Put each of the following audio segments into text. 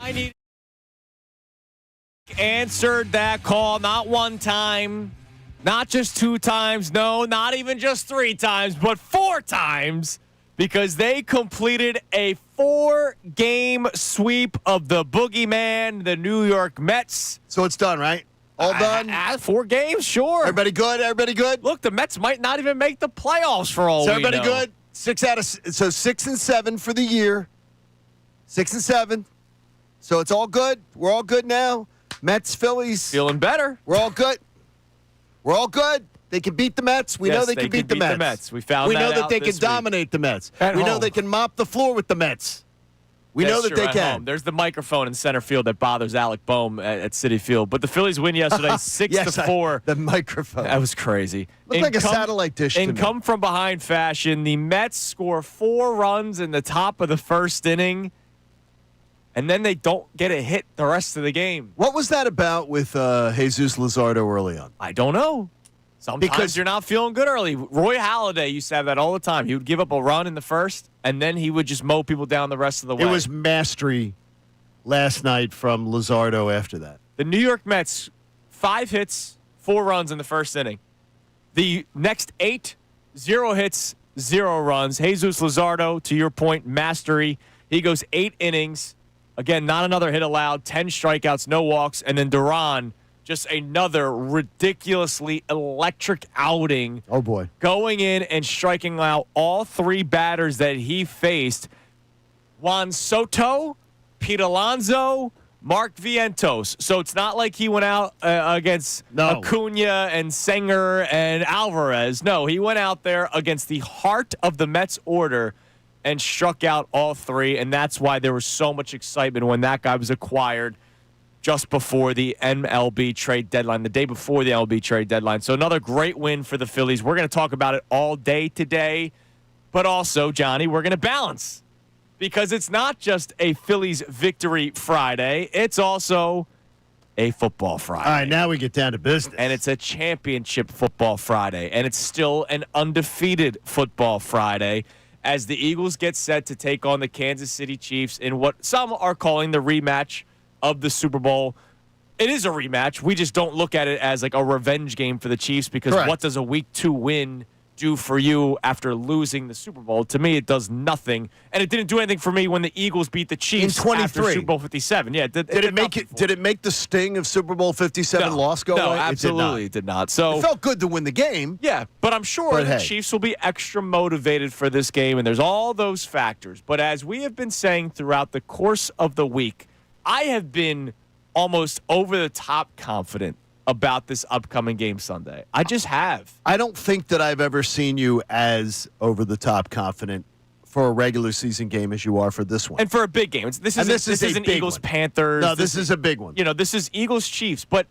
I need answered that call not one time, not just 2 times, no, not even just 3 times, but 4 times, because they completed a 4-game sweep of the boogeyman, the New York Mets. So it's done, right? All done? 4 games, sure. Everybody good? Everybody good? Look, the Mets might not even make the playoffs for all we know. Everybody good? 6 and 7 for the year. 6 and 7. So it's all good. We're all good now. Mets, Phillies. Feeling better. We're all good. We're all good. They can beat the Mets. We know they can beat the Mets. We found that out. We know that they can dominate the Mets. We know they can mop the floor with the Mets. We know that they can. There's the microphone in center field that bothers Alec Boehm at Citi Field. But the Phillies win yesterday 6-4. The microphone. That was crazy. Looked like a satellite dish in come from behind fashion, the Mets score 4 runs in the top of the first inning, and then they don't get a hit the rest of the game. What was that about with Jesus Lazardo early on? I don't know. Sometimes you're not feeling good early. Roy Halladay used to have that all the time. He would give up a run in the first, and then he would just mow people down the rest of the way. It was mastery last night from Lazardo after that. The New York Mets, 5 hits, 4 runs in the first inning. The next 8, 0 hits, 0 runs. Jesus Lazardo, to your point, mastery. He goes 8 innings. Again, not another hit allowed, 10 strikeouts, no walks. And then Duran, just another ridiculously electric outing. Oh, boy. Going in and striking out all 3 batters that he faced. Juan Soto, Pete Alonso, Mark Vientos. So it's not like he went out against Acuna and Senger and Alvarez. No, he went out there against the heart of the Mets order and struck out all 3, and that's why there was so much excitement when that guy was acquired just before the MLB trade deadline, the day before the MLB trade deadline. So another great win for the Phillies. We're going to talk about it all day today, but also, Johnny, we're going to balance because it's not just a Phillies victory Friday. It's also a football Friday. All right, now we get down to business. And it's a championship football Friday, and it's still an undefeated football Friday as the Eagles get set to take on the Kansas City Chiefs in what some are calling the rematch of the Super Bowl. It is a rematch. We just don't look at it as like a revenge game for the Chiefs because what does a Week 2 win do for you after losing the Super Bowl? To me, it does nothing. And it didn't do anything for me when the Eagles beat the Chiefs in after Super Bowl 57. Yeah, did it make the sting of Super Bowl 57 loss go away? No, absolutely it did not. So it felt good to win the game. Yeah, but I'm sure the Chiefs will be extra motivated for this game, and there's all those factors. But as we have been saying throughout the course of the week, I have been almost over-the-top confident about this upcoming game Sunday. I just have. I don't think that I've ever seen you as over-the-top confident for a regular season game as you are for this one. And for a big game. This isn't Eagles-Panthers. No, this is a big one. You know, this is Eagles-Chiefs. But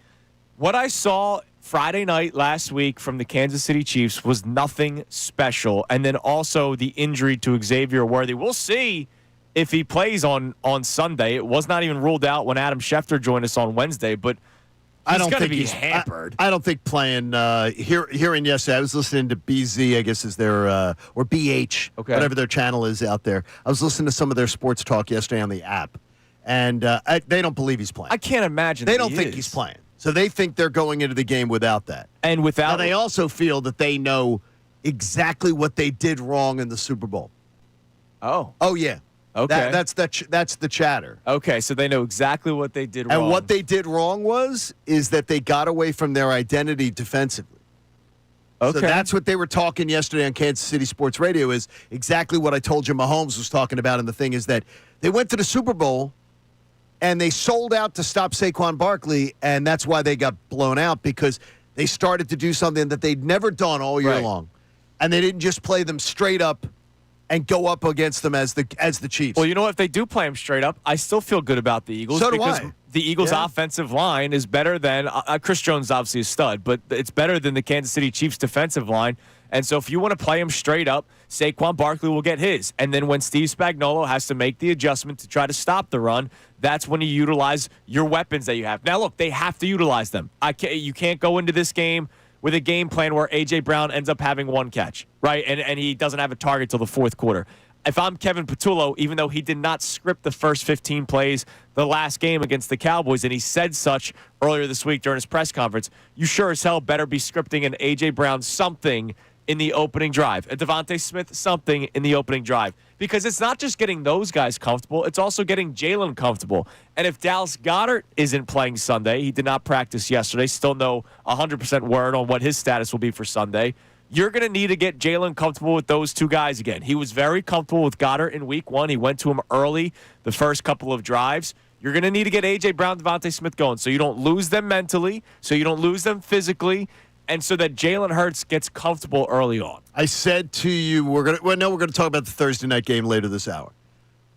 what I saw Friday night last week from the Kansas City Chiefs was nothing special. And then also the injury to Xavier Worthy. We'll see if he plays on Sunday. It was not even ruled out when Adam Schefter joined us on Wednesday, but he's going to be hampered. I don't think playing hearing yesterday. I was listening to BZ, I guess is their or BH, whatever their channel is out there. I was listening to some of their sports talk yesterday on the app, and they don't believe he's playing. I can't imagine. They don't think he's playing, so they think they're going into the game without that. And without, now, they also feel that they know exactly what they did wrong in the Super Bowl. Oh yeah. Okay. That's the chatter. Okay, so they know exactly what they did wrong. And what they did wrong is that they got away from their identity defensively. Okay. So that's what they were talking yesterday on Kansas City Sports Radio is exactly what I told you Mahomes was talking about. And the thing is that they went to the Super Bowl and they sold out to stop Saquon Barkley, and that's why they got blown out because they started to do something that they'd never done all year long. And they didn't just play them straight up and go up against them as the Chiefs. Well, you know what? If they do play them straight up, I still feel good about the Eagles. So do because I. The Eagles' offensive line is better than Chris Jones, obviously a stud, but it's better than the Kansas City Chiefs' defensive line. And so if you want to play them straight up, Saquon Barkley will get his. And then when Steve Spagnuolo has to make the adjustment to try to stop the run, that's when you utilize your weapons that you have. Now, look, they have to utilize them. You can't go into this game with a game plan where A.J. Brown ends up having 1 catch, right? And he doesn't have a target till the fourth quarter. if I'm Kevin Patullo, even though he did not script the first 15 plays the last game against the Cowboys, and he said such earlier this week during his press conference, you sure as hell better be scripting an A.J. Brown something in the opening drive, a Devontae Smith something in the opening drive. Because it's not just getting those guys comfortable, it's also getting Jalen comfortable. And if Dallas Goedert isn't playing Sunday, he did not practice yesterday, still no 100% word on what his status will be for Sunday, you're going to need to get Jalen comfortable with those two guys again. He was very comfortable with Goddard in week one. He went to him early the first couple of drives. You're going to need to get A.J. Brown, Devontae Smith going so you don't lose them mentally, so you don't lose them physically, and so that Jalen Hurts gets comfortable early on. I said to you, we're going to talk about the Thursday night game later this hour.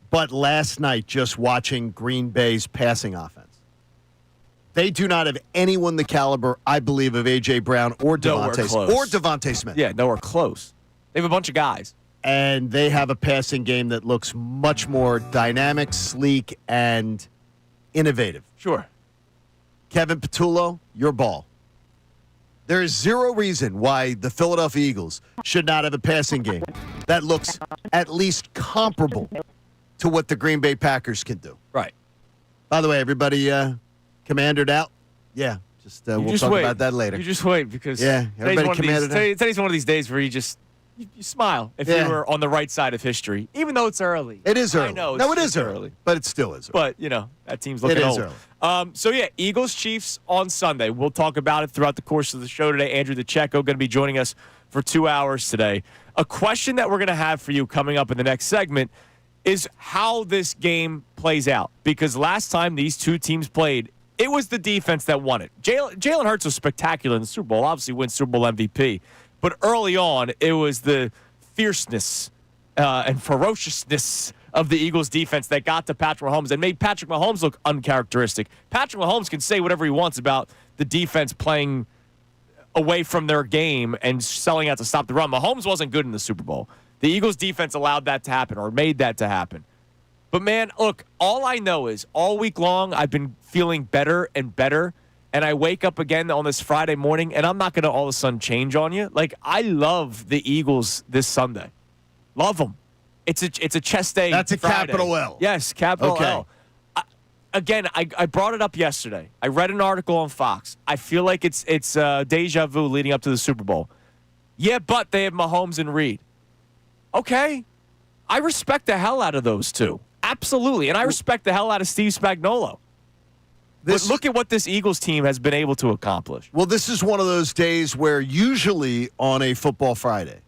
But last night, just watching Green Bay's passing offense, they do not have anyone the caliber, I believe, of A.J. Brown or Devontae Smith. Yeah, nowhere close. They have a bunch of guys. And they have a passing game that looks much more dynamic, sleek, and innovative. Sure. Kevin Patullo, your ball. There is zero reason why the Philadelphia Eagles should not have a passing game that looks at least comparable to what the Green Bay Packers can do. Right. By the way, everybody commandered out? Yeah. We'll talk about that later. You just wait because everybody commanded out. Today's one of these days where you smile if you were on the right side of history, even though it's early. It is early. I know. No, it is early. But it still is early. But, that team's looking old. It is early. Eagles-Chiefs on Sunday. We'll talk about it throughout the course of the show today. Andrew Deco going to be joining us for 2 hours today. A question that we're going to have for you coming up in the next segment is how this game plays out. Because last time these two teams played, it was the defense that won it. Jalen Hurts was spectacular in the Super Bowl, obviously wins Super Bowl MVP. But early on, it was the fierceness and ferociousness of the Eagles defense that got to Patrick Mahomes and made Patrick Mahomes look uncharacteristic. Patrick Mahomes can say whatever he wants about the defense playing away from their game and selling out to stop the run. Mahomes wasn't good in the Super Bowl. The Eagles defense allowed that to happen or made that to happen. But, man, look, all I know is all week long I've been feeling better and better. And I wake up again on this Friday morning, and I'm not going to all of a sudden change on you. Like, I love the Eagles this Sunday. Love them. It's a chest day. That's a Friday. capital L. Yes, capital okay. L. I brought it up yesterday. I read an article on Fox. I feel like it's deja vu leading up to the Super Bowl. Yeah, but they have Mahomes and Reed. Okay. I respect the hell out of those two. Absolutely. And I respect the hell out of Steve Spagnuolo. But look at what this Eagles team has been able to accomplish. Well, this is one of those days where usually on a Football Friday,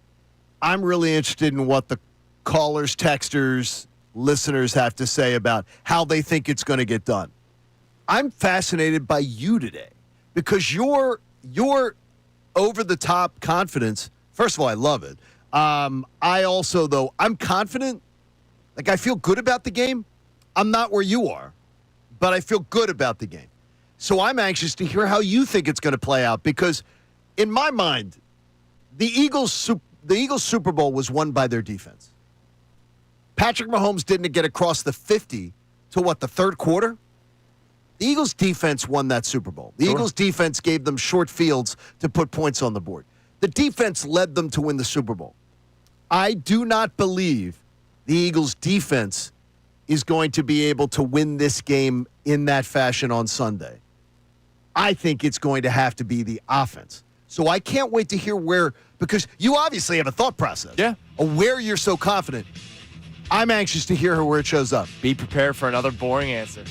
I'm really interested in what the callers, texters, listeners have to say about how they think it's going to get done. I'm fascinated by you today because your over-the-top confidence, first of all, I love it. I also, though, I'm confident. Like, I feel good about the game. I'm not where you are. But I feel good about the game. So I'm anxious to hear how you think it's going to play out because in my mind, the Eagles Super Bowl was won by their defense. Patrick Mahomes didn't get across the 50 to the third quarter? The Eagles defense won that Super Bowl. The Eagles defense gave them short fields to put points on the board. The defense led them to win the Super Bowl. I do not believe the Eagles defense is going to be able to win this game in that fashion on Sunday. I think it's going to have to be the offense. So I can't wait to hear because you obviously have a thought process. Yeah. Of where you're so confident. I'm anxious to hear where it shows up. Be prepared for another boring answer.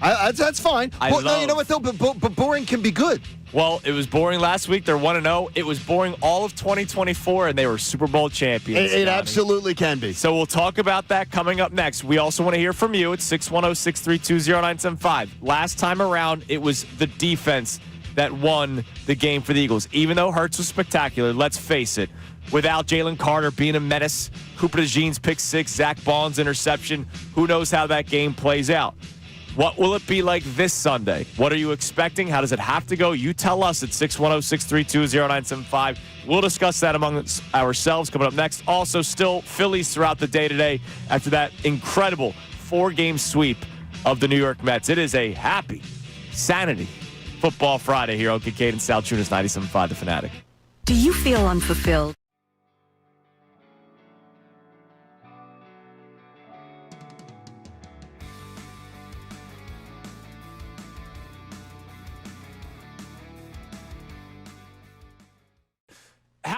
That's fine. No, you know what, though? But boring can be good. Well, it was boring last week. They're 1-0. It was boring all of 2024, and they were Super Bowl champions. It absolutely can be. So we'll talk about that coming up next. We also want to hear from you at 610-632-0975. Last time around, it was the defense that won the game for the Eagles. Even though Hurts was spectacular, let's face it, without Jalen Carter being a menace, Cooper DeJean's pick six, Zach Bond's interception, who knows how that game plays out. What will it be like this Sunday? What are you expecting? How does it have to go? You tell us at 610-632-0975. We'll discuss that among ourselves coming up next. Also, still Phillies throughout the day today after that incredible 4-game sweep of the New York Mets. It is a happy, sanity Football Friday here on Kincade Salciunas 97.5 The Fanatic. Do you feel unfulfilled?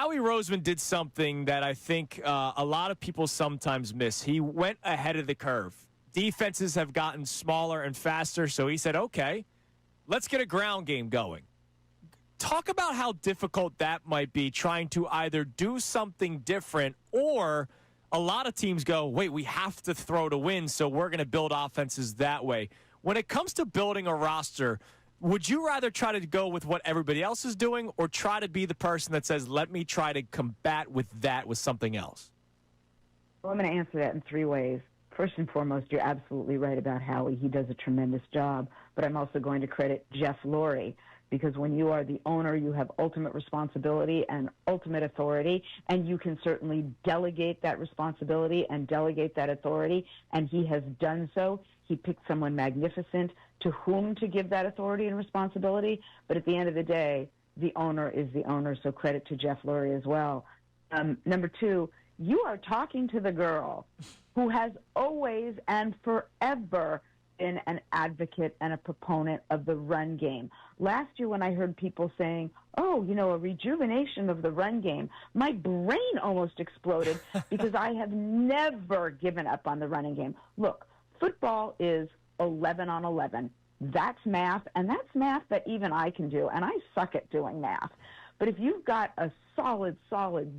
Howie Roseman did something that I think a lot of people sometimes miss. He went ahead of the curve. Defenses have gotten smaller and faster, so he said, okay, let's get a ground game going. Talk about how difficult that might be, trying to either do something different, or a lot of teams go, wait, we have to throw to win, so we're going to build offenses that way. When it comes to building a roster, would you rather try to go with what everybody else is doing, or try to be the person that says, let me try to combat with that with something else? Well, I'm going to answer that in three ways. First and foremost, you're absolutely right about Howie. He does a tremendous job. But I'm also going to credit Jeff Lurie, because when you are the owner, you have ultimate responsibility and ultimate authority, and you can certainly delegate that responsibility and delegate that authority, and he has done so. He picked someone magnificent to whom to give that authority and responsibility, but at the end of the day, the owner is the owner, so credit to Jeff Lurie as well. Number two, you are talking to the girl who has always and forever been an advocate and a proponent of the run game. Last year when I heard people saying, oh, a rejuvenation of the run game, my brain almost exploded because I have never given up on the running game. Look, football is 11 on 11. That's math, and that's math that even I can do, and I suck at doing math. But if you've got a solid,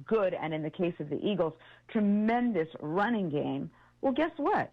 good, and in the case of the Eagles, tremendous running game, well, guess what?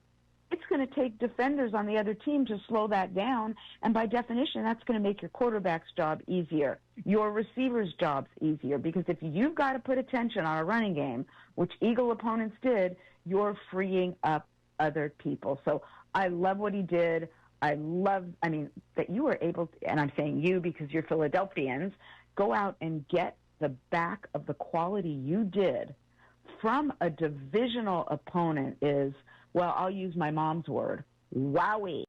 It's going to take defenders on the other team to slow that down, and by definition, that's going to make your quarterback's job easier, your receiver's jobs easier, because if you've got to put attention on a running game, which Eagle opponents did, you're freeing up other people. So I love what he did. That you were able to, and I'm saying you because you're Philadelphians, go out and get the back of the quality you did from a divisional opponent is, well, I'll use my mom's word, wowie.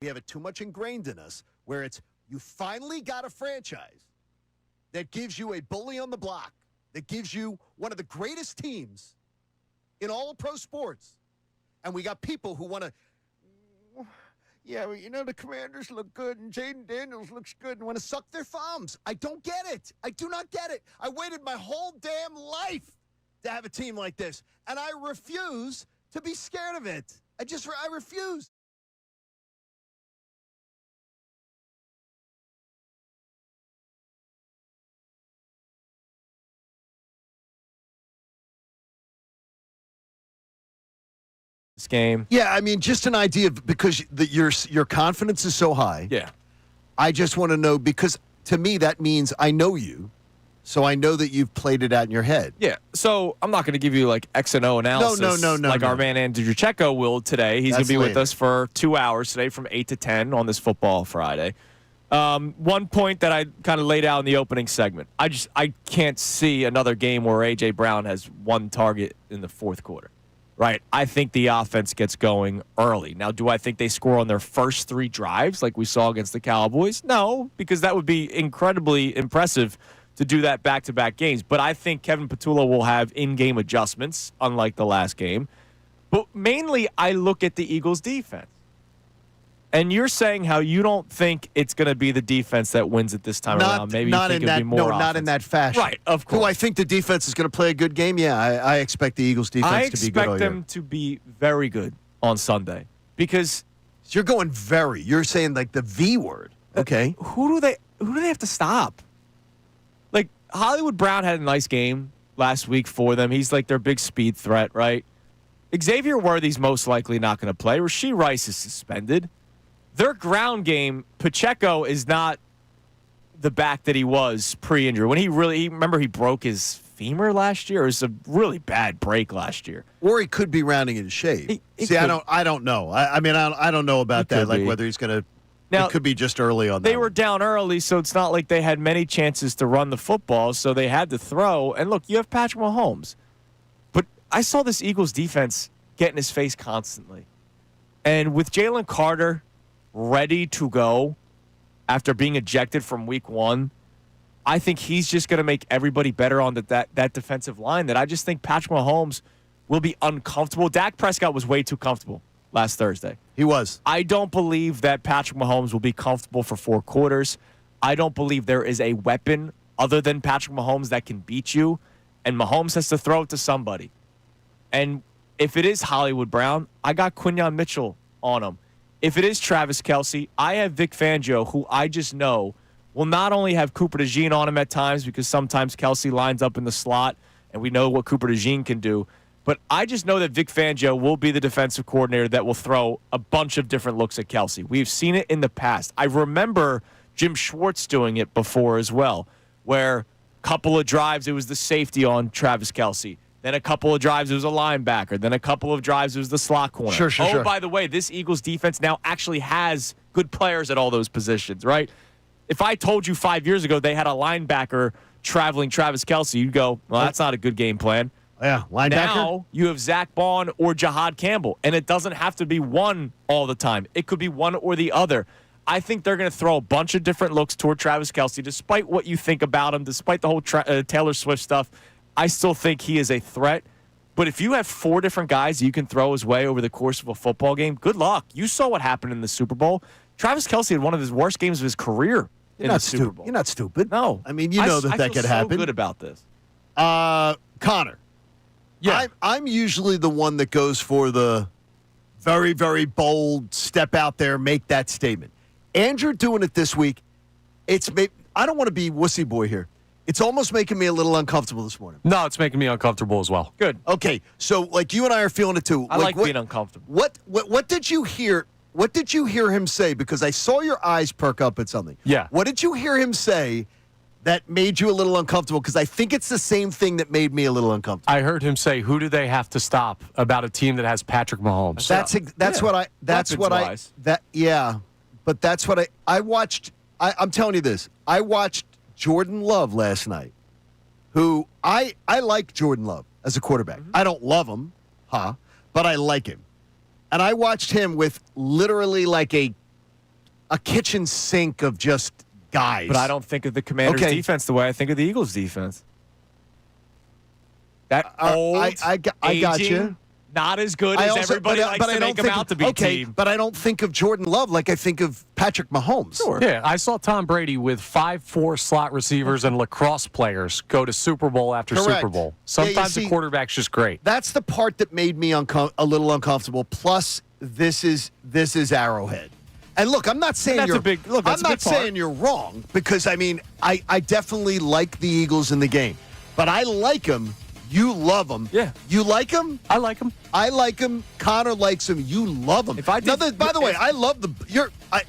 We have it too much ingrained in us where it's you finally got a franchise that gives you a bully on the block, that gives you one of the greatest teams in all of pro sports. And we got people who want to, the Commanders look good and Jaden Daniels looks good and want to suck their thumbs. I don't get it. I do not get it. I waited my whole damn life to have a team like this, and I refuse to be scared of it. I refuse. Game. Yeah, just an idea of, because your confidence is so high. Yeah. I just want to know, because to me that means I know you, so I know that you've played it out in your head. Yeah. So I'm not going to give you like X and O analysis. No. Like our man Andrew Deco will today. He's going to be with us for 2 hours today from 8 to 10 on this Football Friday. One point that I kind of laid out in the opening segment. I can't see another game where A.J. Brown has one target in the fourth quarter. Right. I think the offense gets going early. Now, do I think they score on their first 3 drives like we saw against the Cowboys? No, because that would be incredibly impressive to do that back-to-back games. But I think Kevin Patullo will have in-game adjustments, unlike the last game. But mainly, I look at the Eagles' defense. And you're saying how you don't think it's going to be the defense that wins it this time around. Maybe not you think in it'll that. be more No, offense. not in that fashion. Right, of course. Do I think the defense is going to play a good game? Yeah, I expect the Eagles defense to be good. I expect them to be very good on Sunday because you're going very. You're saying like the V word. Okay. Who do they have to stop? Like Hollywood Brown had a nice game last week for them. He's like their big speed threat, right? Xavier Worthy's most likely not going to play. Rashee Rice is suspended. Their ground game, Pacheco is not the back that he was pre-injury. When remember he broke his femur last year. It was a really bad break last year. Or he could be rounding in shape. I don't know. I don't know about that. Like whether he's going to. Now, it could be just early on. They were down early, so it's not like they had many chances to run the football, so they had to throw. And look, you have Patrick Mahomes, but I saw this Eagles defense get in his face constantly, and with Jalen Carter ready to go after being ejected from week 1, I think he's just going to make everybody better on that defensive line. That I just think Patrick Mahomes will be uncomfortable. Dak Prescott was way too comfortable last Thursday. He was. I don't believe that Patrick Mahomes will be comfortable for 4 quarters. I don't believe there is a weapon other than Patrick Mahomes that can beat you, and Mahomes has to throw it to somebody. And if it is Hollywood Brown, I got Quinyon Mitchell on him. If it is Travis Kelce, I have Vic Fangio, who I just know will not only have Cooper DeJean on him at times because sometimes Kelce lines up in the slot, and we know what Cooper DeJean can do, but I just know that Vic Fangio will be the defensive coordinator that will throw a bunch of different looks at Kelce. We've seen it in the past. I remember Jim Schwartz doing it before as well, where a couple of drives it was the safety on Travis Kelce. Then a couple of drives, it was a linebacker. Then a couple of drives, it was the slot corner. Sure. By the way, this Eagles defense now actually has good players at all those positions, right? If I told you 5 years ago they had a linebacker traveling Travis Kelce, you'd go, well, that's not a good game plan. Yeah, linebacker. Now you have Zach Bond or Jahad Campbell, and it doesn't have to be one all the time. It could be one or the other. I think they're going to throw a bunch of different looks toward Travis Kelce, despite what you think about him, despite the whole Taylor Swift stuff. I still think he is a threat. But if you have 4 different guys you can throw his way over the course of a football game, good luck. You saw what happened in the Super Bowl. Travis Kelce had one of his worst games of his career in the Super Bowl. You're not stupid. No. I mean, you know that could happen. I feel so good about this. Connor. Yeah. I'm usually the one that goes for the very, very bold, step out there, make that statement. Andrew doing it this week, I don't want to be wussy boy here. It's almost making me a little uncomfortable this morning. No, it's making me uncomfortable as well. Good. Okay, so like you and I are feeling it too. I like being uncomfortable. What did you hear? What did you hear him say? Because I saw your eyes perk up at something. Yeah. What did you hear him say that made you a little uncomfortable? Because I think it's the same thing that made me a little uncomfortable. I heard him say, "Who do they have to stop?" about a team that has Patrick Mahomes. But that's what I watched. I'm telling you this. I watched Jordan Love last night, who I like Jordan Love as a quarterback. Mm-hmm. I don't love him, but I like him. And I watched him with literally like a kitchen sink of just guys. But I don't think of the Commanders' defense the way I think of the Eagles' defense. That old, I got you. Not as good as everybody likes to make him out to be. Team. But I don't think of Jordan Love like I think of Patrick Mahomes. Sure. Yeah, I saw Tom Brady with 5'4" slot receivers and lacrosse players go to Super Bowl after Super Bowl. Sometimes the quarterback's just great. That's the part that made me a little uncomfortable. Plus, this is Arrowhead. And look, I'm not saying saying you're wrong because I mean I definitely like the Eagles in the game, but I like them. You love them. Yeah. You like them? I like them. I like them. Connor likes them. You love them. By the way, I love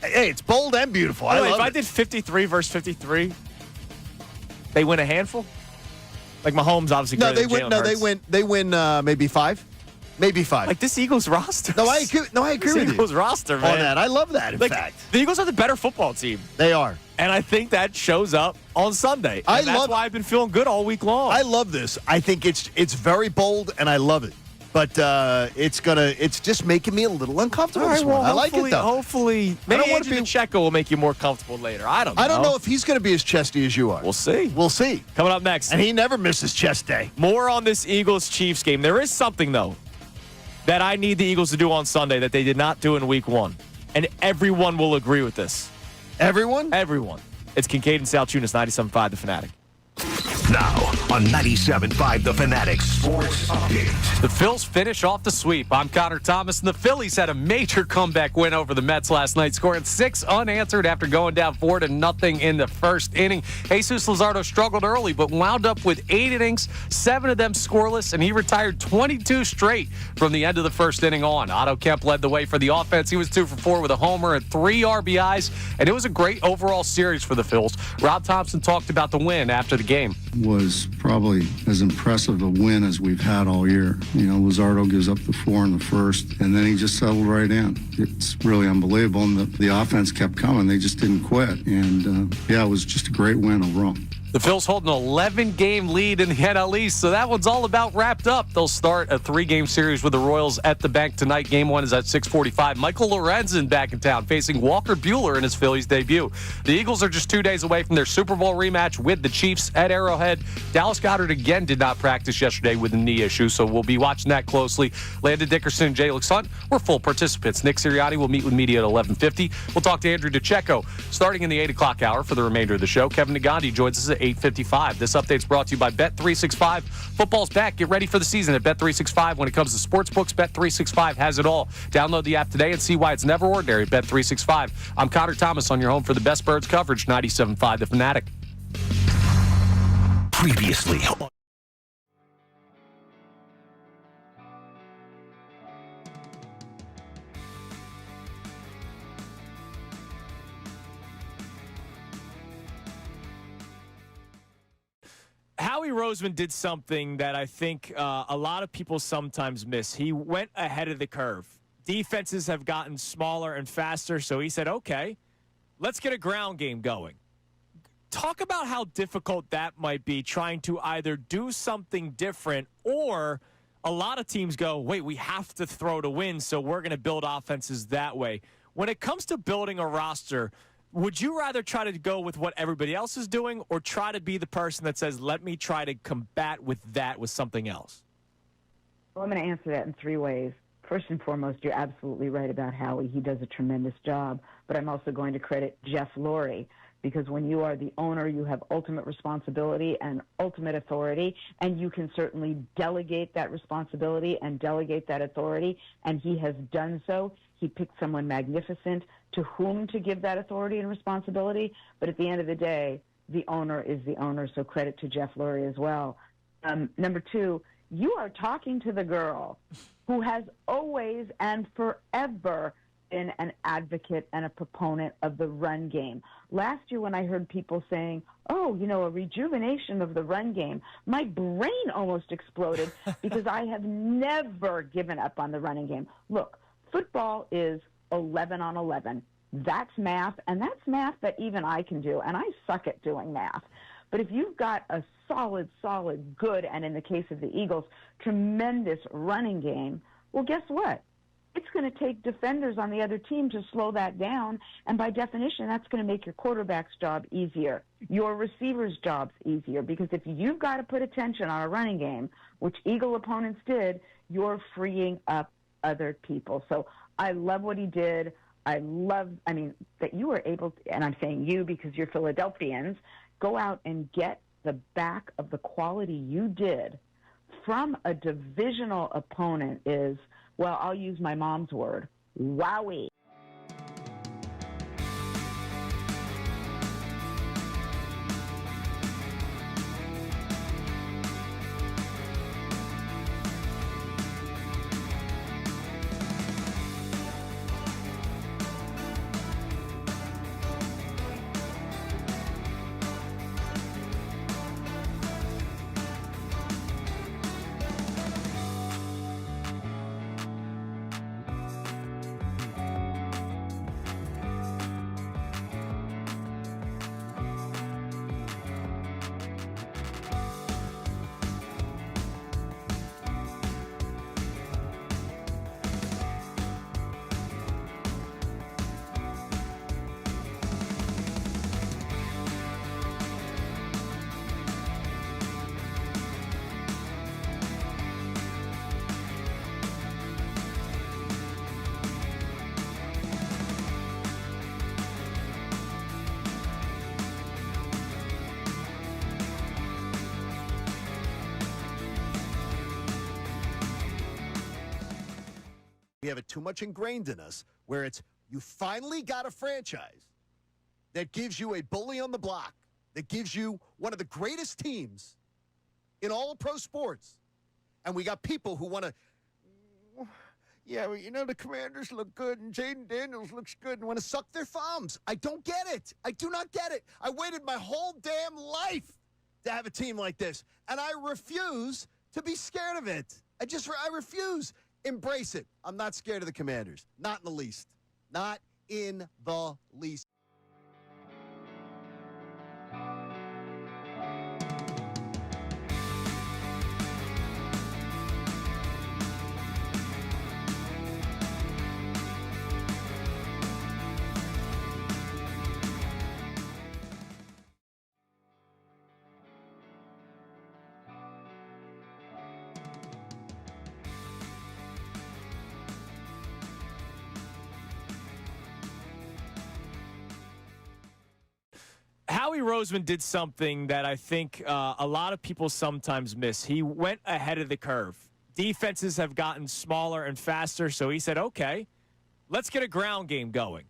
hey, it's bold and beautiful. If I did 53 versus 53, they win a handful. Like Mahomes, obviously. They win maybe 5. Maybe 5. Like this Eagles roster. No, I agree with you. Eagles roster, man. On that, I love that. In fact, the Eagles are the better football team. They are, and I think that shows up on Sunday. And that's why I've been feeling good all week long. I love this. I think it's very bold, and I love it. But it's just making me a little uncomfortable. All right, well, I like it though. Hopefully, maybe Andrew Deco will make you more comfortable later. I don't know. I don't know if he's going to be as chesty as you are. We'll see. We'll see. Coming up next, and he never misses chest day. More on this Eagles-Chiefs game. There is something though that I need the Eagles to do on Sunday that they did not do in Week 1. and everyone will agree with this. Everyone? Everyone. It's Kincade and Salciunas, 97.5 The Fanatic. Now on 97.5 The Fanatic Sports Update. The Phils finish off the sweep. I'm Connor Thomas, and the Phillies had a major comeback win over the Mets last night, scoring 6 unanswered after going down 4-0 in the first inning. Jesus Lazardo struggled early, but wound up with 8 innings, 7 of them scoreless, and he retired 22 straight from the end of the first inning on. Otto Kemp led the way for the offense. He was 2 for 4 with a homer and 3 RBIs, and it was a great overall series for the Phils. Rob Thompson talked about the win after the game. Was probably as impressive a win as we've had all year. You know, Lazardo gives up the 4 in the first, and then he just settled right in. It's really unbelievable, and the offense kept coming. They just didn't quit, and it was just a great win overall. The Phils hold an 11-game lead in the NL East, so that one's all about wrapped up. They'll start a 3-game series with the Royals at the bank tonight. Game 1 is at 6:45. Michael Lorenzen back in town facing Walker Buehler in his Phillies debut. The Eagles are just 2 days away from their Super Bowl rematch with the Chiefs at Arrowhead. Dallas Goedert again did not practice yesterday with a knee issue, so we'll be watching that closely. Landon Dickerson and Jalen Hunt were full participants. Nick Sirianni will meet with media at 11:50. We'll talk to Andrew Deco starting in the 8 o'clock hour for the remainder of the show. Kevin Nagandi joins us at 8:55. This update's brought to you by Bet365. Football's back. Get ready for the season at Bet365. When it comes to sports books, Bet365 has it all. Download the app today and see why it's never ordinary at Bet365. I'm Connor Thomas on your home for the best Birds coverage, 97.5 The Fanatic. Previously. Howie Roseman did something that I think a lot of people sometimes miss. He went ahead of the curve. Defenses have gotten smaller and faster, so he said, okay, let's get a ground game going. Talk about how difficult that might be, trying to either do something different, or a lot of teams go, wait, we have to throw to win, so we're going to build offenses that way. When it comes to building a roster, would you rather try to go with what everybody else is doing, or try to be the person that says, let me try to combat with that with something else? Well, I'm going to answer that in 3 ways. First and foremost, you're absolutely right about Howie. He does a tremendous job. But I'm also going to credit Jeff Lurie, because when you are the owner, you have ultimate responsibility and ultimate authority, and you can certainly delegate that responsibility and delegate that authority, and he has done so. He picked someone magnificent to whom to give that authority and responsibility, but at the end of the day, the owner is the owner, so credit to Jeff Lurie as well. Number 2, you are talking to the girl who has always and forever been an advocate and a proponent of the run game. Last year when I heard people saying, oh, a rejuvenation of the run game, my brain almost exploded because I have never given up on the running game. Look, football is 11 on 11. That's math, and that's math that even I can do, and I suck at doing math. But if you've got a solid, good, and in the case of the Eagles, tremendous running game, well, guess what? It's going to take defenders on the other team to slow that down, and by definition, that's going to make your quarterback's job easier, your receiver's jobs easier, because if you've got to put attention on a running game, which Eagle opponents did, you're freeing up other people. So I love what he did. That you were able to, and I'm saying you because you're Philadelphians, go out and get the back of the quality you did from a divisional opponent is, well, I'll use my mom's word, wowie. We have it too much ingrained in us where it's you finally got a franchise that gives you a bully on the block, that gives you one of the greatest teams in all of pro sports. And we got people who want to, yeah, well, the Commanders look good and Jaden Daniels looks good and want to suck their thumbs. I don't get it. I do not get it. I waited my whole damn life to have a team like this, and I refuse to be scared of it. I refuse. Embrace it. I'm not scared of the Commanders. Not in the least. Not in the least. Howie Roseman did something that I think a lot of people sometimes miss. He went ahead of the curve. Defenses have gotten smaller and faster, so he said, okay, let's get a ground game going.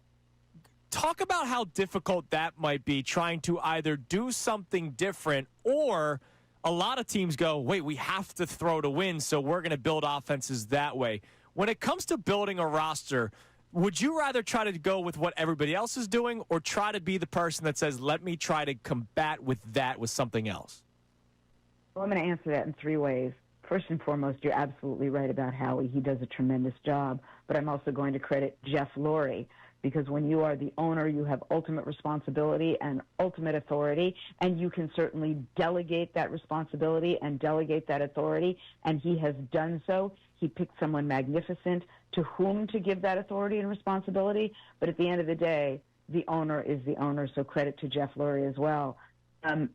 Talk about how difficult that might be, trying to either do something different, or a lot of teams go, wait, we have to throw to win, so we're going to build offenses that way. When it comes to building a roster, would you rather try to go with what everybody else is doing, or try to be the person that says, let me try to combat with that with something else? Well, I'm going to answer that in three ways. First and foremost, you're absolutely right about Howie. He does a tremendous job. But I'm also going to credit Jeff Lurie, because when you are the owner, you have ultimate responsibility and ultimate authority, and you can certainly delegate that responsibility and delegate that authority, and he has done so. He picked someone magnificent to whom to give that authority and responsibility, but at the end of the day, the owner is the owner, so credit to Jeff Lurie as well.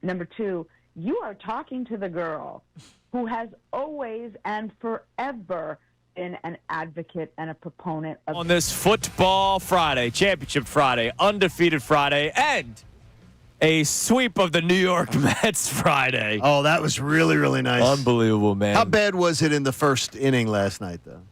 Number two, you are talking to the girl who has always and forever been an advocate and a proponent of... On this Football Friday, Championship Friday, Undefeated Friday, and a sweep of the New York Mets Friday. Oh, that was really, really nice. Unbelievable, man. How bad was it in the first inning last night, though?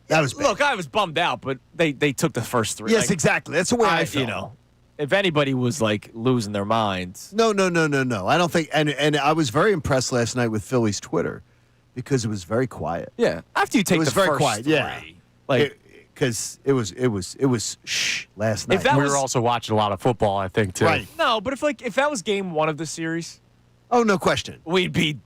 That was bad. Look, I was bummed out, but they took the first three. Yes, exactly. That's the way I felt. If anybody was like losing their minds. No. I don't think, and I was very impressed last night with Phillies Twitter because it was very quiet. Yeah, after you take the very first quiet. three, Yeah, like because it was shh last night. If that we was, were also watching a lot of football, I think, too. Right. No, but if that was game one of the series, Oh, no question. we'd be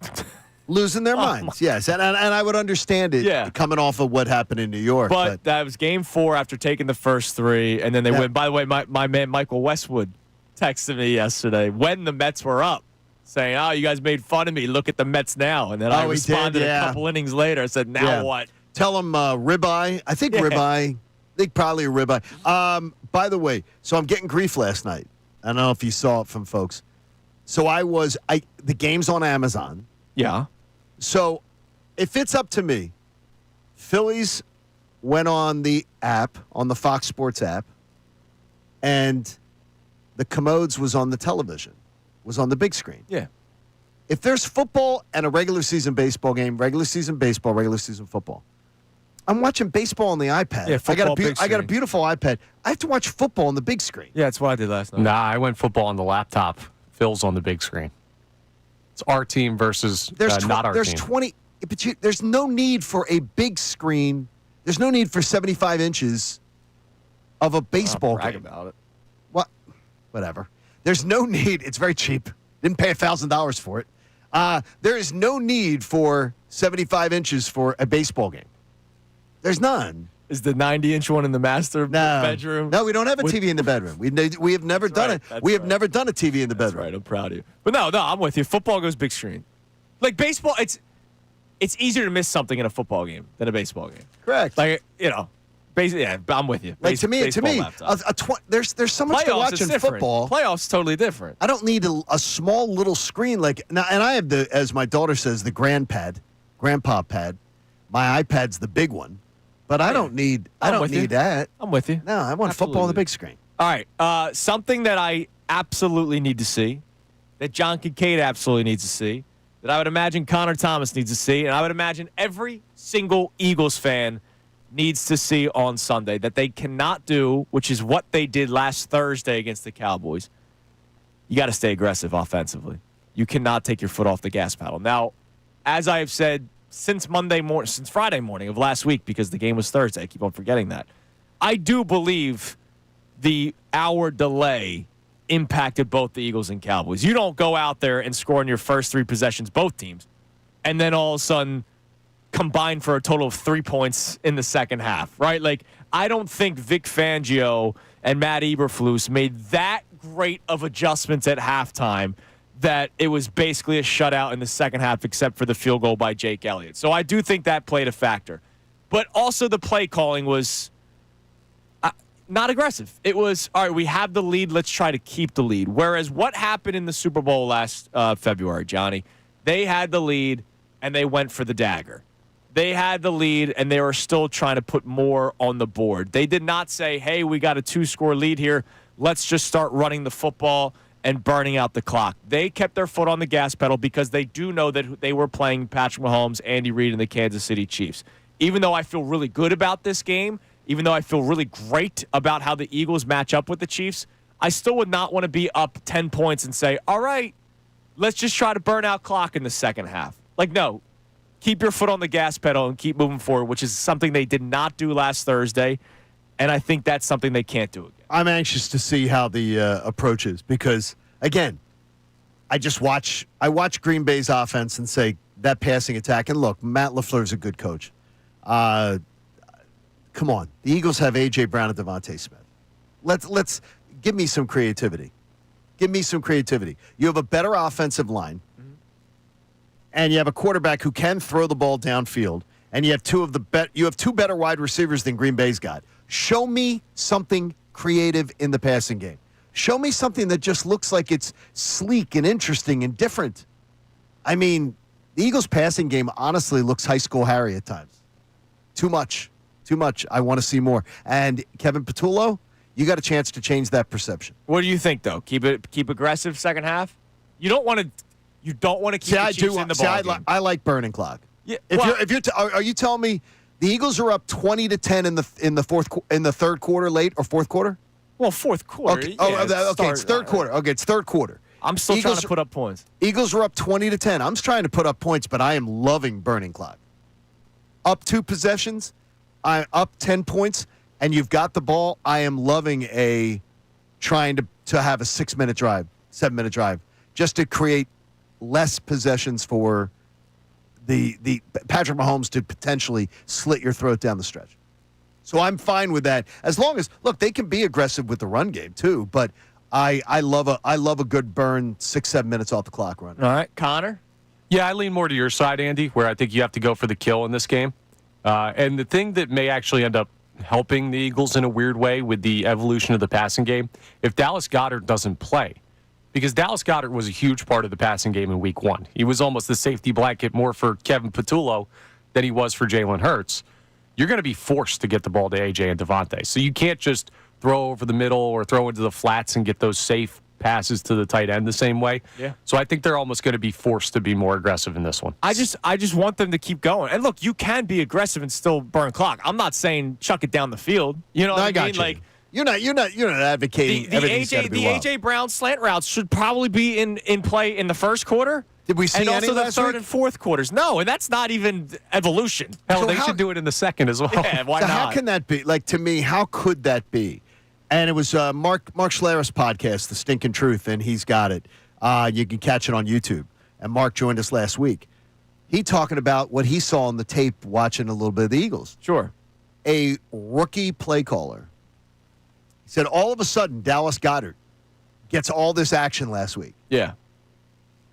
Losing their minds, yes. And I would understand it coming off of what happened in New York. But that was game four after taking the first three, and then they win. By the way, my man Michael Westwood texted me yesterday when the Mets were up, saying, "Oh, you guys made fun of me. Look at the Mets now." And then I responded a couple innings later. I said, "Now what?" Tell him ribeye. I think ribeye. I think probably a ribeye. By the way, so I'm getting grief last night. I don't know if you saw it from folks. So the game's on Amazon. Yeah. So if it's up to me, Phillies went on the app, on the Fox Sports app, and the Commodes was on the television, was on the big screen. Yeah. If there's football and a regular season baseball game, regular season baseball, regular season football, I'm watching baseball on the iPad. Yeah, I got a beautiful iPad. I have to watch football on the big screen. Yeah, that's what I did last night. Nah, I went football on the laptop. Phil's on the big screen. It's our team versus not our there's team. 20, but there's no need for a big screen. There's no need for 75 inches of a baseball brag game. about it. What? Whatever. There's no need. It's very cheap. Didn't pay $1,000 for it. There is no need for 75 inches for a baseball game. There's none. Is the 90-inch one in the master bedroom? No, we don't have a TV in the bedroom. We have never done it. We have never done a TV in the bedroom. That's right. I'm proud of you. But no, I'm with you. Football goes big screen. Like baseball, it's easier to miss something in a football game than a baseball game. Correct. Like, basically, yeah, I'm with you. Like to me, there's so much to watch in football. Playoffs totally different. I don't need a small little screen like now. And I have as my daughter says, the grandpa pad. My iPad's the big one. But I don't need that. I'm with you. No, I want football on the big screen. All right. Something that I absolutely need to see, that John Kincade absolutely needs to see, that I would imagine Connor Thomas needs to see, and I would imagine every single Eagles fan needs to see on Sunday that they cannot do, which is what they did last Thursday against the Cowboys. You got to stay aggressive offensively. You cannot take your foot off the gas pedal. Now, as I have said since Friday morning of last week, because the game was Thursday, I keep on forgetting that, I do believe the hour delay impacted both the Eagles and Cowboys. You don't go out there and score in your first 3 possessions, both teams, and then all of a sudden combine for a total of 3 points in the second half, right? Like, I don't think Vic Fangio and Matt Eberflus made that great of adjustments at halftime that it was basically a shutout in the second half except for the field goal by Jake Elliott. So I do think that played a factor. But also the play calling was not aggressive. It was, all right, we have the lead, let's try to keep the lead. Whereas what happened in the Super Bowl last February, Johnny, they had the lead and they went for the dagger. They had the lead, and they were still trying to put more on the board. They did not say, hey, we got a 2-score lead here. Let's just start running the football and burning out the clock. They kept their foot on the gas pedal because they do know that they were playing Patrick Mahomes, Andy Reid, and the Kansas City Chiefs. Even though I feel really good about this game, even though I feel really great about how the Eagles match up with the Chiefs, I still would not want to be up 10 points and say, all right, let's just try to burn out clock in the second half. Like, no. Keep your foot on the gas pedal and keep moving forward, which is something they did not do last Thursday, and I think that's something they can't do again. I'm anxious to see how the approach is because, again, I watch Green Bay's offense and say that passing attack, and look, Matt LaFleur's a good coach. Come on. The Eagles have A.J. Brown and Devontae Smith. Let's give me some creativity. Give me some creativity. You have a better offensive line. And you have a quarterback who can throw the ball downfield, and you have two better wide receivers than Green Bay's got. Show me something creative in the passing game. Show me something that just looks like it's sleek and interesting and different. I mean, the Eagles' passing game honestly looks high school Harry at times. Too much. I want to see more. And Kevin Patullo, you got a chance to change that perception. What do you think, though? Keep aggressive second half? You don't want to keep the Chiefs in the ball game. I like burning clock. Yeah, Are you telling me the Eagles are up 20-10 in the third quarter, late or fourth quarter? Well, fourth quarter. Okay. It's third quarter. Okay, it's third quarter. I'm still trying to put up points. Eagles are up 20-10. I'm trying to put up points, but I am loving burning clock. Up 2 possessions, I'm up 10 points, and you've got the ball. I am loving trying to have a 6-minute drive, 7-minute drive, just to create less possessions for the Patrick Mahomes to potentially slit your throat down the stretch. So I'm fine with that. As long as, look, they can be aggressive with the run game too, but I love a good burn 6-7 minutes off the clock run. All right, Connor? Yeah, I lean more to your side, Andy, where I think you have to go for the kill in this game. And the thing that may actually end up helping the Eagles in a weird way with the evolution of the passing game, if Dallas Goedert doesn't play, because Dallas Goedert was a huge part of the passing game in week 1. He was almost the safety blanket more for Kevin Patullo than he was for Jalen Hurts. You're going to be forced to get the ball to A.J. and Devontae. So you can't just throw over the middle or throw into the flats and get those safe passes to the tight end the same way. Yeah. So I think they're almost going to be forced to be more aggressive in this one. I just want them to keep going. And look, you can be aggressive and still burn clock. I'm not saying chuck it down the field. You know what I mean? You. Like, You're not advocating the AJ Brown slant routes should probably be in play in the first quarter. Did we see and any also the last third week? and fourth quarters? No, and that's not even evolution. Hell, they should do it in the second as well. Yeah, why so not? How can that be? Like, to me, how could that be? And it was Mark Schlereth's podcast, The Stinking Truth, and he's got it. You can catch it on YouTube. And Mark joined us last week. He talking about what he saw on the tape watching a little bit of the Eagles. Sure. A rookie play caller. He said all of a sudden Dallas Goedert gets all this action last week. Yeah.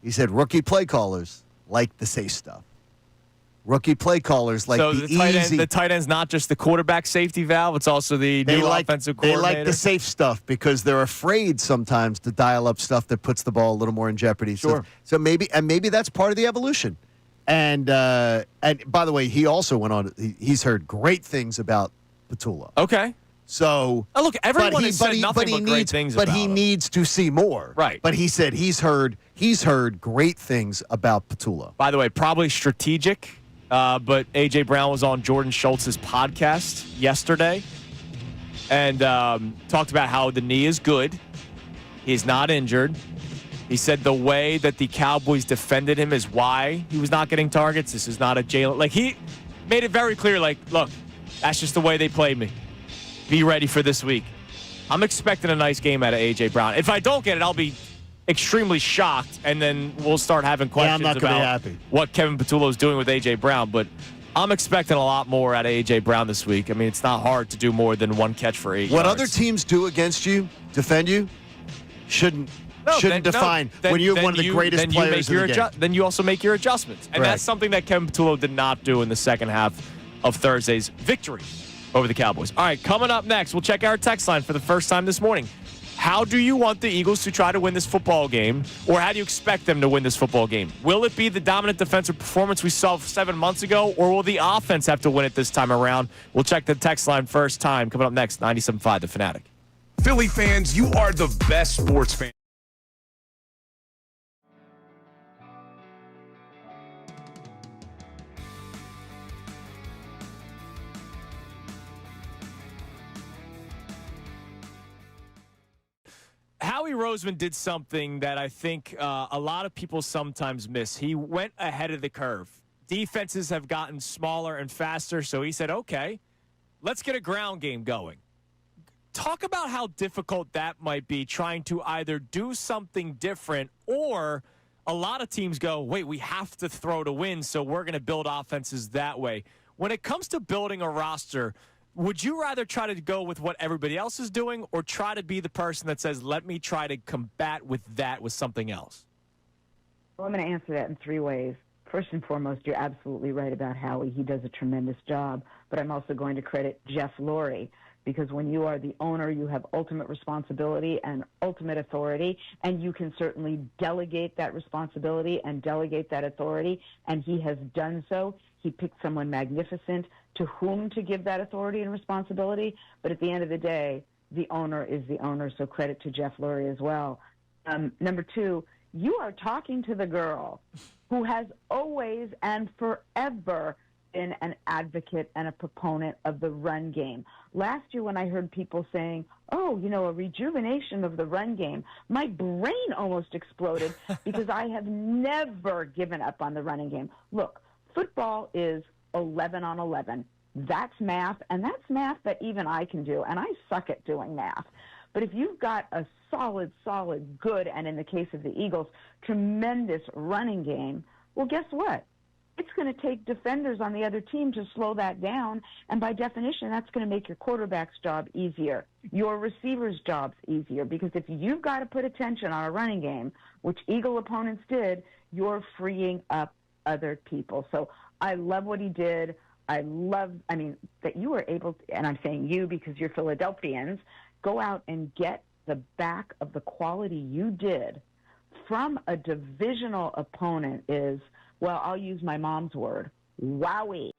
He said rookie play callers like the safe stuff. Rookie play callers like so the easy. The tight end's not just the quarterback safety valve; it's also the new offensive coordinator. They like the safe stuff because they're afraid sometimes to dial up stuff that puts the ball a little more in jeopardy. Sure. So maybe that's part of the evolution. And by the way, he also went on. He's heard great things about Patullo. Okay. So look, everyone has said nothing but great things about him. But he needs to see more. Right. But he said he's heard great things about Patullo. By the way, probably strategic but A.J. Brown was on Jordan Schultz's podcast yesterday and talked about how the knee is good. He's not injured. He said the way that the Cowboys defended him is why he was not getting targets. This is not a Jalen. Like, he made it very clear, like, look, that's just the way they played me. Be ready for this week. I'm expecting a nice game out of A.J. Brown. If I don't get it, I'll be extremely shocked, and then we'll start having questions about what Kevin Patullo's doing with A.J. Brown. But I'm expecting a lot more out of A.J. Brown this week. I mean, it's not hard to do more than one catch for 8 yards. What other teams do against you, defend you, shouldn't define when you're one of the greatest players in the game. Then you also make your adjustments. And that's something that Kevin Patullo did not do in the second half of Thursday's victory over the Cowboys. All right, coming up next, we'll check our text line for the first time this morning. How do you want the Eagles to try to win this football game, or how do you expect them to win this football game? Will it be the dominant defensive performance we saw 7 months ago, or will the offense have to win it this time around? We'll check the text line first time. Coming up next, 97.5 The Fanatic. Philly fans, you are the best sports fans. Howie Roseman did something that I think a lot of people sometimes miss. He went ahead of the curve. Defenses have gotten smaller and faster, so he said, okay, let's get a ground game going. Talk about how difficult that might be, trying to either do something different, or a lot of teams go, wait, we have to throw to win, so we're going to build offenses that way. When it comes to building a roster, would you rather try to go with what everybody else is doing, or try to be the person that says, let me try to combat with that with something else? Well, I'm going to answer that in 3 ways. First and foremost, you're absolutely right about Howie. He does a tremendous job. But I'm also going to credit Jeff Lurie, because when you are the owner, you have ultimate responsibility and ultimate authority, and you can certainly delegate that responsibility and delegate that authority, and he has done so. He picked someone magnificent to whom to give that authority and responsibility, but at the end of the day, the owner is the owner, so credit to Jeff Lurie as well. Number 2, you are talking to the girl who has always and forever been an advocate and a proponent of the run game. Last year when I heard people saying, oh, a rejuvenation of the run game, my brain almost exploded because I have never given up on the running game. Look, football is 11 on 11. That's math, and that's math that even I can do, and I suck at doing math. But if you've got a solid, good, and in the case of the Eagles, tremendous running game, well, guess what? It's going to take defenders on the other team to slow that down, and by definition, that's going to make your quarterback's job easier, your receiver's jobs easier, because if you've got to put attention on a running game, which Eagle opponents did, you're freeing up other people. So I love what he did. That you were able to, and I'm saying you because you're Philadelphians, go out and get the back of the quality you did from a divisional opponent is, well, I'll use my mom's word, wowie.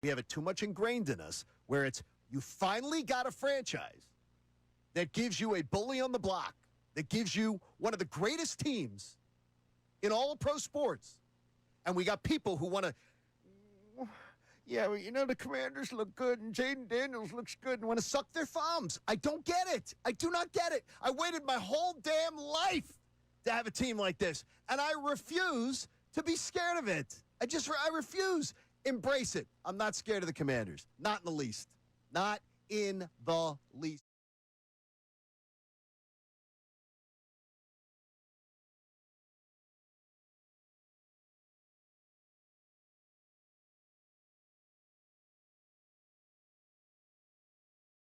We have it too much ingrained in us where it's you finally got a franchise that gives you a bully on the block, that gives you one of the greatest teams in all of pro sports. And we got people who want to, Yeah, well, the Commanders look good and Jaden Daniels looks good and want to suck their thumbs. I don't get it. I do not get it. I waited my whole damn life to have a team like this, and I refuse to be scared of it. I refuse. Embrace it. I'm not scared of the Commanders. Not in the least. Not in the least.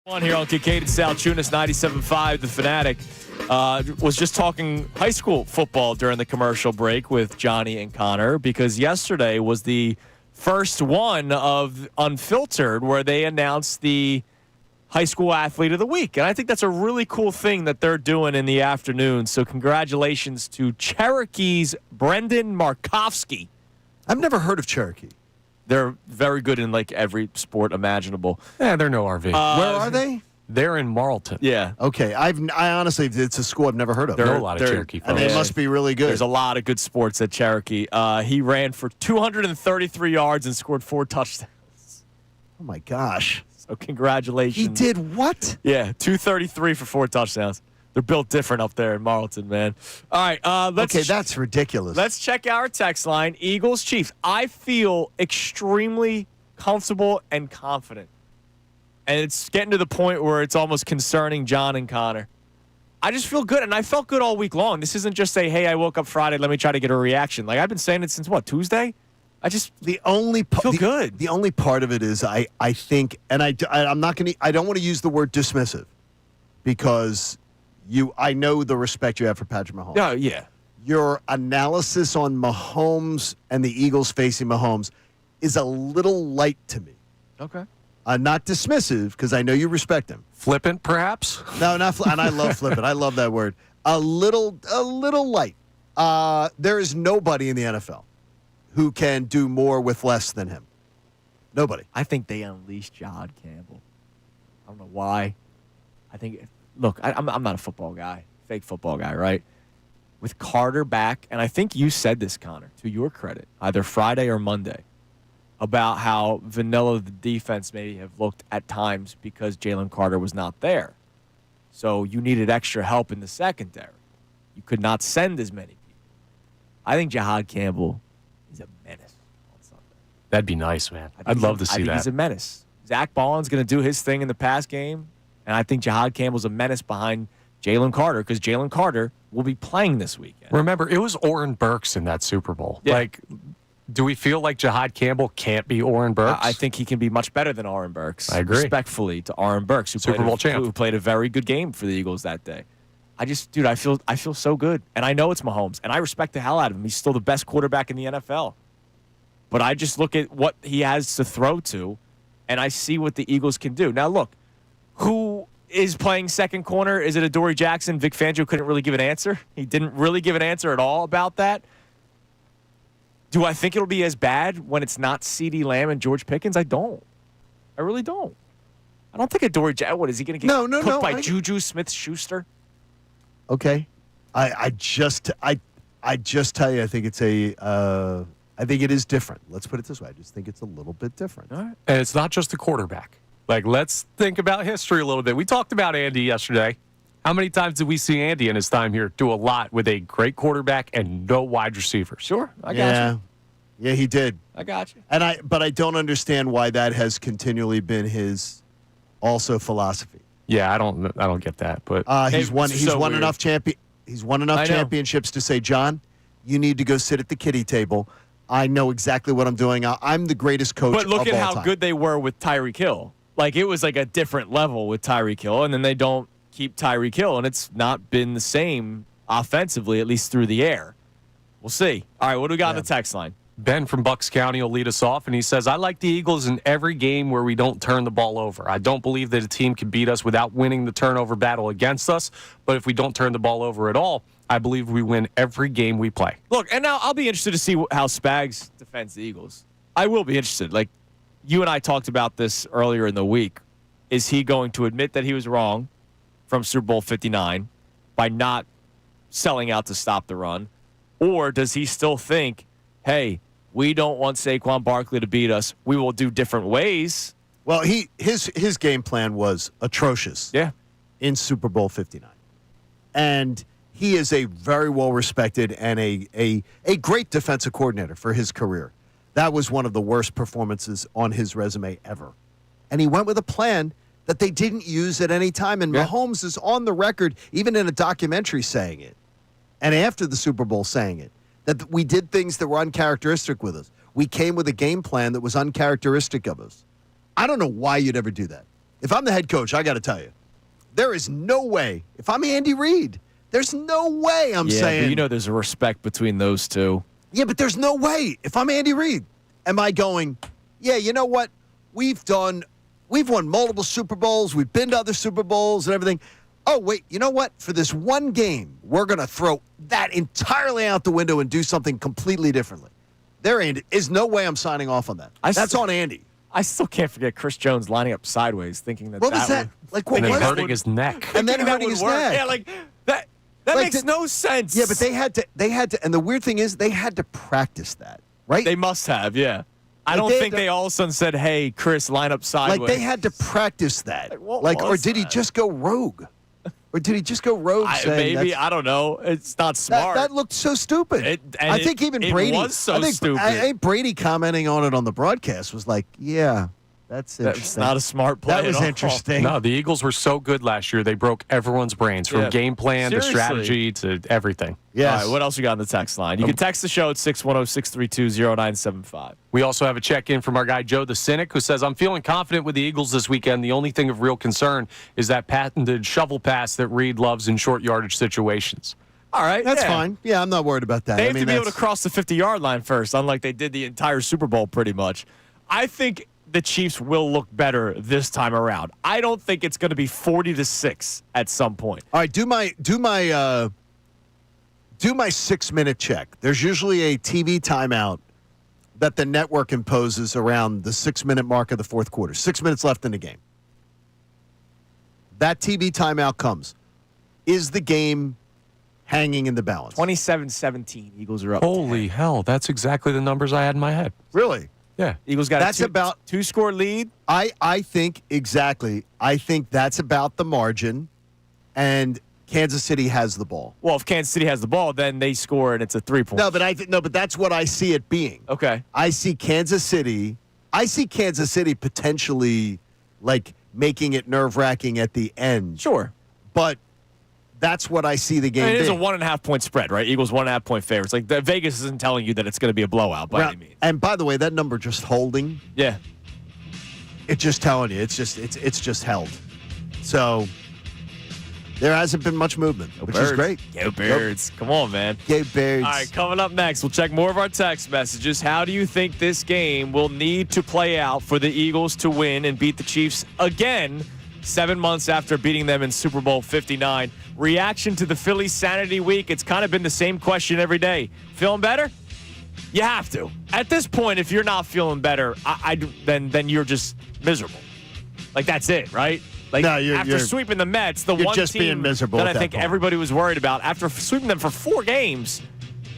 On here on Kincade Salciunas, 97.5, The Fanatic. Was just talking high school football during the commercial break with Johnny and Connor because yesterday was the first one of Unfiltered where they announced the high school athlete of the week. And I think that's a really cool thing that they're doing in the afternoon. So congratulations to Cherokee's Brendan Markovsky. I've never heard of Cherokee. They're very good in like every sport imaginable. Yeah, they're no RV. Where are they? They're in Marlton. Yeah. Okay, I honestly, it's a school I've never heard of. There are a lot of Cherokee And folks. they must be really good. There's a lot of good sports at Cherokee. He ran for 233 yards and scored 4 touchdowns. Oh, my gosh. So congratulations. He did what? Yeah, 233 for 4 touchdowns. They're built different up there in Marlton, man. All right, Okay, that's ridiculous. let's check our text line. Eagles, Chiefs. I feel extremely comfortable and confident. And it's getting to the point where it's almost concerning John and Connor. I just feel good, and I felt good all week long. This isn't just say, hey, I woke up Friday, let me try to get a reaction. Like, I've been saying it since, Tuesday? I just the only feel good. The only part of it is I think, and I'm not going to. I don't want to use the word dismissive because I know the respect you have for Patrick Mahomes. No, yeah. Your analysis on Mahomes and the Eagles facing Mahomes is a little light to me. Okay. Not dismissive because I know you respect him. Flippant, perhaps? No, not and I love flippant. I love that word. A little light. There is nobody in the NFL who can do more with less than him. Nobody. I think they unleashed Jahad Campbell. I don't know why. I think, look, I'm not a football guy, fake football guy, right? With Carter back, and I think you said this, Connor, to your credit, either Friday or Monday, about how vanilla the defense may have looked at times because Jalen Carter was not there. So you needed extra help in the secondary. You could not send as many people. I think Jahad Campbell is a menace on Sunday. That'd be nice, man. I'd love to see I think that. he's a menace. Zach Ball's going to do his thing in the pass game, and I think Jahad Campbell's a menace behind Jalen Carter because Jalen Carter will be playing this weekend. Remember, it was Oren Burks in that Super Bowl. Yeah. Like, do we feel like Jahad Campbell can't be Oren Burks? I think he can be much better than Oren Burks. I agree. Respectfully to Oren Burks, Super Bowl champ, who played a very good game for the Eagles that day. I feel so good, and I know it's Mahomes, and I respect the hell out of him. He's still the best quarterback in the NFL. But I just look at what he has to throw to, and I see what the Eagles can do. Now, look, who is playing second corner? Is it Adoree Jackson? Vic Fangio couldn't really give an answer. He didn't really give an answer at all about that. Do I think it'll be as bad when it's not CeeDee Lamb and George Pickens? I don't. I really don't. I don't think Adoree Jackson, what, is he going to get cooked by Juju Smith-Schuster? Okay. I just tell you, I think I think it is different. Let's put it this way. I just think it's a little bit different. All right. And it's not just the quarterback. Like, let's think about history a little bit. We talked about Andy yesterday. How many times did we see Andy in his time here do a lot with a great quarterback and no wide receivers? Sure, I got you. Yeah, he did. I got you. But I don't understand why that has continually been his also philosophy. Yeah, I don't get that. But he's won weird. enough championships to say, John, you need to go sit at the kiddie table. I know exactly what I'm doing. I'm the greatest coach of all time. But look at how good they were with Tyreek Hill. Like, it was like a different level with Tyreek Hill, and then they don't keep Tyreek Hill, and it's not been the same offensively, at least through the air. We'll see. All right, what do we got on the text line? Ben from Bucks County will lead us off, and he says, I like the Eagles in every game where we don't turn the ball over. I don't believe that a team can beat us without winning the turnover battle against us, but if we don't turn the ball over at all, I believe we win every game we play. Look, and now I'll be interested to see how Spags defends the Eagles. I will be interested. Like, you and I talked about this earlier in the week. Is he going to admit that he was wrong from Super Bowl 59 by not selling out to stop the run? Or does he still think, hey, we don't want Saquon Barkley to beat us. We will do different ways. Well, his game plan was atrocious. Yeah. In Super Bowl 59. And he is a very well-respected and a great defensive coordinator for his career. That was one of the worst performances on his resume ever. And he went with a plan that they didn't use at any time. And Mahomes is on the record, even in a documentary, saying it. And after the Super Bowl saying it, that we did things that were uncharacteristic with us. We came with a game plan that was uncharacteristic of us. I don't know why you'd ever do that. If I'm the head coach, I got to tell you, there is no way. If I'm Andy Reid, there's no way I'm saying. But there's a respect between those two. Yeah, but there's no way. If I'm Andy Reid, am I going, yeah, you know what? We've won multiple Super Bowls. We've been to other Super Bowls and everything. Oh, wait, you know what? For this one game, we're going to throw that entirely out the window and do something completely differently. There is no way I'm signing off on that. That's on Andy. I still can't forget Chris Jones lining up sideways, thinking that what was that? Like, what was that? Hurting his neck. And then hurting his neck. Yeah, like that. That makes no sense. Yeah, but they had to. And the weird thing is, they had to practice that, right? They must have. Yeah. I don't think they all of a sudden said, "Hey, Chris, line up sideways." Like they had to practice that. Or did he just go rogue? Or did he just go rogue? Maybe, I don't know. It's not smart. That looked so stupid. I think even Brady. It was so stupid. I think Brady commenting on it on the broadcast was like, "Yeah, that's interesting." That's not a smart play. That was interesting. No, the Eagles were so good last year. They broke everyone's brains from game plan to strategy to everything. Yes. All right, what else you got on the text line? You can text the show at 610-632-0975. We also have a check-in from our guy Joe the Cynic, who says, I'm feeling confident with the Eagles this weekend. The only thing of real concern is that patented shovel pass that Reed loves in short yardage situations. All right. That's fine. Yeah, I'm not worried about that. They have to be able to cross the 50-yard line first, unlike they did the entire Super Bowl pretty much. I think the Chiefs will look better this time around. I don't think it's going to be 40-6 at some point. All right, do my 6-minute check. There's usually a TV timeout that the network imposes around the 6-minute mark of the fourth quarter. 6 minutes left in the game. That TV timeout comes. Is the game hanging in the balance? 27-17. Eagles are up. Holy hell, that's exactly the numbers I had in my head. Really? Yeah. Eagles got a two-score lead. I think exactly. I think that's about the margin, and Kansas City has the ball. Well, if Kansas City has the ball, then they score and it's a 3-point. No, but that's what I see it being. Okay. I see Kansas City potentially like making it nerve-wracking at the end. Sure. But that's what I see the game it is a being. 1.5-point spread, right? Eagles 1.5-point favorites. Like Vegas isn't telling you that it's going to be a blowout by any means. And by the way, that number just holding. Yeah. It's just telling you. It's just held. So there hasn't been much movement, which is great. Go Birds. Come on, man. Go Birds. All right, coming up next, we'll check more of our text messages. How do you think this game will need to play out for the Eagles to win and beat the Chiefs again 7 months after beating them in Super Bowl 59? Reaction to the Phillies Sanity Week. It's kind of been the same question every day. Feeling better? You have to. At this point, if you're not feeling better, then you're just miserable. Like, that's it, right? Like, no, after sweeping the Mets, the one one just team being miserable that at I think that point. everybody was worried about, after sweeping them for 4 games,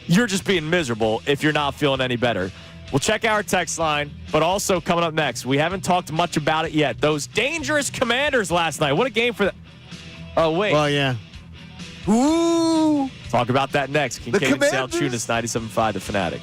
you're just being miserable if you're not feeling any better. We'll check our text line, but also coming up next, we haven't talked much about it yet. Those dangerous Commanders last night. What a game for the... Oh, wait. Well, yeah. Ooh. Talk about that next. Kincade Salciunas, 97.5, The Fanatic.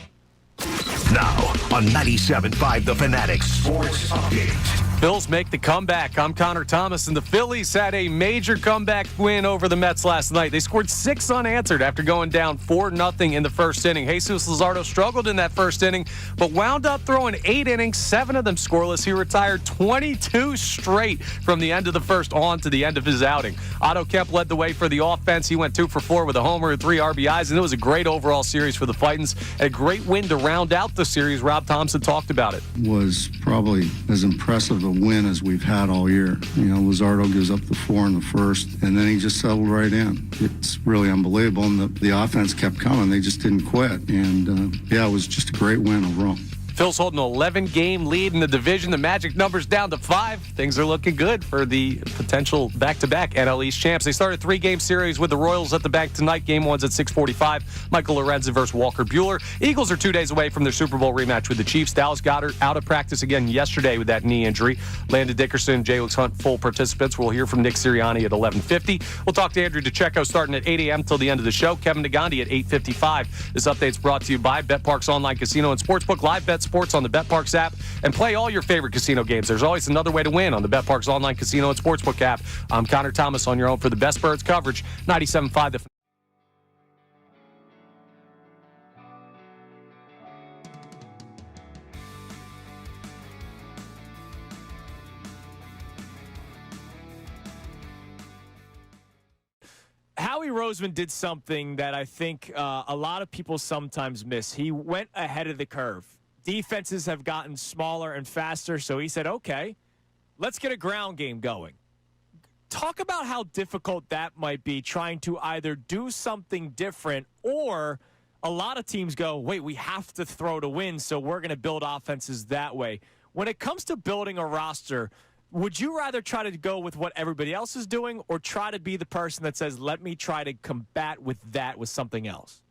Now on 97.5 The Fanatic Sports Update. Bills make the comeback. I'm Connor Thomas, and the Phillies had a major comeback win over the Mets last night. They scored 6 unanswered after going down 4-0 in the first inning. Jesus Lazardo struggled in that first inning, but wound up throwing 8 innings, 7 of them scoreless. He retired 22 straight from the end of the first on to the end of his outing. Otto Kemp led the way for the offense. He went 2 for 4 with a homer and 3 RBIs, and it was a great overall series for the Fightins. A great win to round out the series. Rob Thompson talked about it. Was probably as impressive a win as we've had all year. You know, Lazardo gives up the 4 in the first, and then he just settled right in. It's really unbelievable, and the offense kept coming. They just didn't quit, and it was just a great win overall. Phil's holding an 11-game lead in the division. The magic number's down to 5. Things are looking good for the potential back-to-back NL East champs. They started a 3-game series with the Royals at the bank tonight. Game 1's at 6:45. Michael Lorenzen versus Walker Buehler. Eagles are 2 days away from their Super Bowl rematch with the Chiefs. Dallas Goedert out of practice again yesterday with that knee injury. Landon Dickerson, J-Lux Hunt, full participants. We'll hear from Nick Sirianni at 11:50. We'll talk to Andrew Deco starting at 8 a.m. till the end of the show. Kevin Negandhi at 8:55. This update's brought to you by BetParks Online Casino and Sportsbook. Live bet sports on the BetParks app and play all your favorite casino games. There's always another way to win on the BetParks Online Casino and Sportsbook app. I'm Connor Thomas on your own for the best Birds coverage. 97.5 The Howie Roseman did something that I think a lot of people sometimes miss. He went ahead of the curve. Defenses have gotten smaller and faster, so he said, okay, let's get a ground game going. Talk about how difficult that might be, trying to either do something different, or a lot of teams go, wait, we have to throw to win, so we're going to build offenses that way. When it comes to building a roster, would you rather try to go with what everybody else is doing, or try to be the person that says, let me try to combat with that with something else?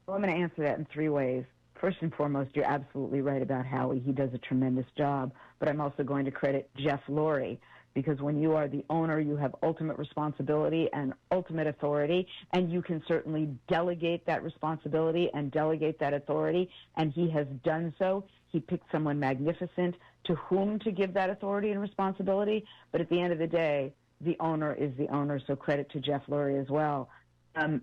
Well, I'm going to answer that in 3 ways. First and foremost, you're absolutely right about Howie. He does a tremendous job. But I'm also going to credit Jeff Lurie, because when you are the owner, you have ultimate responsibility and ultimate authority, and you can certainly delegate that responsibility and delegate that authority, and he has done so. He picked someone magnificent to whom to give that authority and responsibility, but at the end of the day, the owner is the owner, so credit to Jeff Lurie as well.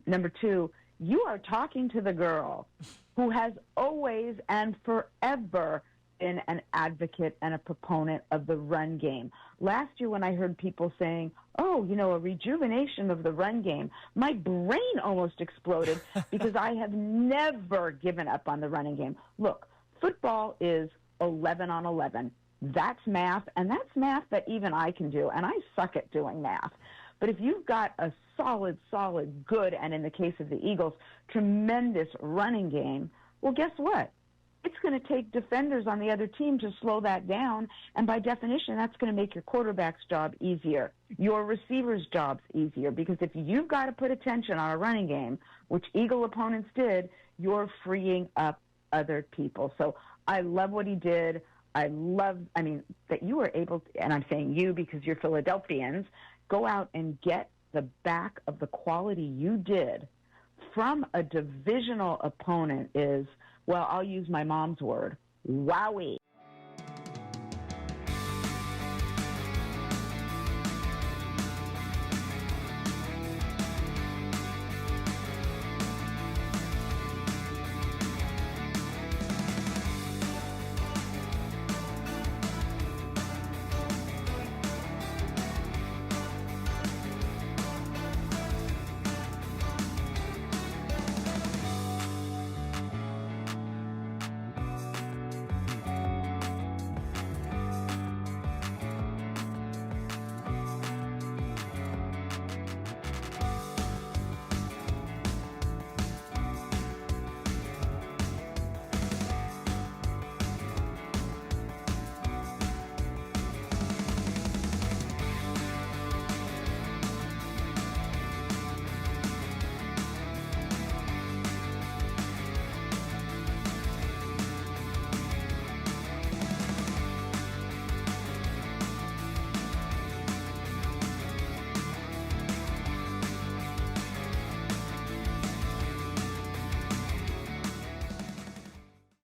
Number 2, you are talking to the girl who has always and forever been an advocate and a proponent of the run game. Last year when I heard people saying, oh, a rejuvenation of the run game, my brain almost exploded because I have never given up on the running game. Look, football is 11 on 11. That's math, and that's math that even I can do, and I suck at doing math. But if you've got a solid, good, and in the case of the Eagles, tremendous running game, well, guess what? It's going to take defenders on the other team to slow that down, and by definition, that's going to make your quarterback's job easier, your receiver's job's easier, because if you've got to put attention on a running game, which Eagle opponents did, you're freeing up other people. So I love what he did. That you were able to, and I'm saying you because you're Philadelphians, go out and get the back of the quality you did from a divisional opponent is, well, I'll use my mom's word, wowie.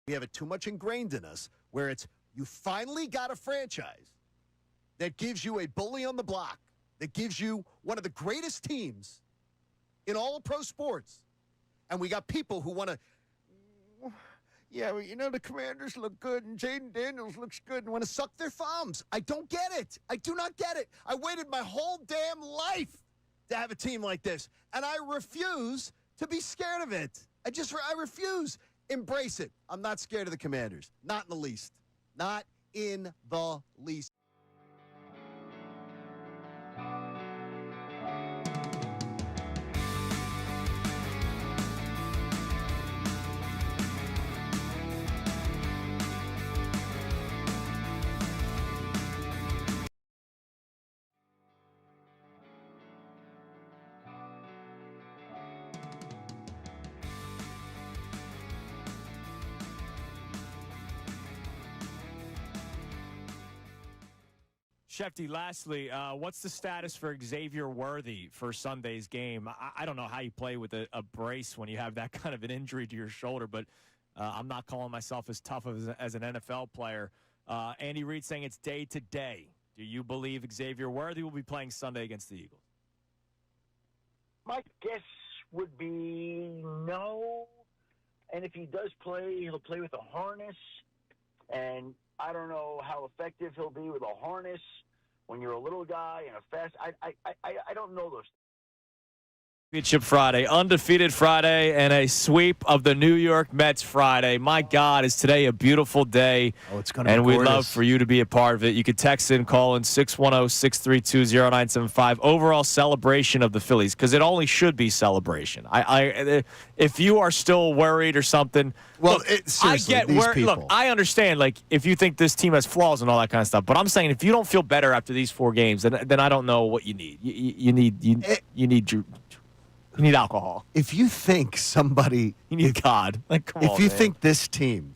We have it too much ingrained in us where it's you finally got a franchise that gives you a bully on the block, that gives you one of the greatest teams in all of pro sports. And we got people who want to, the Commanders look good and Jaden Daniels looks good and want to suck their thumbs. I don't get it. I do not get it. I waited my whole damn life to have a team like this, and I refuse to be scared of it. I refuse. Embrace it. I'm not scared of the Commanders. Not in the least. Not in the least. Shefty, lastly, what's the status for Xavier Worthy for Sunday's game? I don't know how you play with a brace when you have that kind of an injury to your shoulder, but I'm not calling myself as tough as an NFL player. Andy Reid saying it's day to day. Do you believe Xavier Worthy will be playing Sunday against the Eagles? My guess would be no. And if he does play, he'll play with a harness. And I don't know how effective he'll be with a harness when you're a little guy and a fast. I don't know those. Championship Friday, undefeated Friday, and a sweep of the New York Mets Friday. My God, is today a beautiful day. Oh, it's going to be And gorgeous. we'd love for you to be a part of it. You could text in, call in 610-632-0975. Overall celebration of the Phillies, because it only should be celebration. If you are still worried or something, well, look, seriously, I get these people. Look, I understand, like, if you think this team has flaws and all that kind of stuff, but I'm saying if you don't feel better after these 4 games, then I don't know what you need. You need alcohol. If you think somebody, You need God. Like, come on, if you man. think this team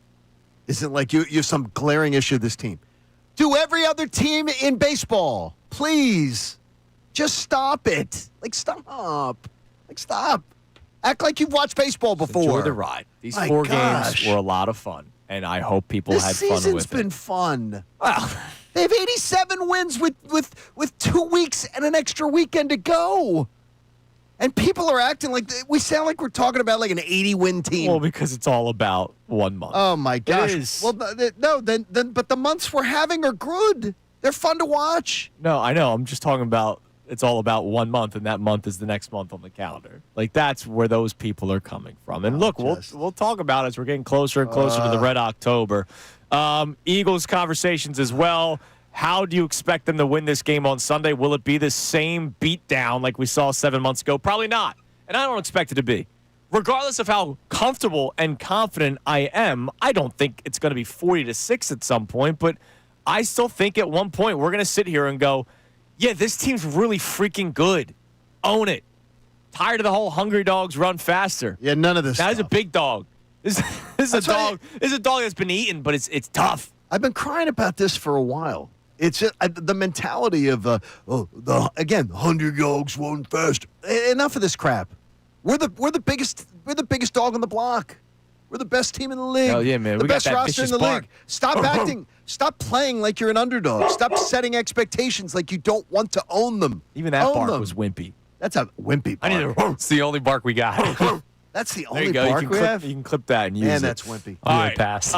isn't like you have some glaring issue with this team, do every other team in baseball, please. Just stop it. Stop. Stop. Act like you've watched baseball before. Enjoy the ride. These My 4 gosh. games were a lot of fun, and I hope people This had fun with season's it. been fun. Well, They have 87 wins with 2 weeks and an extra weekend to go. And people are acting like we sound like we're talking about like an 80-win team. well, because it's all about 1 month. Oh my gosh! is. Well, no, then, but the months we're having are good. They're fun to watch. No, I know. I'm just talking about it's all about 1 month, and that month is the next month on the calendar. Like, that's where those people are coming from. And look, we'll talk about it as we're getting closer and closer to the Red October. Eagles conversations as well. How do you expect them to win this game on Sunday? Will it be the same beatdown like we saw 7 months ago? Probably not. And I don't expect it to be. Regardless of how comfortable and confident I am, I don't think it's going to be 40-6 at some point, but I still think at one point we're going to sit here and go, yeah, this team's really freaking good. Own it. Tired of the whole hungry dogs run faster. Yeah, none of this. That is a stuff. big dog. This is a dog. This is a dog that's been eaten, but it's tough. I've been crying about this for a while. It's just, the mentality of the 100 dogs run faster. Enough of this crap. We're the biggest dog on the block. We're the best team in the league. Oh, yeah, man. The We got best that roster in vicious the bark. league. Stop acting. Stop playing like you're an underdog. Stop setting expectations like you don't want to own them. Even that Own bark them. was wimpy. That's a wimpy bark. I need to. It's the only bark we got. That's the There only you go. bark You we have. can clip that and use it. Man, that's wimpy. All Yeah, right. pass.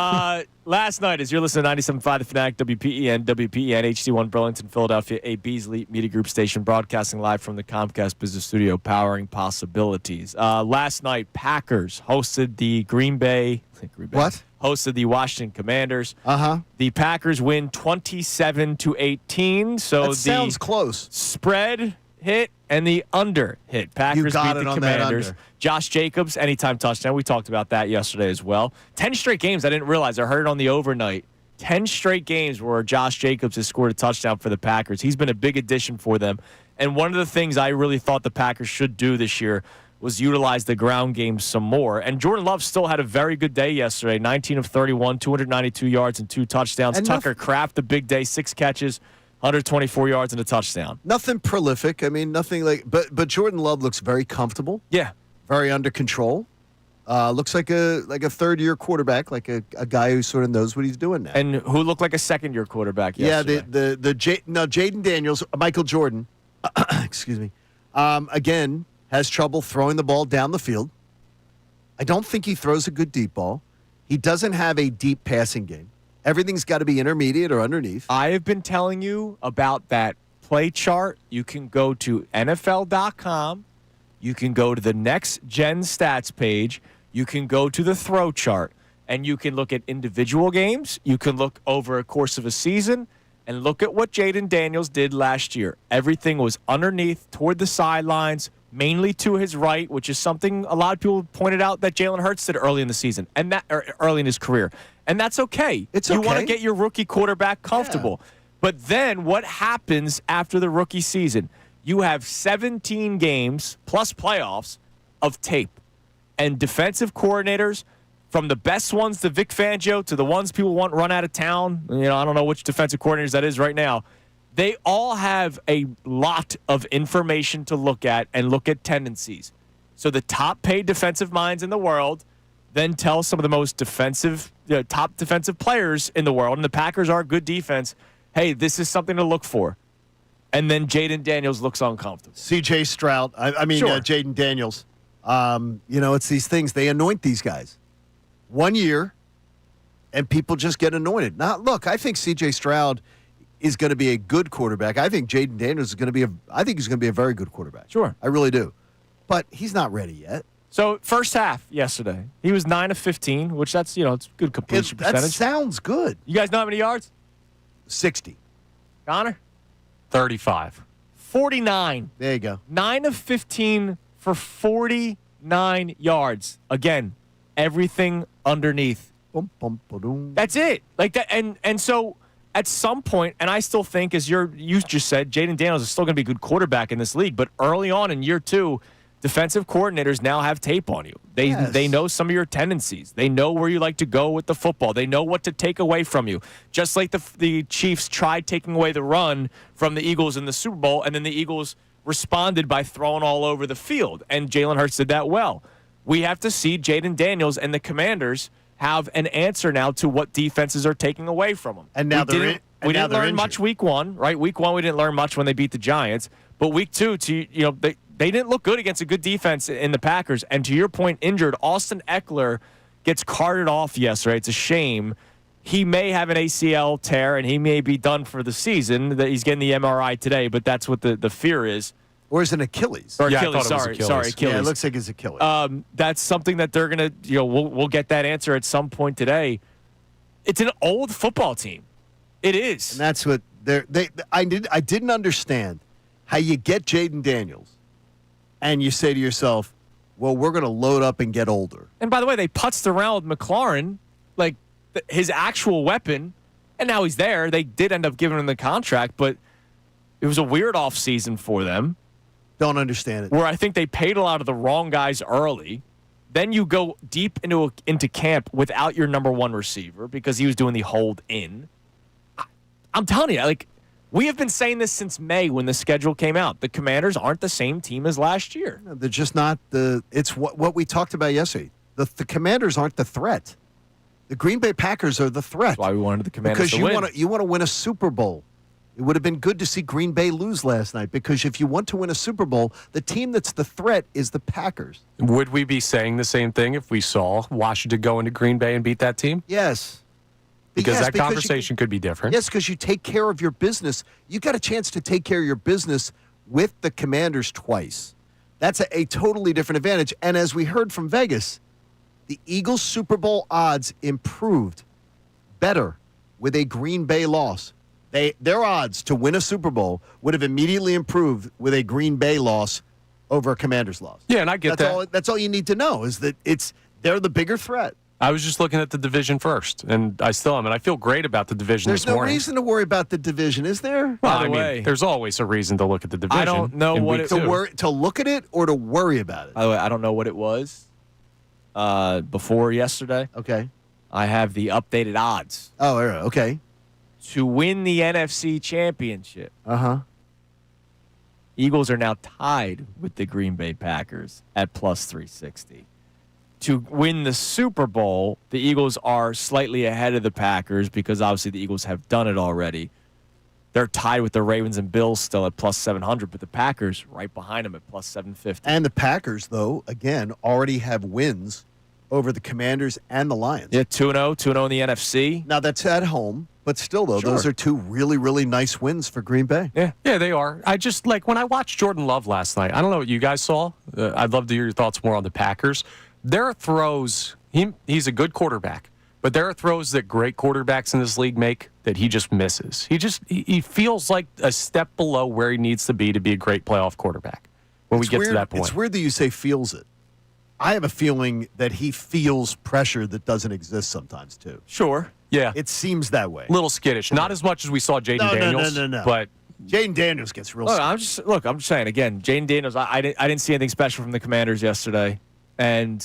Last night, as you're listening to 97.5 The Fanatic, WPEN, HD1 Burlington, Philadelphia, a Beasley Media Group station broadcasting live from the Comcast Business Studio, powering possibilities. Last night, Packers hosted the Green Bay. What? Hosted the Washington Commanders. Uh-huh. The Packers win 27-18. So That sounds close. spread hit and the under hit. Packers got beat it the on that Commanders. under. Josh Jacobs, anytime touchdown. We talked about that yesterday as well. 10 straight games. I didn't realize. I heard it on the overnight. 10 straight games where Josh Jacobs has scored a touchdown for the Packers. He's been a big addition for them. And one of the things I really thought the Packers should do this year was utilize the ground game some more. And Jordan Love still had a very good day yesterday. 19 of 31, 292 yards and 2 touchdowns. And Tucker Kraft, the big day, 6 catches, 124 yards and a touchdown. Nothing prolific. I mean, nothing like. But Jordan Love looks very comfortable. Yeah. Very under control. Looks like a third-year quarterback, like a guy who sort of knows what he's doing now. And who looked like a second-year quarterback yesterday. Jaden Daniels, Michael Jordan, excuse me, again has trouble throwing the ball down the field. I don't think he throws a good deep ball. He doesn't have a deep passing game. Everything's got to be intermediate or underneath. I have been telling you about that play chart. You can go to NFL.com. You can go to the Next Gen Stats page. You can go to the throw chart. And you can look at individual games. You can look over a course of a season. And look at what Jaden Daniels did last year. Everything was underneath, toward the sidelines, mainly to his right, which is something a lot of people pointed out that Jalen Hurts did early in the season and early in his career. And that's okay. You want to get your rookie quarterback comfortable. Yeah. But then what happens after the rookie season? You have 17 games plus playoffs of tape. And defensive coordinators, from the best ones to Vic Fangio to the ones people want run out of town, I don't know which defensive coordinators that is right now, They all have a lot of information to look at and look at tendencies. So the top paid defensive minds in the world then tell some of the most top defensive players in the world, and the Packers are a good defense, hey, this is something to look for. And then Jaden Daniels looks uncomfortable. C.J. Stroud, Jaden Daniels. It's these things. They anoint these guys. 1 year, and people just get anointed. I think C.J. Stroud is going to be a good quarterback. I think Jaden Daniels is going to be a very good quarterback. Sure. I really do. But he's not ready yet. So first half yesterday, he was 9 of 15, which it's good completion percentage. That sounds good. You guys know how many yards? 60. Connor? 35. 49. There you go. 9 of 15 for 49 yards. Again, everything underneath. Bum, bum, ba-doom. That's it. Like that, and so at some point, and I still think, as you just said, Jaden Daniels is still going to be a good quarterback in this league. But early on in year 2, defensive coordinators now have tape on you. They know some of your tendencies. They know where you like to go with the football. They know what to take away from you. Just like the Chiefs tried taking away the run from the Eagles in the Super Bowl, and then the Eagles responded by throwing all over the field. And Jalen Hurts did that well. We have to see Jaden Daniels and the Commanders have an answer now to what defenses are taking away from them. And now we didn't learn much week 1, right? Week 1 we didn't learn much when they beat the Giants, but week 2, they didn't look good against a good defense in the Packers. And to your point, injured Austin Eckler gets carted off yesterday. It's a shame. He may have an ACL tear and he may be done for the season. That he's getting the MRI today, but that's what the fear is. Or is it Achilles? Or Yeah, Achilles, I thought it was Achilles. sorry, Achilles. Yeah, it looks like it's Achilles. That's something that they're going to, we'll get that answer at some point today. It's an old football team. It is. And that's what I didn't understand how you get Jaden Daniels and you say to yourself, well, we're going to load up and get older. And by the way, they putzed around with McLaurin, like his actual weapon, and now he's there. They did end up giving him the contract, but it was a weird offseason for them. Don't understand it. Where I think they paid a lot of the wrong guys early. Then you go deep into camp without your number 1 receiver because he was doing the hold in. I'm telling you, we have been saying this since May when the schedule came out. The Commanders aren't the same team as last year. No, they're just not it's what we talked about yesterday. The Commanders aren't the threat. The Green Bay Packers are the threat. That's why we wanted the Commanders to win. Because you want to win a Super Bowl. It would have been good to see Green Bay lose last night because if you want to win a Super Bowl, the team that's the threat is the Packers. Would we be saying the same thing if we saw Washington go into Green Bay and beat that team? Yes. Because that conversation could be different. Yes, because you take care of your business. You got a chance to take care of your business with the Commanders twice. That's a totally different advantage. And as we heard from Vegas, the Eagles' Super Bowl odds improved better with a Green Bay loss. Their odds to win a Super Bowl would have immediately improved with a Green Bay loss over a Commanders loss. Yeah, and I get that. That's all you need to know is that they're the bigger threat. I was just looking at the division first, and I still am, and I feel great about the division this morning. There's no reason to worry about the division, is there? Well, there's always a reason to look at the division. I don't know what to look at it or to worry about it. By the way, I don't know what it was before yesterday. Okay. I have the updated odds. Oh, all right. Okay. To win the NFC Championship. Uh-huh. Eagles are now tied with the Green Bay Packers at plus 360. To win the Super Bowl, the Eagles are slightly ahead of the Packers because obviously the Eagles have done it already. They're tied with the Ravens and Bills still at plus 700, but the Packers right behind them at plus 750. And the Packers, though, again, already have wins over the Commanders and the Lions. Yeah, 2-0, 2-0 in the NFC. Now, that's at home, but still, though, Sure. those are two really, really nice wins for Green Bay. Yeah, they are. I just, when I watched Jordan Love last night, I don't know what you guys saw. I'd love to hear your thoughts more on the Packers. There are throws, he's a good quarterback, but there are throws that great quarterbacks in this league make that he just misses. He feels like a step below where he needs to be a great playoff quarterback when we get to that point. It's weird that you say feels it. I have a feeling that he feels pressure that doesn't exist sometimes, too. sure. Yeah. It seems that way. Little skittish. Not as much as we saw Jaden Daniels. No. But Jaden Daniels gets real I'm just saying, again, Jaden Daniels, I didn't see anything special from the Commanders yesterday. And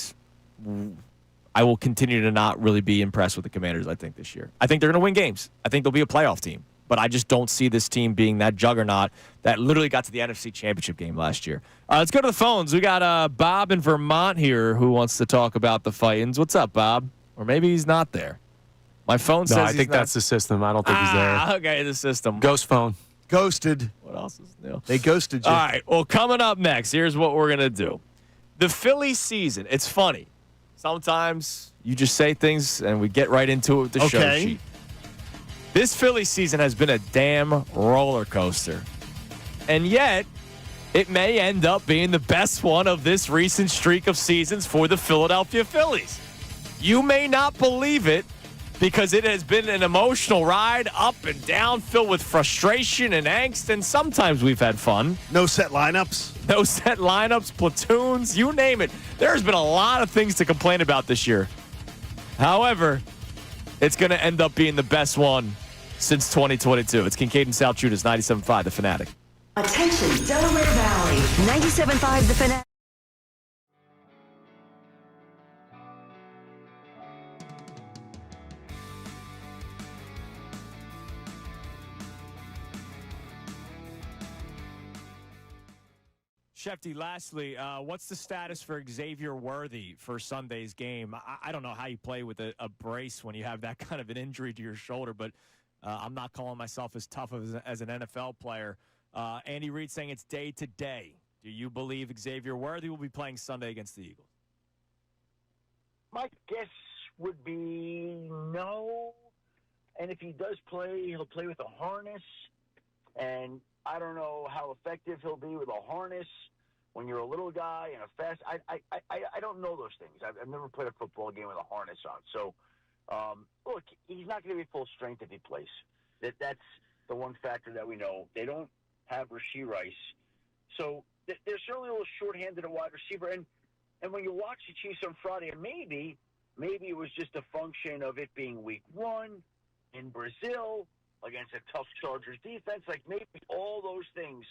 I will continue to not really be impressed with the Commanders, I think, this year. I think they're going to win games. I think they'll be a playoff team. but I just don't see this team being that juggernaut that literally got to the NFC Championship game last year. Let's go to the phones. We got Bob in Vermont here who wants to talk about the Titans. What's up, Bob? Or maybe he's not there. My phone says No, I he's think not. that's the system. I don't think he's there. Okay, the system. Ghost phone. Ghosted. What else is new? They ghosted you. All right. Well, coming up next, here's what we're going to do. The Phillies season, it's funny. Sometimes you just say things and we get right into it with the show sheet. This Phillies season has been a damn roller coaster. And yet, it may end up being the best one of this recent streak of seasons for the Philadelphia Phillies. You may not believe it because it has been an emotional ride up and down filled with frustration and angst, and sometimes we've had fun. No set lineups. No set lineups, platoons, you name it. There's been a lot of things to complain about this year. However, it's going to end up being the best one since 2022. It's Kincade Salciunas, 97.5, The Fanatic. Attention, Delaware Valley. 97.5 The Fanatic. Shefty, lastly, what's the status for Xavier Worthy for Sunday's game? I don't know how you play with a brace when you have that kind of an injury to your shoulder, but I'm not calling myself as tough as an NFL player. Andy Reid saying it's day to day. Do you believe Xavier Worthy will be playing Sunday against the Eagles? My guess would be no. And if he does play, he'll play with a harness. And I don't know how effective he'll be with a harness when you're a little guy and a fast. I don't know those things. I've never played a football game with a harness on. So, look, he's not going to be full strength if he plays. That's the one factor that we know. They don't have Rashee Rice. So they're certainly a little shorthanded at wide receiver. And when you watch the Chiefs on Friday, and maybe it was just a function of it being week one in Brazil against a tough Chargers defense. Like maybe all those things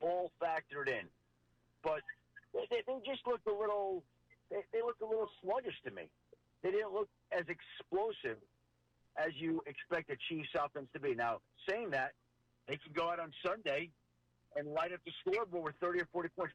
all factored in. But they just looked a little they looked a little sluggish to me. They didn't look as explosive as you expect a Chiefs offense to be. Now, saying that, they can go out on Sunday and light up the scoreboard with 30 or 40 points.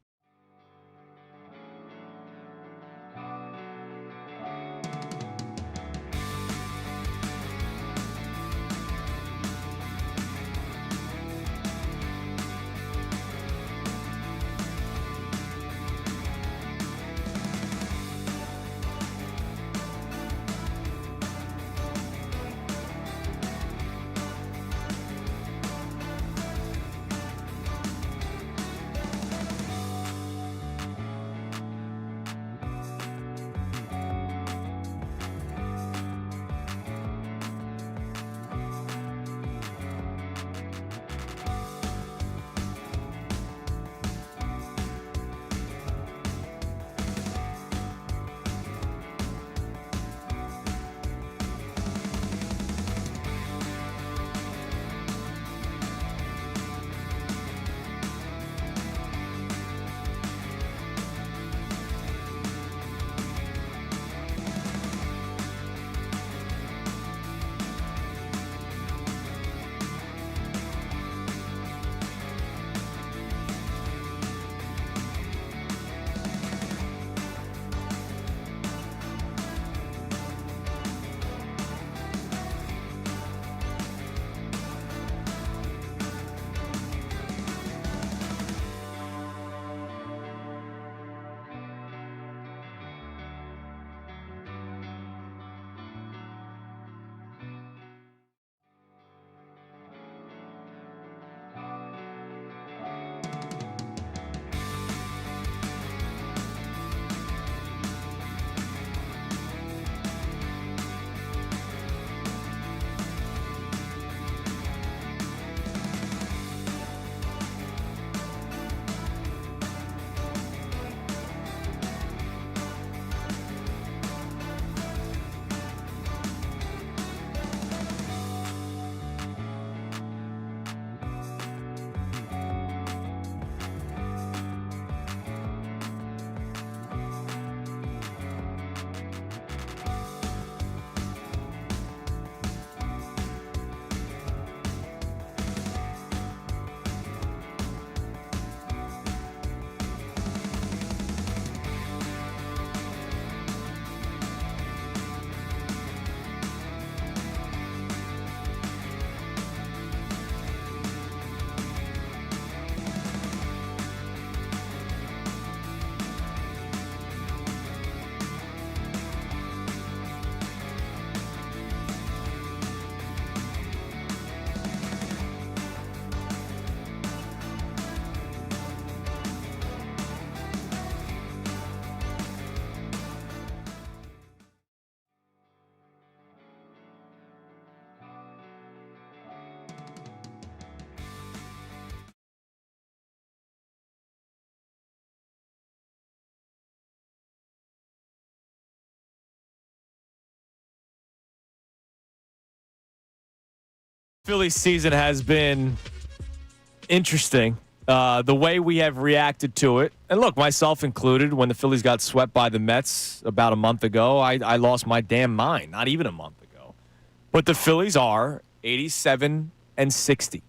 Phillies season has been interesting. The way we have reacted to it. And look, myself included, when the Phillies got swept by the Mets about a month ago, I lost my damn mind. Not even a month ago. But the Phillies are 87-60.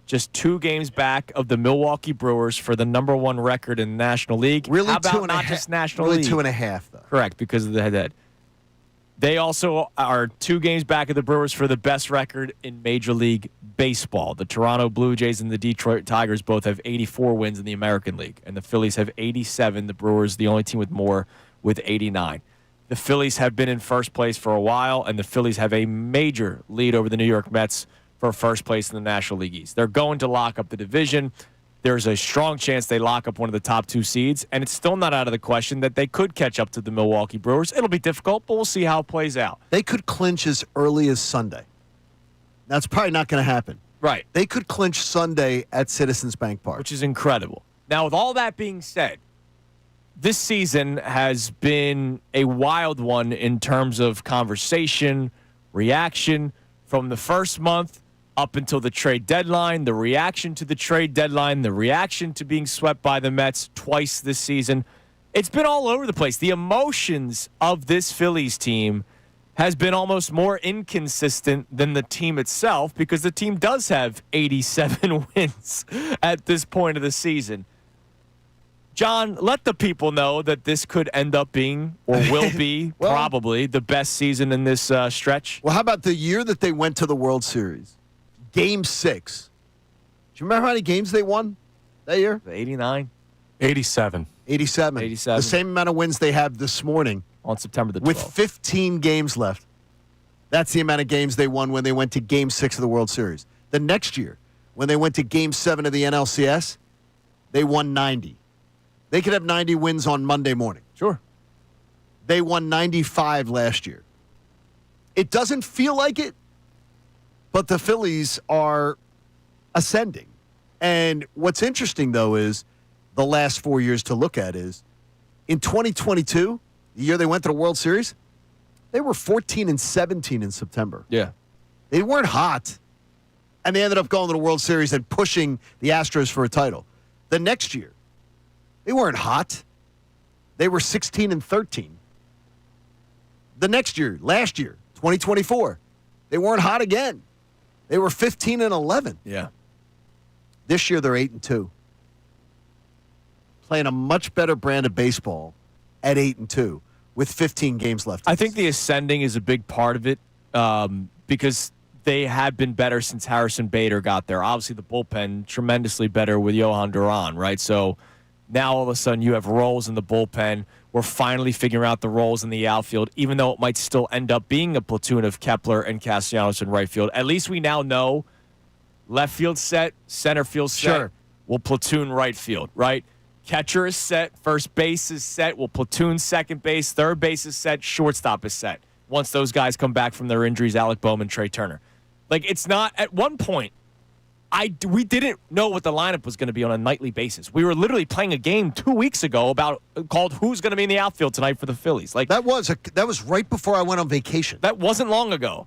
Just 2 games back of the Milwaukee Brewers for the number 1 record in the National League. Really, How about 2.5. not just National Really League? 2.5, though. Correct, because of the head-to-head. They also are 2 games back of the Brewers for the best record in Major League Baseball. The Toronto Blue Jays and the Detroit Tigers both have 84 wins in the American League, and the Phillies have 87. The Brewers, the only team with more, with 89. The Phillies have been in first place for a while, and the Phillies have a major lead over the New York Mets for first place in the National League East. They're going to lock up the division. There's a strong chance they lock up one of the top 2 seeds, and it's still not out of the question that they could catch up to the Milwaukee Brewers. It'll be difficult, but we'll see how it plays out. They could clinch as early as Sunday. That's probably not going to happen. Right. They could clinch Sunday at Citizens Bank Park. Which is incredible. Now, with all that being said, this season has been a wild one in terms of conversation, reaction from the first month up until the trade deadline, the reaction to the trade deadline, the reaction to being swept by the Mets twice this season. It's been all over the place. The emotions of this Phillies team has been almost more inconsistent than the team itself, because the team does have 87 wins at this point of the season. John, let the people know that this could end up being, or will be, probably the best season in this stretch. Well, how about the year that they went to the World Series? Game 6. Do you remember how many games they won that year? 89. 87. 87. 87. The same amount of wins they have this morning. On September the 12th. With 15 games left. That's the amount of games they won when they went to Game 6 of the World Series. The next year, when they went to Game 7 of the NLCS, they won 90. They could have 90 wins on Monday morning. Sure. They won 95 last year. It doesn't feel like it, but the Phillies are ascending. And what's interesting, though, is the last 4 years to look at is in 2022, the year they went to the World Series, they were 14-17 in September. Yeah. They weren't hot. And they ended up going to the World Series and pushing the Astros for a title. The next year, they weren't hot. They were 16-13. The next year, last year, 2024, they weren't hot again. They were 15-11. Yeah. This year, they're 8-2. Playing a much better brand of baseball at 8-2 with 15 games left. I think the ascending is a big part of it, because they have been better since Harrison Bader got there. Obviously, the bullpen tremendously better with Johan Duran, right? So now all of a sudden you have roles in the bullpen. We're finally figuring out the roles in the outfield, even though it might still end up being a platoon of Kepler and Castellanos in right field. At least we now know left field set, center field set. Sure. We'll platoon right field, right? Catcher is set, first base is set, we'll platoon second base, third base is set, shortstop is set. Once those guys come back from their injuries, Alec Bowman, Trey Turner. Like, it's not, at one point, we didn't know what the lineup was going to be on a nightly basis. We were literally playing a game 2 weeks ago called Who's Going to Be in the Outfield Tonight for the Phillies. Like, that was right before I went on vacation. That wasn't long ago.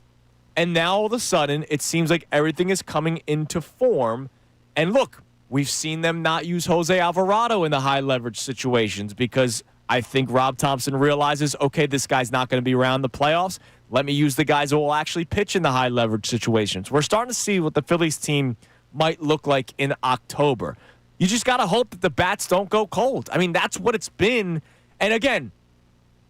And now all of a sudden, it seems like everything is coming into form. And look, we've seen them not use Jose Alvarado in the high leverage situations because I think Rob Thompson realizes, okay, this guy's not going to be around the playoffs. Let me use the guys who will actually pitch in the high leverage situations. We're starting to see what the Phillies team might look like in October. You just got to hope that the bats don't go cold. I mean, that's what it's been. And again,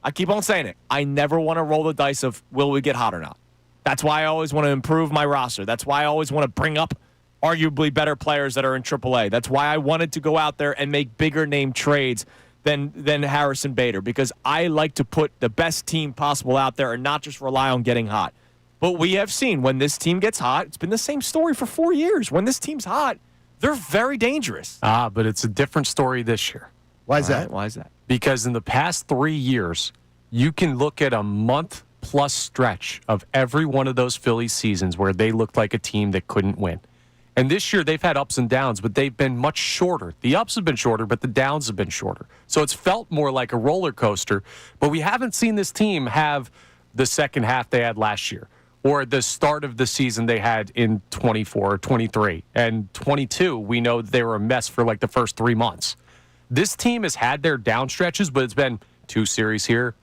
I keep on saying it. I never want to roll the dice of will we get hot or not. That's why I always want to improve my roster. That's why I always want to bring up arguably better players that are in AAA. That's why I wanted to go out there and make bigger name trades than Harrison Bader, because I like to put the best team possible out there and not just rely on getting hot. But we have seen when this team gets hot, it's been the same story for 4 years. When this team's hot, they're very dangerous. But it's a different story this year. Why is that? Why is that? Because in the past 3 years, you can look at a month-plus stretch of every one of those Phillies seasons where they looked like a team that couldn't win. And this year, they've had ups and downs, but they've been much shorter. The ups have been shorter, but the downs have been shorter. So it's felt more like a roller coaster. But we haven't seen this team have the second half they had last year, or the start of the season they had in 24, 23. And 22, we know they were a mess for like the first 3 months. This team has had their down stretches, but it's been 2 series here,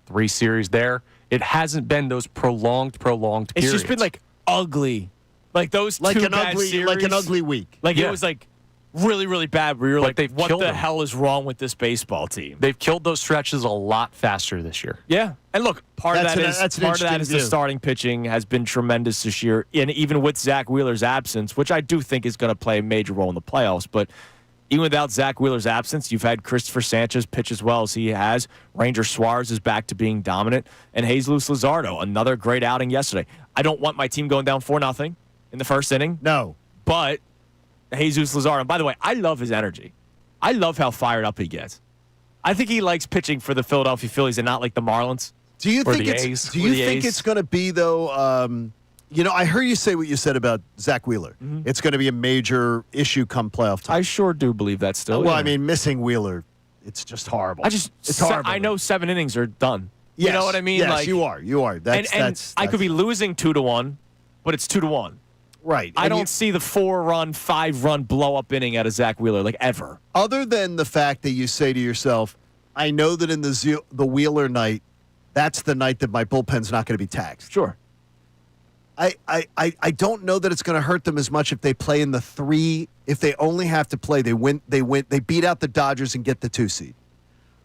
3 series there. It hasn't been those prolonged periods. It's just been like ugly. Like those two bad series. Like an ugly week. Like it was like really, really bad where you're like what the them. hell is wrong with this baseball team? They've killed those stretches a lot faster this year. Yeah. And look, part of that is the starting pitching has been tremendous this year. And even with Zach Wheeler's absence, which I do think is going to play a major role in the playoffs, but even without Zach Wheeler's absence, you've had Christopher Sanchez pitch as well as he has. Ranger Suarez is back to being dominant. And Jesus Lazardo, another great outing yesterday. I don't want my team going down 4-0 in the first inning. No. But Jesus Lazardo, and by the way, I love his energy. I love how fired up he gets. I think he likes pitching for the Philadelphia Phillies and not like the Marlins. Do you think it's going to be, though, I heard you say what you said about Zach Wheeler. Mm-hmm. It's going to be a major issue come playoff time. I sure do believe that still. Well, I mean, missing Wheeler, it's just horrible. It's horrible. I know 7 innings are done. Yes. You know what I mean? Yes, like, you are. That's I could be losing 2-1, but it's 2-1. Right. I don't see the 4-run, 5-run blow-up inning out of Zach Wheeler, like ever. Other than the fact that you say to yourself, I know that in the Wheeler night, that's the night that my bullpen's not going to be taxed. Sure. I don't know that it's going to hurt them as much if they play in the 3. If they only have to play, they win. They beat out the Dodgers and get the 2 seed.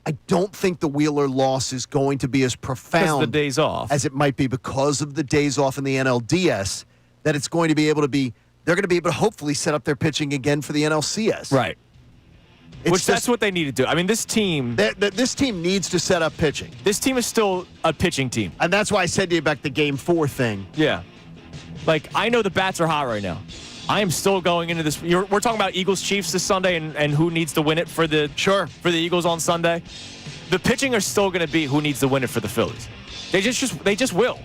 I don't think the Wheeler loss is going to be as profound the days off as it might be because of the days off in the NLDS. That it's going to be able to be. They're going to be able to hopefully set up their pitching again for the NLCS. Right. That's what they need to do. I mean, this team. This team needs to set up pitching. This team is still a pitching team, and that's why I said to you about the Game 4 thing. Yeah. Like, I know the bats are hot right now. I am still going into this. We're talking about Eagles-Chiefs this Sunday and who needs to win it for the Eagles on Sunday. The pitching are still going to be who needs to win it for the Phillies. They just will.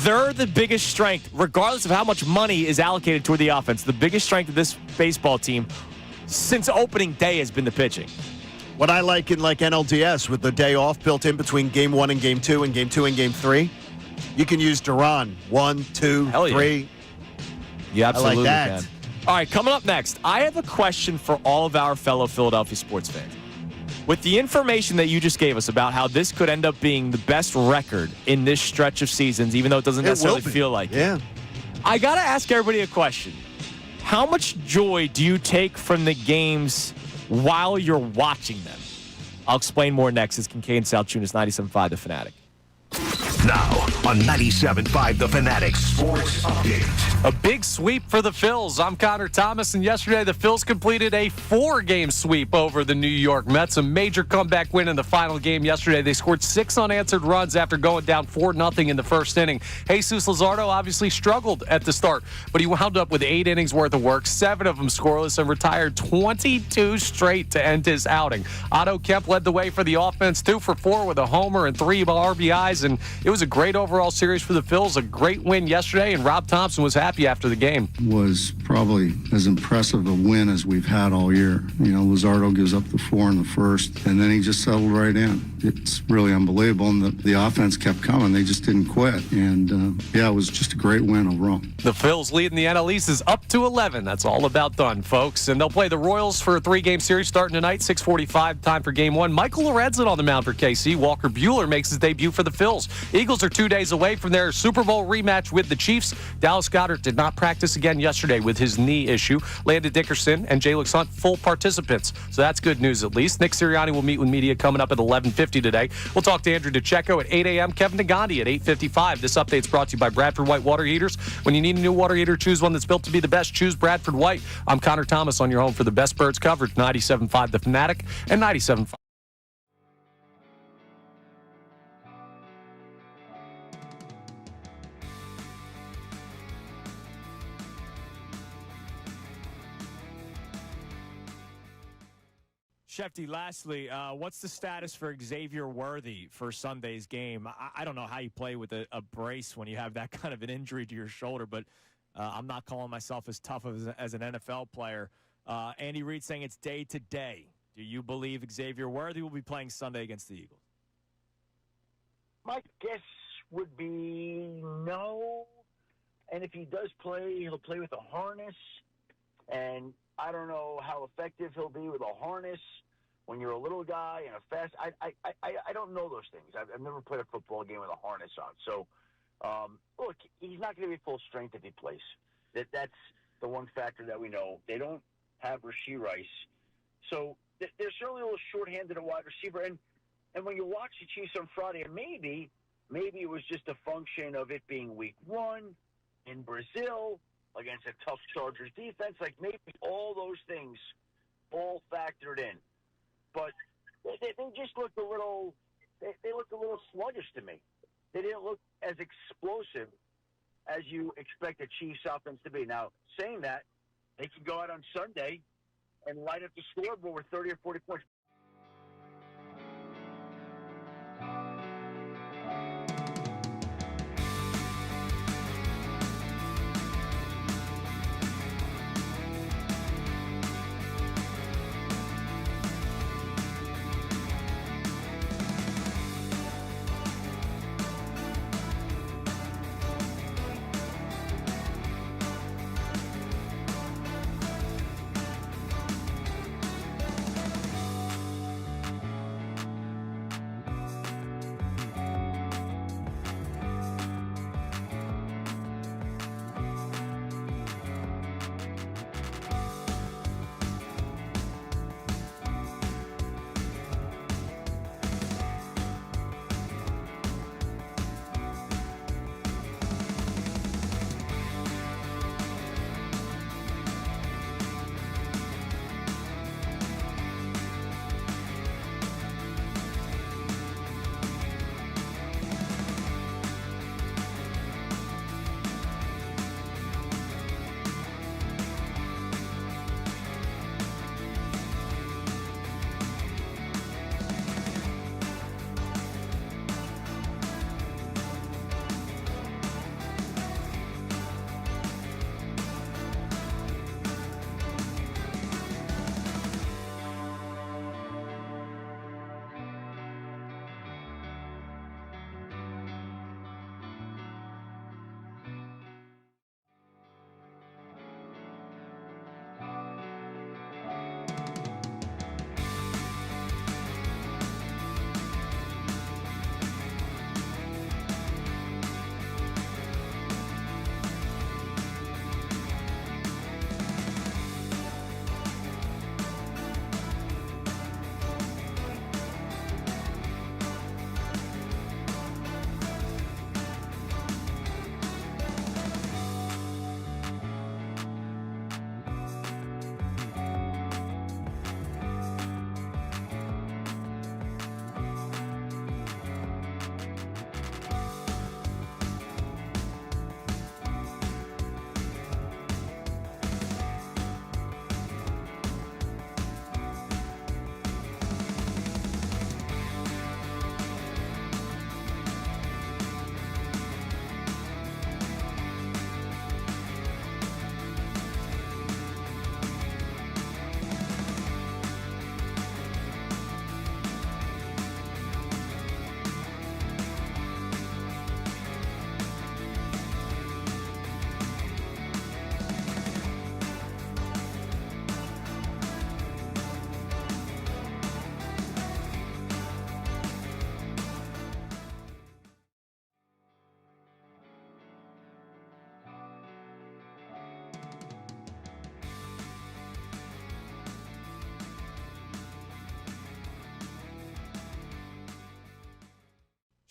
They're the biggest strength, regardless of how much money is allocated toward the offense. The biggest strength of this baseball team since opening day has been the pitching. What I like in NLDS with the day off built in between Game 1 and Game 2 and Game 2 and Game 3, you can use Duran 1, 2, 3. You absolutely I like that. can. All right, coming up next, I have a question for all of our fellow Philadelphia sports fans. With the information that you just gave us about how this could end up being the best record in this stretch of seasons, even though it doesn't necessarily feel like it, I got to ask everybody a question. How much joy do you take from the games while you're watching them? I'll explain more next. It's Kincade Salciunas, 97.5 The Fanatic. Now on 97.5 The Fanatic Sports Update. A big sweep for the Phils. I'm Connor Thomas, and yesterday the Phils completed a 4-game sweep over the New York Mets. A major comeback win in the final game yesterday. They scored 6 unanswered runs after going down 4-0 in the first inning. Jesus Lazardo obviously struggled at the start, but he wound up with 8 innings worth of work, 7 of them scoreless, and retired 22 straight to end his outing. Otto Kemp led the way for the offense, 2 for 4 with a homer and 3 RBIs, and it was a great overall series for the Phils. A great win yesterday, and Rob Thompson was happy after the game. Was probably as impressive a win as we've had all year. Lazardo gives up the 4 in the first, and then he just settled right in. It's really unbelievable, and the offense kept coming. They just didn't quit, and it was just a great win overall. The Phils leading the NL East is up to 11. That's all about done, folks. And they'll play the Royals for a 3-game series starting tonight, 6:45 time for Game 1. Michael Lorenzen on the mound for KC. Walker Buehler makes his debut for the Phils. Eagles are 2 days away from their Super Bowl rematch with the Chiefs. Dallas Goedert did not practice again yesterday with his knee issue. Landon Dickerson and Jalix Hunt full participants. So that's good news at least. Nick Sirianni will meet with media coming up at 11:50 today. We'll talk to Andrew Deco at 8 a.m. Kevin Nagandi at 8:55. This update's brought to you by Bradford White Water Heaters. When you need a new water heater, choose one that's built to be the best. Choose Bradford White. I'm Connor Thomas on your home for the best birds coverage, 97.5 The Fanatic and 97.5. Shefty, lastly, what's the status for Xavier Worthy for Sunday's game? I don't know how you play with a brace when you have that kind of an injury to your shoulder, but I'm not calling myself as tough as an NFL player. Andy Reid saying it's day to day. Do you believe Xavier Worthy will be playing Sunday against the Eagles? My guess would be no. And if he does play, he'll play with a harness. And I don't know how effective he'll be with a harness when you're a little guy and a fast. I don't know those things. I've never played a football game with a harness on. So, look, he's not going to be full strength if he plays. That's the one factor that we know. They don't have Rashee Rice. So they're certainly a little shorthanded at wide receiver. And when you watch the Chiefs on Friday, and maybe it was just a function of it being week one in Brazil against a tough Chargers defense. Like maybe all those things all factored in. But they just looked a little they looked a little sluggish to me. They didn't look as explosive as you expect a Chiefs offense to be. Now, saying that, they can go out on Sunday and light up the scoreboard with 30 or 40 points.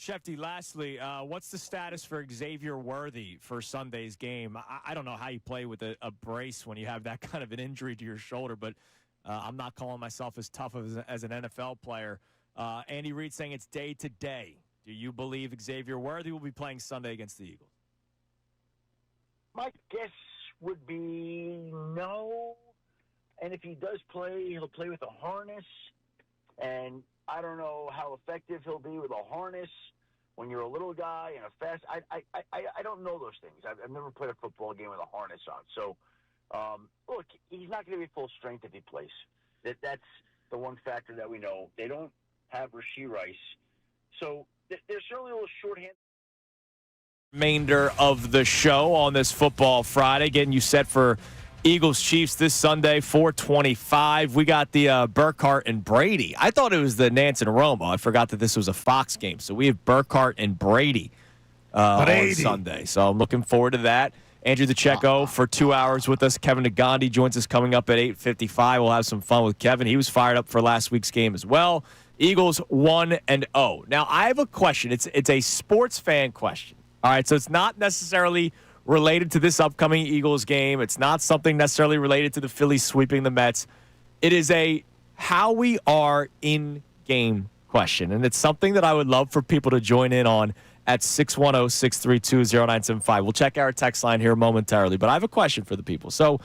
Shefty, lastly, what's the status for Xavier Worthy for Sunday's game? I don't know how you play with a brace when you have that kind of an injury to your shoulder, but I'm not calling myself as tough as an NFL player. Andy Reid saying it's day to day. Do you believe Xavier Worthy will be playing Sunday against the Eagles? My guess would be no. And if he does play, he'll play with a harness. And I don't know how effective he'll be with a harness when you're a little guy and a fast. I don't know those things. I've never played a football game with a harness on. So, look, he's not going to be full strength if he plays. That's the one factor that we know. They don't have Rashee Rice. So they're certainly a little shorthanded. Remainder of the show on this Football Friday, getting you set for Eagles Chiefs this Sunday, 4:25. We got the Burkhart and Brady. I thought it was the Nance and Romo. I forgot that this was a Fox game. So we have Burkhart and Brady on Sunday. So I'm looking forward to that. Andrew Deco for 2 hours with us. Kevin Nagandi joins us coming up at 8:55. We'll have some fun with Kevin. He was fired up for last week's game as well. Eagles 1-0. Now I have a question. It's a sports fan question. All right, so it's not necessarily related to this upcoming Eagles game. It's not something necessarily related to the Phillies sweeping the Mets. It is a how we are in game question, and it's something that I would love for people to join in on at 610-632-0975. We'll check our text line here momentarily, but I have a question for the people. So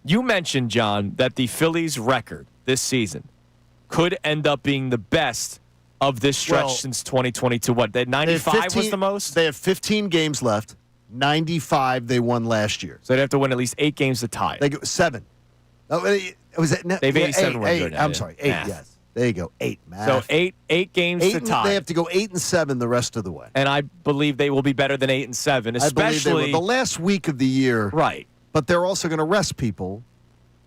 you mentioned, John, that the Phillies record this season could end up being the best of this stretch since 2022. What, that 95 was the most? They have 15 games left. 95 they won last year. So they'd have to win at least 8 games to tie it. They go 7. Oh, was it? They have 87 wins right now. I'm sorry, 8, yes. There you go, 8. Math. So eight games to tie. They have to go 8-7 the rest of the way. And I believe they will be better than 8-7, especially I believe they will. The last week of the year. Right. But they're also going to rest people.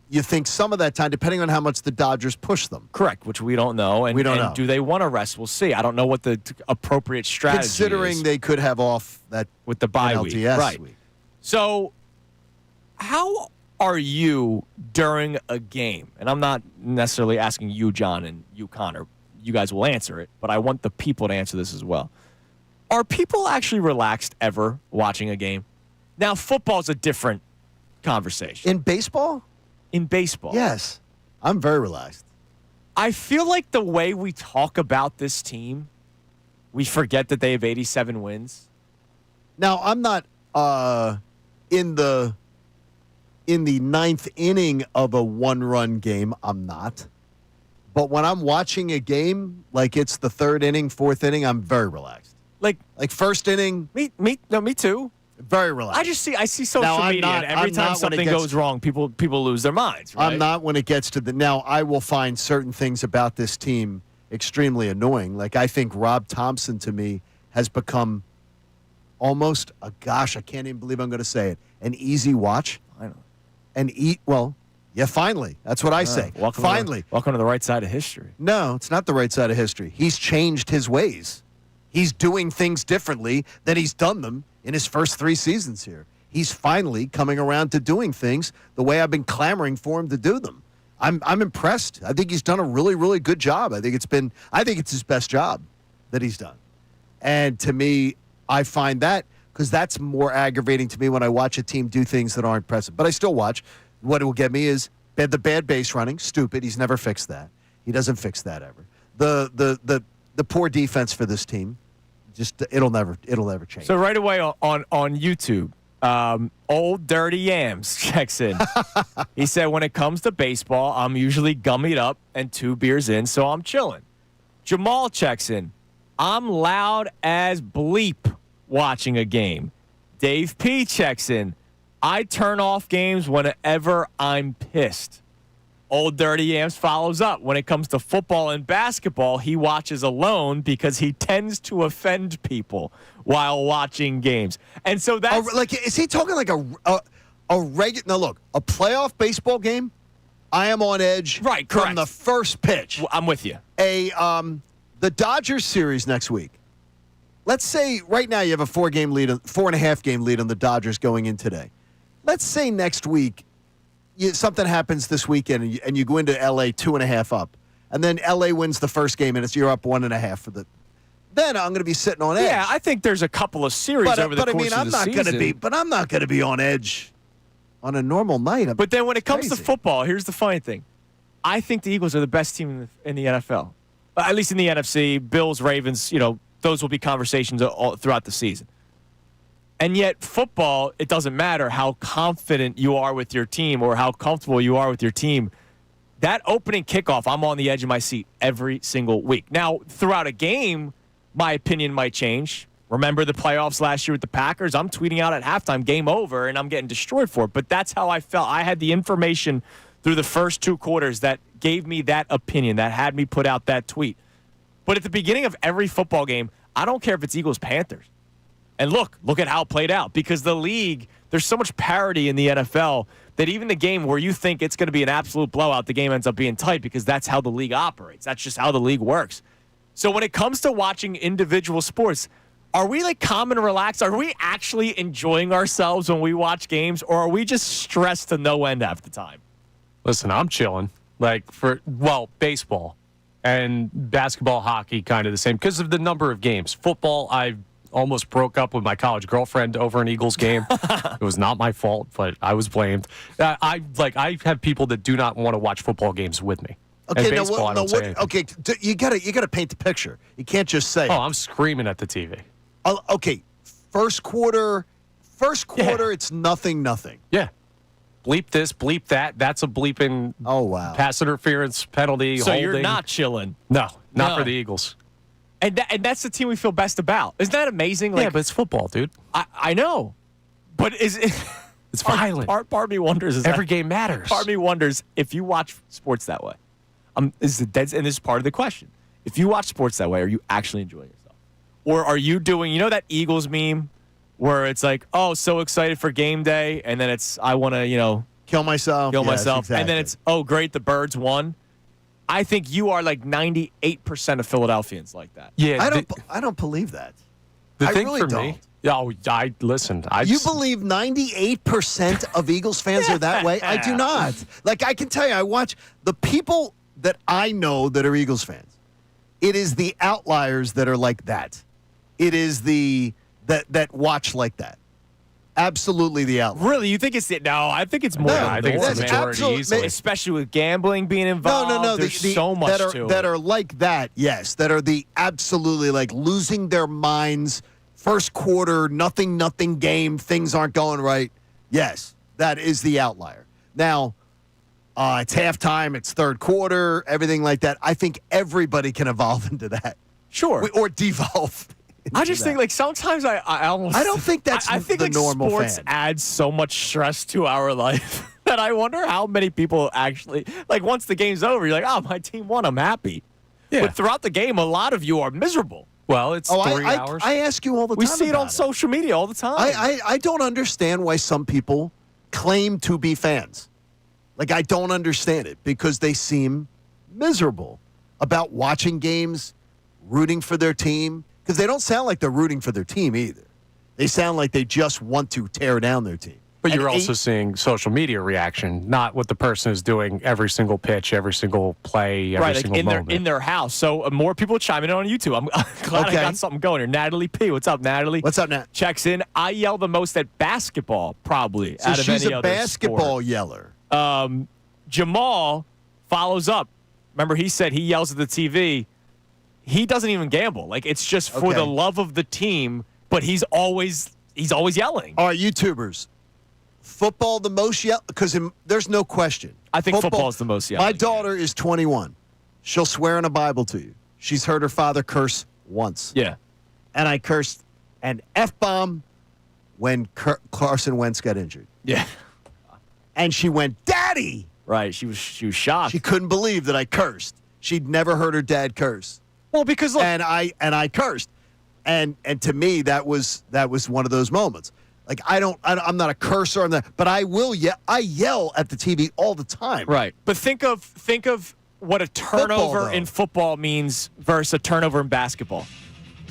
You think some of that time, depending on how much the Dodgers push them. Correct, which we don't know. And, we don't know. Do they want to rest? We'll see. I don't know what the appropriate strategy Considering is. they could have off that with the bye week. Right. Week. So how are you during a game? And I'm not necessarily asking you, John, and you, Connor. You guys will answer it, but I want the people to answer this as well. Are people actually relaxed ever watching a game? Now, football's a different conversation. In baseball? In baseball. Yes. I'm very relaxed. I feel like the way we talk about this team, we forget that they have 87 wins. Now, I'm not in the ninth inning of a one-run game. I'm not. But when I'm watching a game, like it's the third inning, fourth inning, I'm very relaxed. Like first inning. Me too. Very relaxed. I see social media, and every time something goes wrong, people lose their minds. Right? I'm not when it gets to now. I will find certain things about this team extremely annoying. Like I think Rob Thompson to me has become almost I can't even believe I'm going to say it, an easy watch. I know. Finally. That's what I say. Finally. Welcome to the right side of history. No, it's not the right side of history. He's changed his ways. He's doing things differently than he's done them in his first 3 seasons here. He's finally coming around to doing things the way I've been clamoring for him to do them. I'm impressed. I think he's done a really, really good job. I think it's his best job that he's done. And to me, I find that because that's more aggravating to me when I watch a team do things that aren't impressive. But I still watch. What it will get me is the bad base running. Stupid. He's never fixed that. He doesn't fix that ever. The poor defense for this team. Just it'll never change. So right away on YouTube, Old Dirty Yams checks in. He said, when it comes to baseball, I'm usually gummied up and 2 beers in, so I'm chilling. Jamal checks in. I'm loud as bleep watching a game. Dave P checks in. I turn off games whenever I'm pissed. Old Dirty Yams follows up. When it comes to football and basketball, he watches alone because he tends to offend people while watching games. And so that's... is he talking like a regular... Now, look, a playoff baseball game, I am on edge correct. From the first pitch. I'm with you. The Dodgers series next week. Let's say right now you have a 4.5 game lead on the Dodgers going in today. Let's say next week something happens this weekend and you go into L.A. 2.5 up, and then L.A. wins the first game and you're up 1.5 for the. Then I'm going to be sitting on edge. Yeah, I think there's a couple of series over the course of the season. I'm not going to be on edge on a normal night. But then when it comes to football, here's the funny thing. I think the Eagles are the best team in the NFL, at least in the NFC. Bills, Ravens, those will be conversations all throughout the season. And yet football, it doesn't matter how confident you are with your team or how comfortable you are with your team. That opening kickoff, I'm on the edge of my seat every single week. Now, throughout a game, my opinion might change. Remember the playoffs last year with the Packers? I'm tweeting out at halftime, game over, and I'm getting destroyed for it. But that's how I felt. I had the information through the first 2 quarters that gave me that opinion, that had me put out that tweet. But at the beginning of every football game, I don't care if it's Eagles-Panthers. And look at how it played out. Because the league, there's so much parity in the NFL that even the game where you think it's going to be an absolute blowout, the game ends up being tight because that's how the league operates. That's just how the league works. So when it comes to watching individual sports, are we like calm and relaxed? Are we actually enjoying ourselves when we watch games, or are we just stressed to no end half the time? Listen, I'm chilling. Baseball and basketball, hockey, kind of the same because of the number of games. Football, I almost broke up with my college girlfriend over an Eagles game. It was not my fault, but I was blamed. I have people that do not want to watch football games with me. Okay, and baseball, I don't say anything. Okay, you gotta paint the picture. You can't just say. Oh, I'm screaming at the TV. Okay, first quarter, it's nothing. Yeah. Bleep this, bleep that. That's a bleeping pass interference penalty. So holding. you're not chilling. No, not for the Eagles. And that's the team we feel best about. Isn't that amazing? Yeah, but it's football, dude. I know. But it's violent. Part of me wonders. Every game matters. Part of me wonders if you watch sports that way. And this is part of the question. If you watch sports that way, are you actually enjoying yourself? Or are you doing, that Eagles meme where it's like, oh, so excited for game day, and then it's, I want to, kill myself. Kill myself. Exactly. And then it's, oh, great, the Birds won. I think you are like 98% of Philadelphians like that. Yeah, I don't believe that. The I thing really for don't. me, listen. You believe 98% of Eagles fans are that way? I do not. Like, I can tell you, I watch the people that I know that are Eagles fans. It is the outliers that are like that. It is that watch like that. Absolutely the outliers. Really? You think it's it? No, I think it's more. No, I think it's the majority easily. Especially with gambling being involved. No. There's so much to that it. are like that, yes. That are the absolutely like losing their minds. First quarter, nothing game. Things aren't going right. Yes, that is the outlier. Now, it's halftime. It's third quarter. Everything like that. I think everybody can evolve into that. Sure. Or devolve. I just think like sometimes I almost. I don't think that's I think the like normal sports fan. adds so much stress to our life that I wonder how many people actually like once the game's over, you're like, oh, my team won, I'm happy. Yeah. But throughout the game, a lot of you are miserable. Well, it's 3 hours. I ask you all the time. We see it on about social media all the time. I don't understand why some people claim to be fans. Like, I don't understand it because they seem miserable about watching games, rooting for their team, because they don't sound like they're rooting for their team either. They sound like they just want to tear down their team. But you're also seeing social media reaction, not what the person is doing every single pitch, every single play, every single moment. In their house. So more people chiming in on YouTube. I'm glad I got something going here. Natalie P. What's up, Natalie? What's up, Nat? Checks in. I yell the most at basketball, probably. So out of she's any a other basketball sport. yeller. Jamal follows up. Remember, he said he yells at the TV. He doesn't even gamble. Like, it's just for the love of the team, but he's always yelling. All right, YouTubers. Football the most yell because there's no question. I think football is the most yelling. My daughter is 21. She'll swear in a Bible to you. She's heard her father curse once. Yeah. And I cursed an F-bomb when Carson Wentz got injured. Yeah. And she went, Daddy! Right. She was shocked. She couldn't believe that I cursed. She'd never heard her dad curse. Well, because look, and I cursed. And to me that was one of those moments. Like I'm not a cursor, but I will yell at the TV all the time. Right. But think of what a turnover in football means versus a turnover in basketball.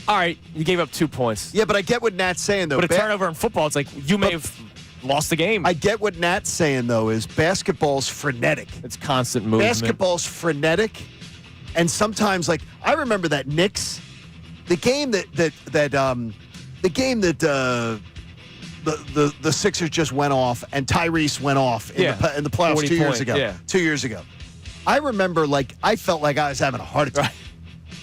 All right, you gave up 2 points. Yeah, but I get what Nat's saying though. But a turnover in football, it's like you may have lost the game. I get what Nat's saying though is basketball's frenetic. It's constant movement. Basketball's frenetic, and sometimes like I remember that Knicks, the game that the Sixers just went off and Tyrese went off in the playoffs 2 years ago. Yeah. 2 years ago. I remember I felt like I was having a heart attack. Right.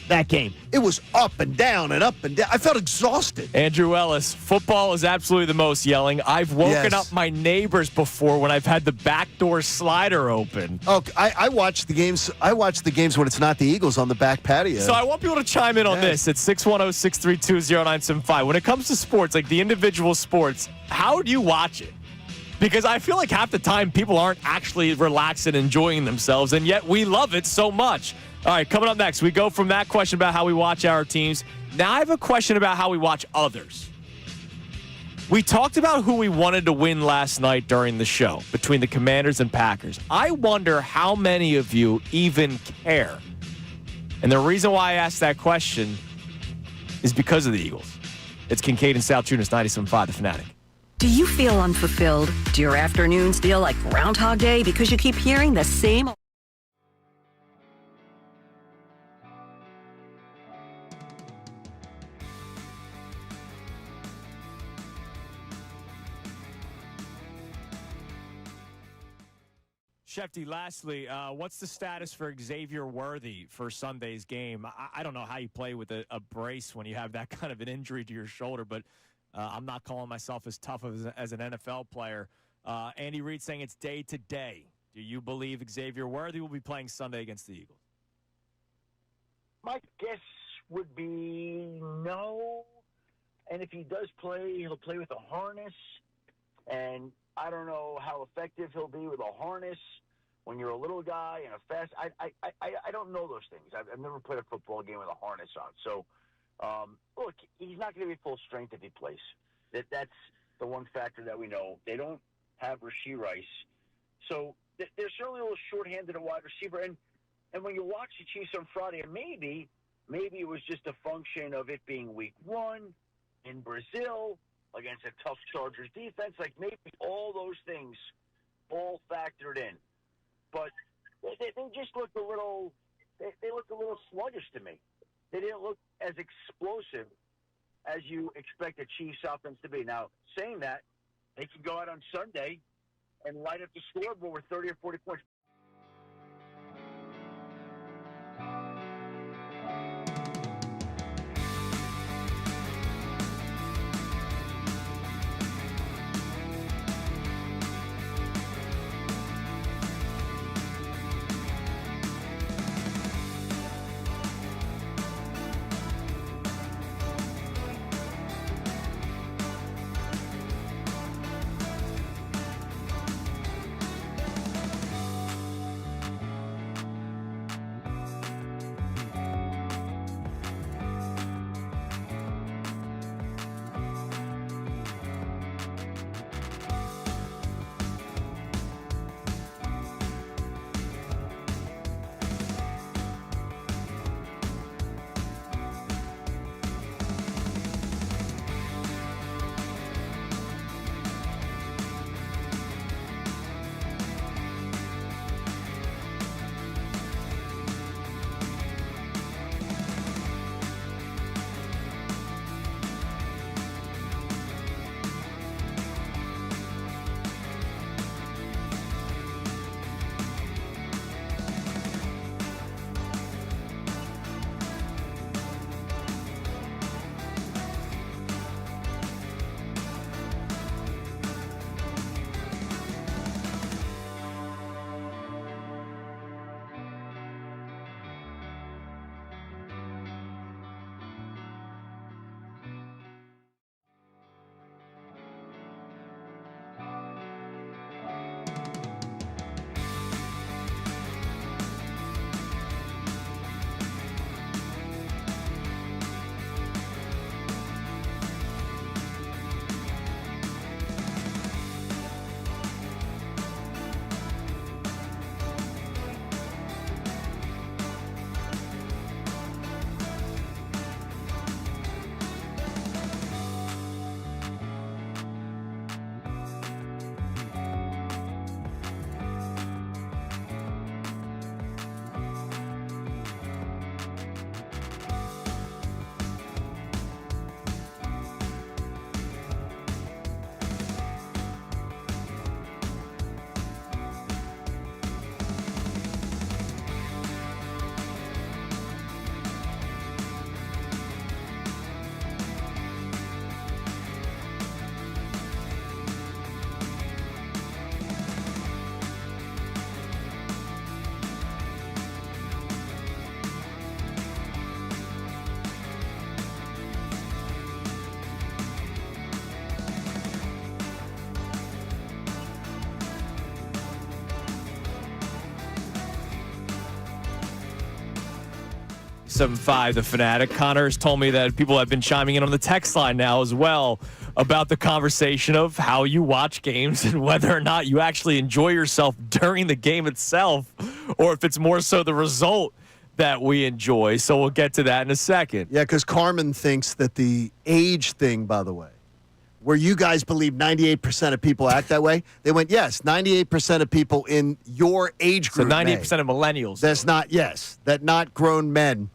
That game. It was up and down and up and down. I felt exhausted. Andrew Ellis, football is absolutely the most yelling. I've woken up my neighbors before when I've had the backdoor slider open. Oh, I watch the games. I watch the games when it's not the Eagles on the back patio. So I want people to chime in on this at 610-632-0975. When it comes to sports, like the individual sports, how do you watch it? Because I feel like half the time people aren't actually relaxed and enjoying themselves, and yet we love it so much. All right, coming up next, we go from that question about how we watch our teams. Now I have a question about how we watch others. We talked about who we wanted to win last night during the show between the Commanders and Packers. I wonder how many of you even care. And the reason why I asked that question is because of the Eagles. It's Kincade and Salciunas, 97.5, The Fanatic. Do you feel unfulfilled? Do your afternoons feel like Groundhog Day because you keep hearing the same? Shefty, lastly, what's the status for Xavier Worthy for Sunday's game? I don't know how you play with a brace when you have that kind of an injury to your shoulder, but I'm not calling myself as tough as an NFL player. Andy Reid saying it's day to day. Do you believe Xavier Worthy will be playing Sunday against the Eagles? My guess would be no. And if he does play, he'll play with a harness. And I don't know how effective he'll be with a harness when you're a little guy and a fast. I don't know those things. I've never played a football game with a harness on. So, look, he's not going to be full strength if he plays. That's the one factor that we know. They don't have Rashee Rice. So they're certainly a little shorthanded at wide receiver. And when you watch the Chiefs on Friday, and maybe it was just a function of it being week one in Brazil against a tough Chargers defense. Like maybe all those things all factored in. But they just looked a little they looked a little sluggish to me. They didn't look as explosive as you expect a Chiefs offense to be. Now, saying that, they can go out on Sunday and light up the scoreboard with 30 or 40 points. The Fanatic. Connor has told me that people have been chiming in on the text line now as well. about the conversation of how you watch games and whether or not you actually enjoy yourself during the game itself, or if it's more so the result that we enjoy. So we'll get to that in a second. Yeah, because Carmen thinks that the age thing, by the way, where you guys believe 98% of people act that way, they went, yes, 98% of people in your age group. So 98% of millennials. That's not grown men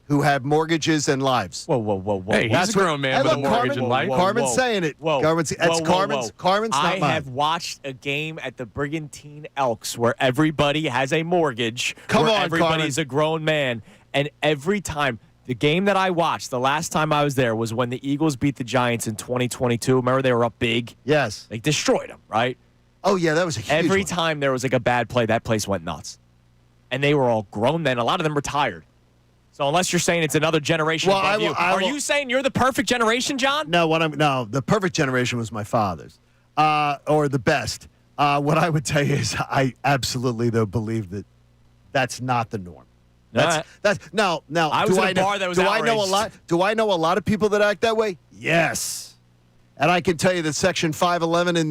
who have mortgages and lives. Whoa. Hey, he's a grown man with a mortgage and life. Carmen's saying it. Carmen's not mine. I have watched a game at the Brigantine Elks where everybody has a mortgage. Come where on, everybody's Carmen. a grown man. And every time, the game that I watched, the last time I was there, was when the Eagles beat the Giants in 2022. Remember, they were up big? Yes. They destroyed them, right? Oh, yeah, that was a huge Every one. time there was like a bad play, that place went nuts. And they were all grown men. A lot of them retired. So unless you're saying it's another generation above you, are you saying you're the perfect generation, John? No, the perfect generation was my father's, or the best. What I would tell you is I absolutely, though, believe that that's not the norm. Now. I was at a bar that was outraged. Do I know a lot of people that act that way? Yes, and I can tell you that Section 511 in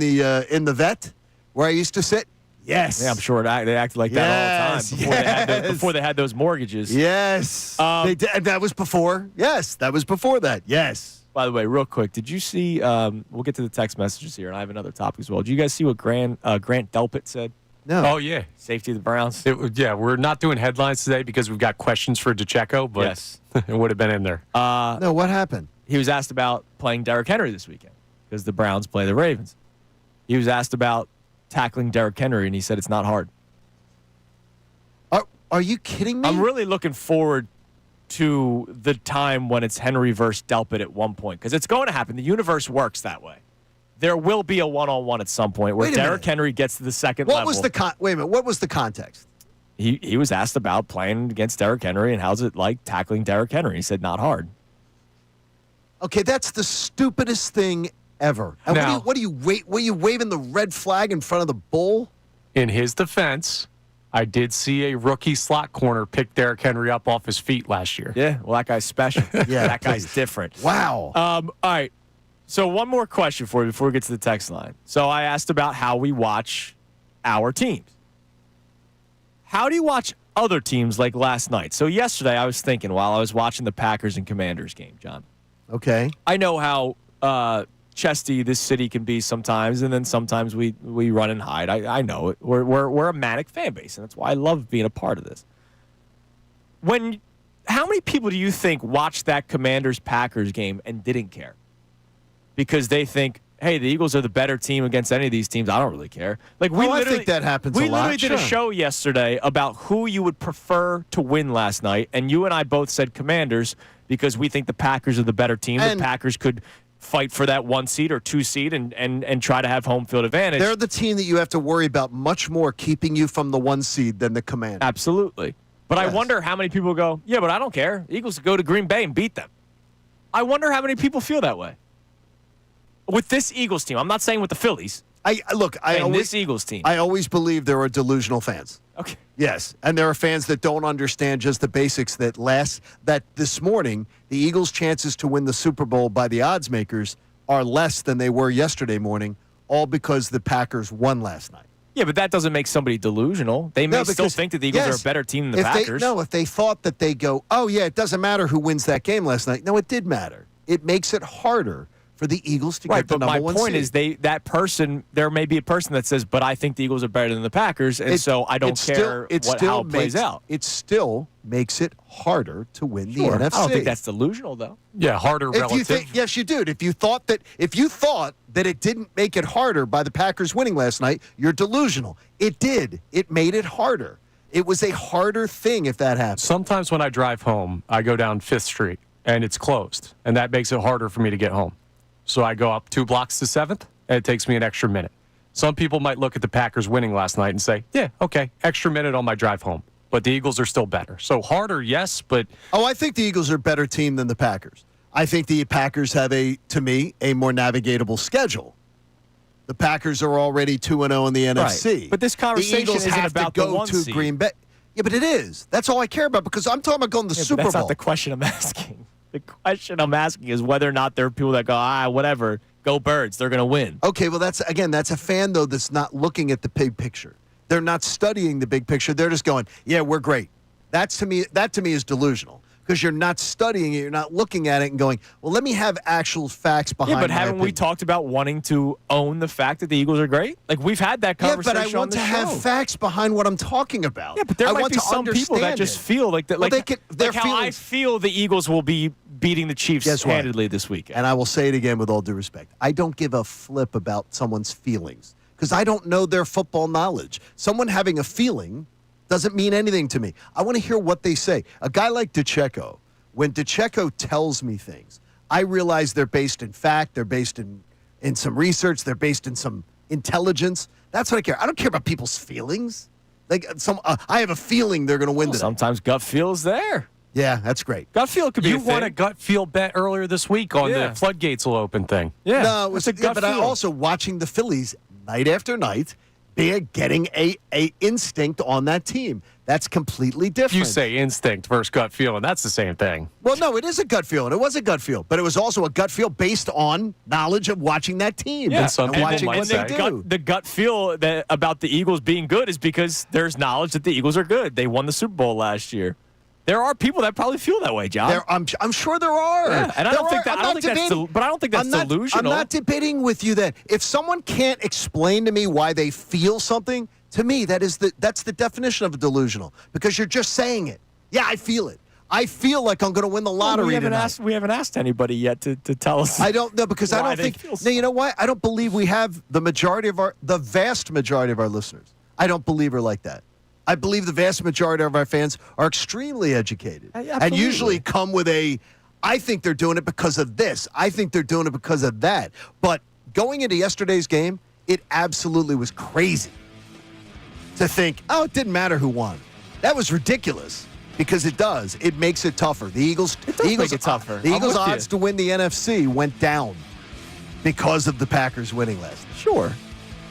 the vet where I used to sit. Yes, yeah, I'm sure they acted like that all the time before they had those mortgages. Yes, they did. And that was before. Yes, that was before that. Yes. By the way, real quick, did you see? We'll get to the text messages here, and I have another topic as well. Did you guys see what Grant Delpit said? No. Oh, yeah. Safety of the Browns. We're not doing headlines today because we've got questions for DeCecco, but yes. It would have been in there. No, what happened? He was asked about playing Derrick Henry this weekend because the Browns play the Ravens. He was asked about tackling Derrick Henry, and he said it's not hard. Are you kidding me? I'm really looking forward to the time when it's Henry versus Delpit at one point, because it's going to happen. The universe works that way. There will be a one-on-one at some point where Derrick Henry gets to the second level. Wait a minute. What was the context? He was asked about playing against Derrick Henry and how's it like tackling Derrick Henry. He said not hard. Okay, that's the stupidest thing ever. And Now, were you waving the red flag in front of the bull? In his defense, I did see a rookie slot corner pick Derrick Henry up off his feet last year. Yeah, well, that guy's special. Yeah, that guy's different. Wow. All right. So one more question for you before we get to the text line. So I asked about how we watch our teams. How do you watch other teams like last night? So yesterday I was thinking while I was watching the Packers and Commanders game, John. Okay. I know how chesty this city can be sometimes, and then sometimes we run and hide. I know it. We're a manic fan base, and that's why I love being a part of this. How many people do you think watched that Commanders-Packers game and didn't care? Because they think, hey, the Eagles are the better team against any of these teams. I don't really care. Like I think that happens a lot. We literally did a show yesterday about who you would prefer to win last night, and you and I both said Commanders because we think the Packers are the better team. The Packers could fight for that 1 seed or 2 seed and try to have home field advantage. They're the team that you have to worry about much more keeping you from the 1 seed than the Commanders. Absolutely. But yes. I wonder how many people go, yeah, but I don't care. The Eagles go to Green Bay and beat them. I wonder how many people feel that way. With this Eagles team, I'm not saying with the Phillies. This Eagles team. I always believe there are delusional fans. Okay. Yes, and there are fans that don't understand just the basics that this morning, the Eagles' chances to win the Super Bowl by the odds makers are less than they were yesterday morning, all because the Packers won last night. Yeah, but that doesn't make somebody delusional. They may still think that the Eagles are a better team than the Packers. If they thought that they go, oh, yeah, it doesn't matter who wins that game last night. No, it did matter. It makes it harder for the Eagles to get the number 1 seed. But my point is there may be a person that says, but I think the Eagles are better than the Packers, and so I don't care how it plays out. It still makes it harder to win the NFC. I don't think that's delusional, though. Yeah, harder relative. Yes, you do. If you thought that it didn't make it harder by the Packers winning last night, you're delusional. It did. It made it harder. It was a harder thing if that happened. Sometimes when I drive home, I go down 5th Street, and it's closed, and that makes it harder for me to get home. So I go up 2 blocks to 7th, and it takes me an extra minute. Some people might look at the Packers winning last night and say, yeah, okay, extra minute on my drive home. But the Eagles are still better. So harder, yes, but... Oh, I think the Eagles are a better team than the Packers. I think the Packers have, to me, a more navigatable schedule. The Packers are already 2-0 in the NFC. Right. But this conversation isn't about the 1 seed. Green Bay. Yeah, but it is. That's all I care about because I'm talking about going to the Super Bowl. That's not the question I'm asking. The question I'm asking is whether or not there are people that go, whatever. Go Birds. They're going to win. Okay, well, that's a fan, though, that's not looking at the big picture. They're not studying the big picture. They're just going, yeah, we're great. That to me is delusional because you're not studying it. You're not looking at it and going, well, let me have actual facts behind it. Yeah, but haven't we talked about wanting to own the fact that the Eagles are great? Like, we've had that conversation but I want to have facts behind what I'm talking about. Yeah, but there I might want be to some people that just feel like that. Well, Like, their like how I feelings- feel the Eagles will be beating the Chiefs Guess what? handedly this weekend. And I will say it again with all due respect. I don't give a flip about someone's feelings because I don't know their football knowledge. Someone having a feeling doesn't mean anything to me. I want to hear what they say. A guy like Deco, when Deco tells me things, I realize they're based in fact, they're based in some research, they're based in some intelligence. That's what I care. I don't care about people's feelings. Like I have a feeling they're going to win today. Sometimes gut feel is there. Yeah, that's great. Gut feel could be You a won thing. a gut feel bet earlier this week on the floodgates will open thing. Yeah, No, it was it's a gut but I feel. also watching the Phillies night after night. They're getting a instinct on that team. That's completely different. You say instinct versus gut feeling. That's the same thing. Well, no, it is a gut feel, and it was a gut feel, but it was also a gut feel based on knowledge of watching that team. Yeah, And some people watching might what say- they do. the gut feel that about the Eagles being good is because there's knowledge that the Eagles are good. They won the Super Bowl last year. There are people that probably feel that way, John. I'm sure there are. Yeah, and I don't think that. I don't think that's. But I don't think that's delusional. I'm not debating with you that if someone can't explain to me why they feel something, to me that's the definition of a delusional because you're just saying it. Yeah, I feel it. I feel like I'm going to win the lottery we haven't tonight. we haven't asked anybody yet to tell us. I don't know because I why don't they think. feel No, so. you know why? I don't believe we have the vast majority of our listeners. I don't believe are like that. I believe the vast majority of our fans are extremely educated and Absolutely. usually come with I think they're doing it because of this. I think they're doing it because of that. But going into yesterday's game, it absolutely was crazy to think, oh, it didn't matter who won. That was ridiculous because it does. It makes it tougher. The Eagles make it tougher. The I'm Eagles' with you. odds to win the NFC went down because of the Packers winning last night. Sure,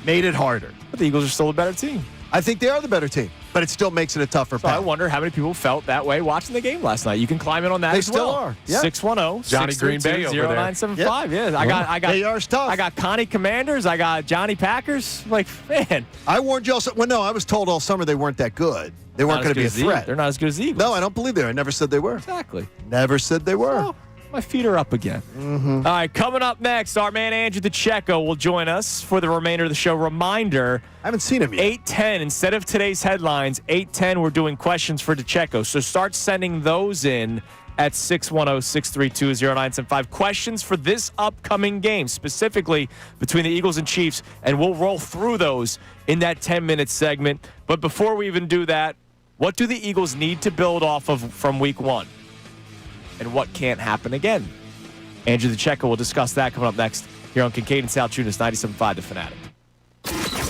Made it harder. but the Eagles are still a better team. I think they are the better team, but it still makes it a tougher So I path. wonder how many people felt that way watching the game last night. You can climb in on that They as still well. are. Yeah. 610 Johnny Green Bay over there. 0975. Yeah, I got They are tough. I got Connie Commanders. I got Johnny Packers. Like, man, I warned you all. Well, no, I was told all summer they weren't that good. They weren't going to be a threat. They're not as good as the Eagles. No, I don't believe they are. I never said they were. Exactly. Never said they were. Oh, my feet are up again. Mm-hmm. All right, coming up next, our man Andrew Deco will join us for the remainder of the show. Reminder, I haven't seen him yet. 8:10, instead of today's headlines, 8:10, we're doing questions for DeCecco. So start sending those in at 610-632-0975. Questions for this upcoming game, specifically between the Eagles and Chiefs, and we'll roll through those in that 10-minute segment. But before we even do that, what do the Eagles need to build off of from week one? And what can't happen again? Andrew DeCecco will discuss that coming up next here on Kincade Salciunas, 97.5 The Fanatic.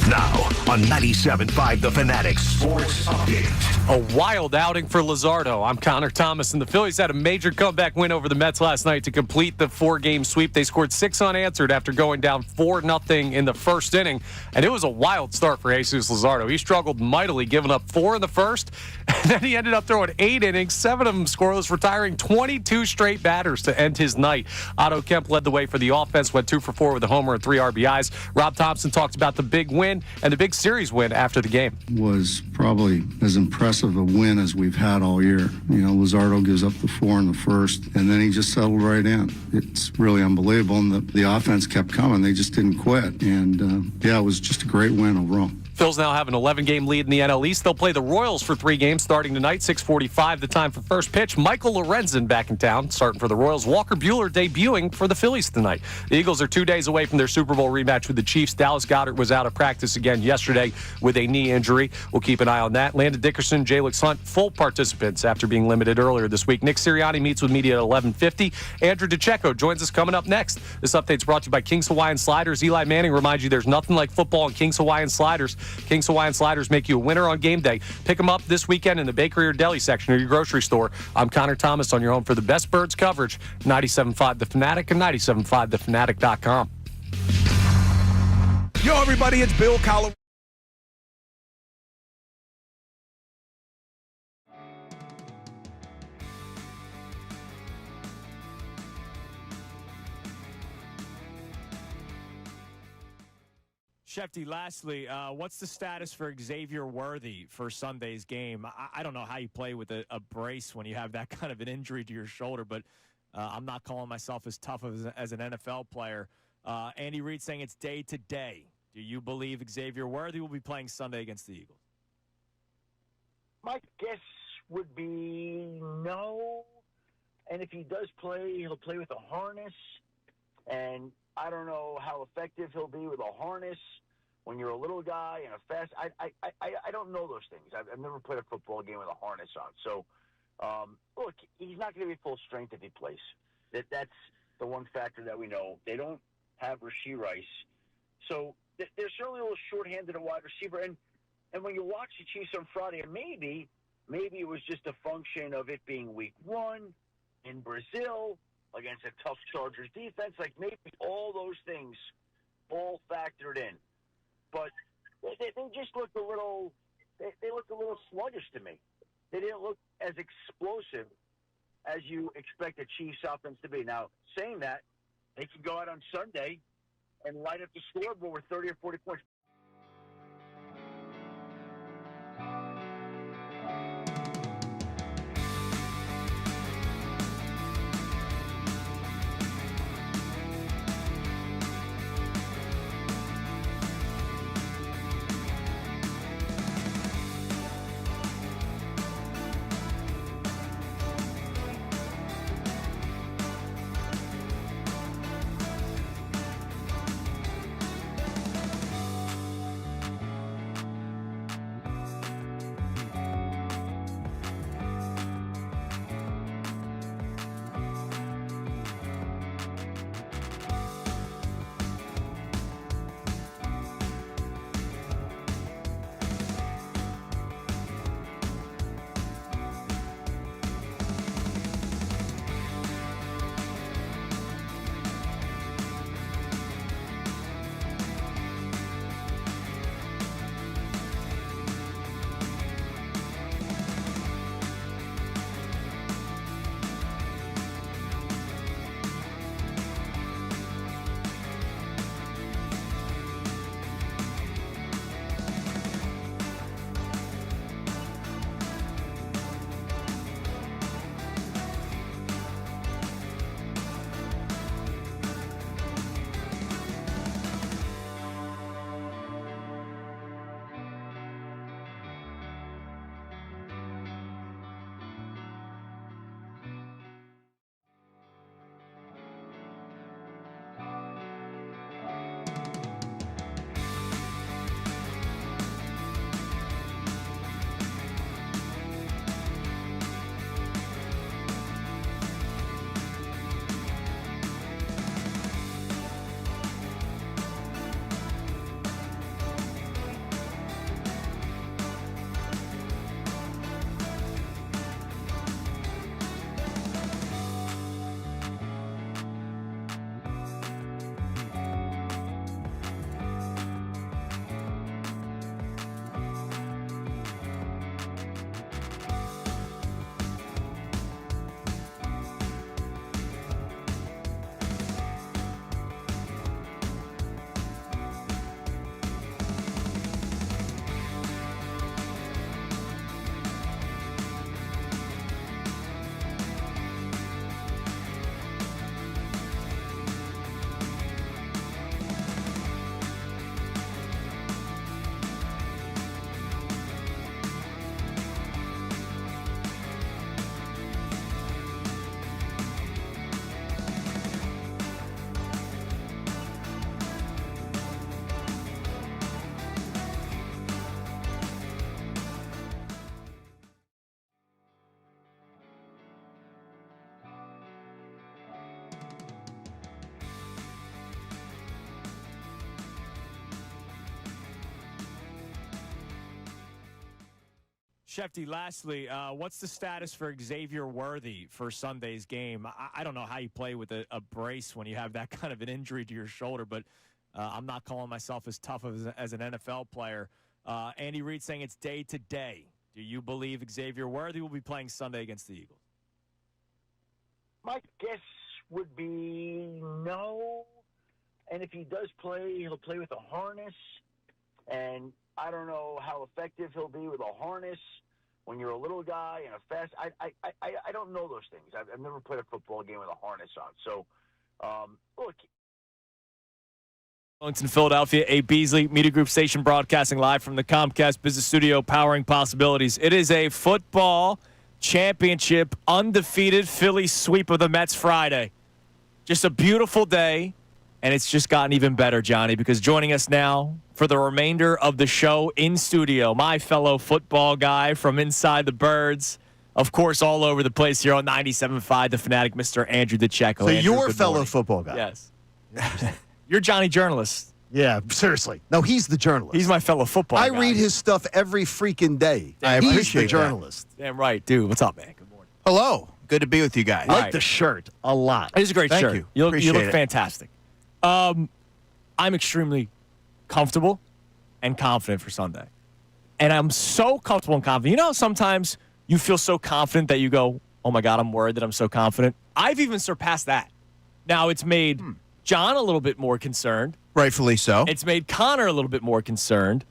Now on 97.5 The Fanatic Sports Update. A wild outing for Lazardo. I'm Connor Thomas, and the Phillies had a major comeback win over the Mets last night to complete the 4-game sweep. They scored 6 unanswered after going down 4-0 in the first inning, and it was a wild start for Jesus Lazardo. He struggled mightily, giving up 4 in the first, and then he ended up throwing 8 innings, 7 of them scoreless, retiring 22 straight batters to end his night. Otto Kemp led the way for the offense, went 2 for 4 with a homer and 3 RBIs. Rob Thompson talked about the big win and the big series win after the game. Was probably as impressive a win as we've had all year. You know, Lazardo gives up the 4 in the first, and then he just settled right in. It's really unbelievable, and the offense kept coming. They just didn't quit, and yeah, it was just a great win overall. Phils now have an 11-game lead in the NL East. They'll play the Royals for 3 games starting tonight, 6:45 the time for first pitch. Michael Lorenzen back in town, starting for the Royals. Walker Buehler debuting for the Phillies tonight. The Eagles are 2 days away from their Super Bowl rematch with the Chiefs. Dallas Goedert was out of practice again yesterday with a knee injury. We'll keep an eye on that. Landon Dickerson, Jalix Hunt, full participants after being limited earlier this week. Nick Sirianni meets with media at 11:50. Andrew DeCecco joins us coming up next. This update's brought to you by King's Hawaiian Sliders. Eli Manning reminds you there's nothing like football and King's Hawaiian Sliders. King's Hawaiian Sliders make you a winner on game day. Pick them up this weekend in the bakery or deli section of your grocery store. I'm Connor Thomas on your home for the best birds coverage, 97.5 The Fanatic and 97.5thefanatic.com. Yo, everybody, it's Bill Collins. Shefty, lastly, what's the status for Xavier Worthy for Sunday's game? I don't know how you play with a brace when you have that kind of an injury to your shoulder, but I'm not calling myself as tough as an NFL player. Andy Reid saying it's day to day. Do you believe Xavier Worthy will be playing Sunday against the Eagles? My guess would be no. And if he does play, he'll play with a harness. And I don't know how effective he'll be with a harness when you're a little guy and a fast. I don't know those things. I've never played a football game with a harness on. So, look, he's not going to be full strength if he plays. That's the one factor that we know. They don't have Rashee Rice. So they're certainly a little short-handed at wide receiver. And when you watch the Chiefs on Friday, and maybe it was just a function of it being week one in Brazil against a tough Chargers defense. Like maybe all those things all factored in. But they just looked a little they looked a little sluggish to me. They didn't look as explosive as you expect a Chiefs offense to be. Now, saying that, they can go out on Sunday and light up the scoreboard with 30 or 40 points. Shefty, lastly, what's the status for Xavier Worthy for Sunday's game? I don't know how you play with a brace when you have that kind of an injury to your shoulder, but I'm not calling myself as tough as an NFL player. Andy Reid saying it's day to day. Do you believe Xavier Worthy will be playing Sunday against the Eagles? My guess would be no. And if he does play, he'll play with a harness. And I don't know how effective he'll be with a harness when you're a little guy and a fast. I don't know those things. I've never played a football game with a harness on. So, look. Arlington, Philadelphia, A. Beasley, Media Group Station, broadcasting live from the Comcast Business Studio, powering possibilities. It is a football championship, undefeated Phillies sweep of the Mets Friday. Just a beautiful day, and it's just gotten even better, Johnny, because joining us now for the remainder of the show in studio, my fellow football guy from inside the Birds, of course, all over the place here on 97.5, the Fanatic, Mr. Andrew Deco. So Andrew, your good fellow morning. football guy. Yes. You're Johnny Journalist. Yeah, seriously. No, he's the journalist. He's my fellow football I guy. read his stuff every freaking day. I he's appreciate the journalist. Damn right, dude. What's up, man? Good morning. Hello. Good to be with you guys. I like right. the shirt a lot. It is a great Thank shirt. you. You look Appreciate it. fantastic. I'm extremely comfortable and confident for Sunday. And I'm so comfortable and confident. You know, sometimes you feel so confident that you go, oh, my God, I'm worried that I'm so confident. I've even surpassed that. Now, it's made John a little bit more concerned. Rightfully so. It's made Connor a little bit more concerned.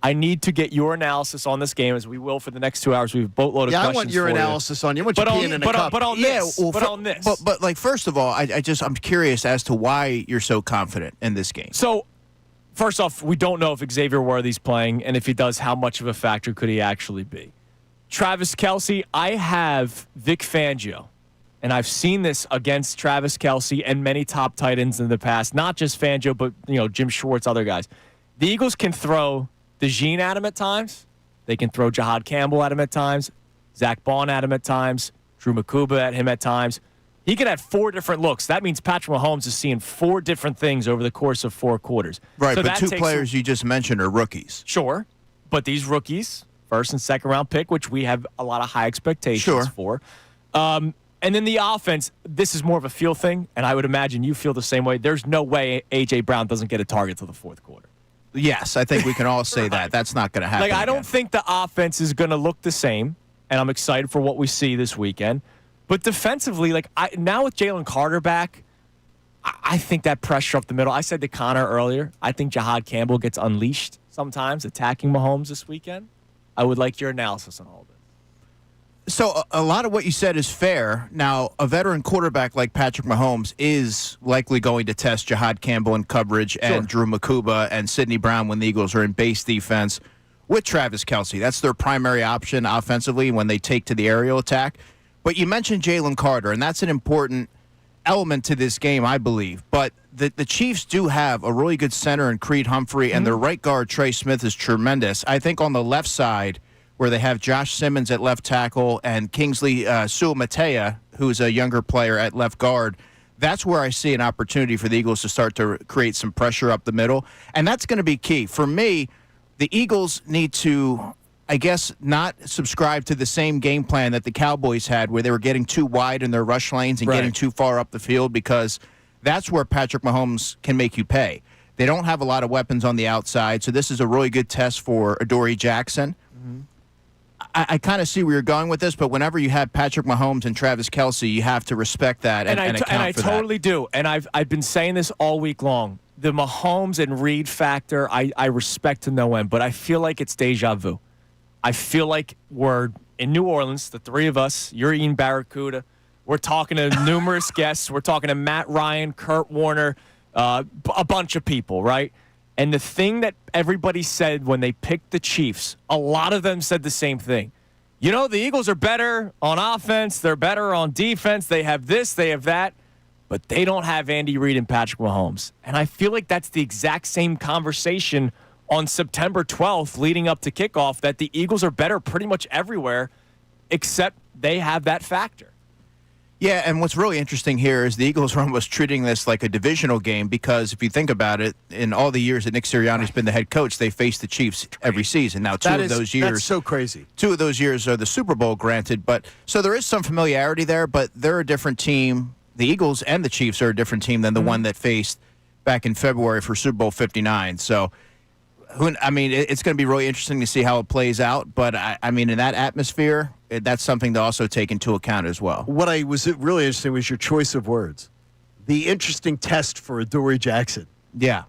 I need to get your analysis on this game, as we will for the next 2 hours. We have a boatload of Yeah, I questions want your for you. analysis on you. I want you But peeing on, in a but, cup. on, but on Yeah, this. well, but on this. But like, first of all, I'm curious as to why you're so confident in this game. So, first off, we don't know if Xavier Worthy's playing, and if he does, how much of a factor could he actually be? Travis Kelce, I have Vic Fangio, and I've seen this against Travis Kelce and many top tight ends in the past, not just Fangio, but Jim Schwartz, other guys. The Eagles can throw DeJean at him at times. They can throw Jahad Campbell at him at times, Zach Bond at him at times, Drew Makuba at him at times. He could have 4 different looks. That means Patrick Mahomes is seeing 4 different things over the course of 4 quarters. Right, So but that 2 takes players you just mentioned are rookies. Sure, but these rookies, first and second round pick, which we have a lot of high expectations for. And then the offense, this is more of a feel thing, and I would imagine you feel the same way. There's no way A.J. Brown doesn't get a target till the 4th quarter. Yes, I think we can all say that. That's not going to happen. Like, I don't again. think the offense is going to look the same, and I'm excited for what we see this weekend. But defensively, now with Jalen Carter back, I think that pressure up the middle. I said to Connor earlier, I think Jahad Campbell gets unleashed sometimes attacking Mahomes this weekend. I would like your analysis on all of it. So a lot of what you said is fair. Now, a veteran quarterback like Patrick Mahomes is likely going to test Jahad Campbell in coverage and Drew Makuba and Sidney Brown when the Eagles are in base defense with Travis Kelce. That's their primary option offensively when they take to the aerial attack. But you mentioned Jalen Carter, and that's an important element to this game, I believe. But the Chiefs do have a really good center in Creed Humphrey, and their right guard, Trey Smith, is tremendous. I think on the left side, where they have Josh Simmons at left tackle and Kingsley Suamatea, who's a younger player at left guard, that's where I see an opportunity for the Eagles to start to create some pressure up the middle. And that's going to be key. For me, the Eagles need to, I guess, not subscribe to the same game plan that the Cowboys had, where they were getting too wide in their rush lanes and getting too far up the field, because that's where Patrick Mahomes can make you pay. They don't have a lot of weapons on the outside, so this is a really good test for Adoree Jackson. I kind of see where you're going with this, but whenever you have Patrick Mahomes and Travis Kelce, you have to respect that and account I for totally do. And I've been saying this all week long. The Mahomes and Reed factor, I respect to no end, but I feel like it's deja vu. I feel like we're in New Orleans, the 3 of us. You're eating Barracuda. We're talking to numerous guests. We're talking to Matt Ryan, Kurt Warner, a bunch of people, right? And the thing that everybody said when they picked the Chiefs, a lot of them said the same thing. You know, the Eagles are better on offense. They're better on defense. They have this, they have that. But they don't have Andy Reid and Patrick Mahomes. And I feel like that's the exact same conversation on September 12th leading up to kickoff, that the Eagles are better pretty much everywhere except they have that factor. Yeah, and what's really interesting here is the Eagles are almost treating this like a divisional game, because if you think about it, in all the years that Nick Sirianni's been the head coach, they faced the Chiefs every season. Now, two of those years, that's so crazy. 2 of those years are the Super Bowl, granted, but so there is some familiarity there, but they're a different team. The Eagles and the Chiefs are a different team than the one that faced back in February for Super Bowl 59. So, it's going to be really interesting to see how it plays out, but I mean, in that atmosphere, that's something to also take into account as well. What I was really interesting was your choice of words. The interesting test for Adoree Jackson. Yeah.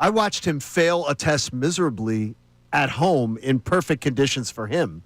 I watched him fail a test miserably at home in perfect conditions for him.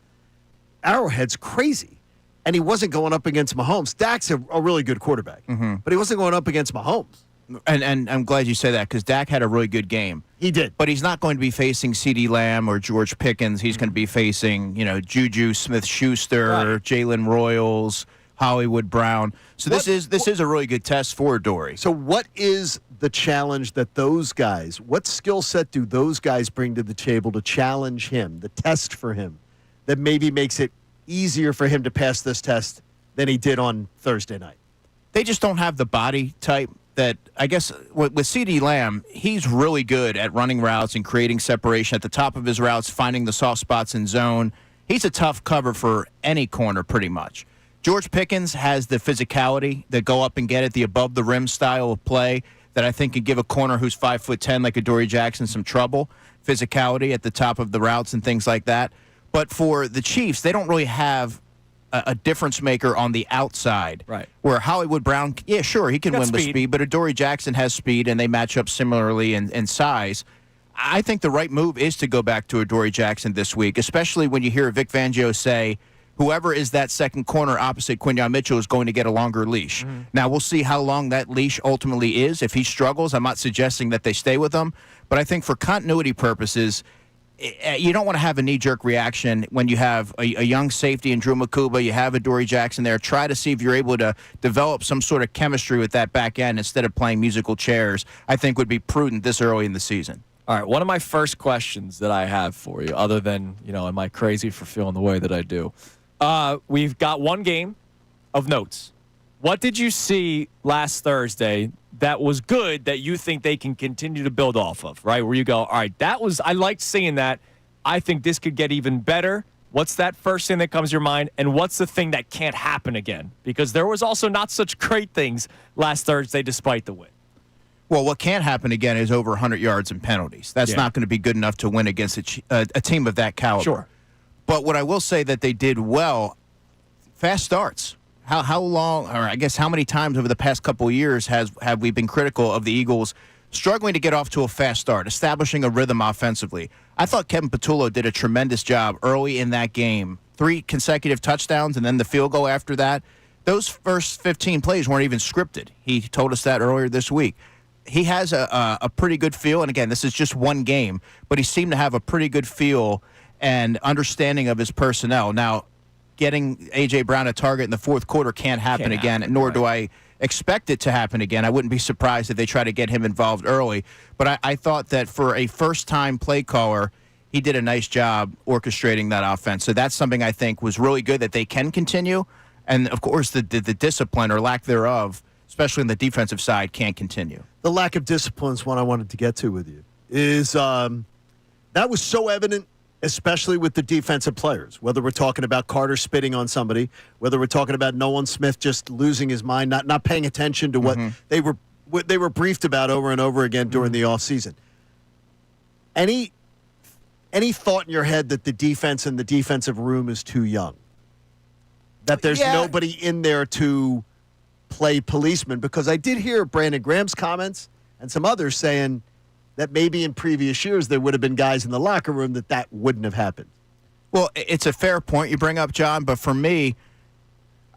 Arrowhead's crazy. And he wasn't going up against Mahomes. Dak's a really good quarterback, but he wasn't going up against Mahomes. And I'm glad you say that because Dak had a really good game. He did. But he's not going to be facing CeeDee Lamb or George Pickens. He's going to be facing, Juju Smith-Schuster, Right. Jalen Royals, Hollywood Brown. So this is a really good test for Dory. So what is the challenge that those guys, what skill set do those guys bring to the table to challenge him, the test for him, that maybe makes it easier for him to pass this test than he did on Thursday night? They just don't have the body type that, I guess, with CeeDee Lamb, he's really good at running routes and creating separation at the top of his routes, finding the soft spots in zone. He's a tough cover for any corner pretty much. George Pickens has the physicality that go up and get it, the above-the-rim style of play that I think could give a corner who's 5'10" like a Dory Jackson some trouble, physicality at the top of the routes and things like that. But for the Chiefs, they don't really have a difference maker on the outside. Right. Where Hollywood Brown, yeah, sure, he can win with speed, but Adoree Jackson has speed, and they match up similarly in size. I think the right move is to go back to Adoree Jackson this week, especially when you hear Vic Fangio say, whoever is that second corner opposite Quinyon Mitchell is going to get a longer leash. Mm-hmm. Now, we'll see how long that leash ultimately is. If he struggles, I'm not suggesting that they stay with him, but I think for continuity purposes, you don't want to have a knee-jerk reaction when you have a young safety in Drew Makuba, you have Adoree Jackson there. Try to see if you're able to develop some sort of chemistry with that back end instead of playing musical chairs, I think would be prudent this early in the season. All right, one of my first questions that I have for you, other than, am I crazy for feeling the way that I do? We've got one game of notes. What did you see last Thursday that was good that you think they can continue to build off of, right? Where you go, all right, I liked seeing that. I think this could get even better. What's that first thing that comes to your mind? And what's the thing that can't happen again? Because there was also not such great things last Thursday despite the win. Well, what can't happen again is over 100 yards and penalties. That's not going to be good enough to win against a team of that caliber. Sure. But what I will say that they did well, fast starts. How long, or I guess how many times over the past couple of years have we been critical of the Eagles struggling to get off to a fast start, establishing a rhythm offensively? I thought Kevin Patullo did a tremendous job early in that game. 3 consecutive touchdowns and then the field goal after that. Those first 15 plays weren't even scripted. He told us that earlier this week. He has a pretty good feel, and again, this is just one game, but he seemed to have a pretty good feel and understanding of his personnel. Now, getting A.J. Brown a target in the fourth quarter can't happen again, nor do I expect it to happen again. I wouldn't be surprised if they try to get him involved early. But I thought that for a first-time play caller, he did a nice job orchestrating that offense. So that's something I think was really good that they can continue. And, of course, the discipline or lack thereof, especially on the defensive side, can't continue. The lack of discipline is one I wanted to get to with you. That was so evident, especially with the defensive players, whether we're talking about Carter spitting on somebody, whether we're talking about Nolan Smith just losing his mind, not paying attention to what they were briefed about over and over again during the offseason. Any thought in your head that the defense and the defensive room is too young? That there's nobody in there to play policeman? Because I did hear Brandon Graham's comments and some others saying that maybe in previous years there would have been guys in the locker room that wouldn't have happened. Well, it's a fair point you bring up, John, but for me,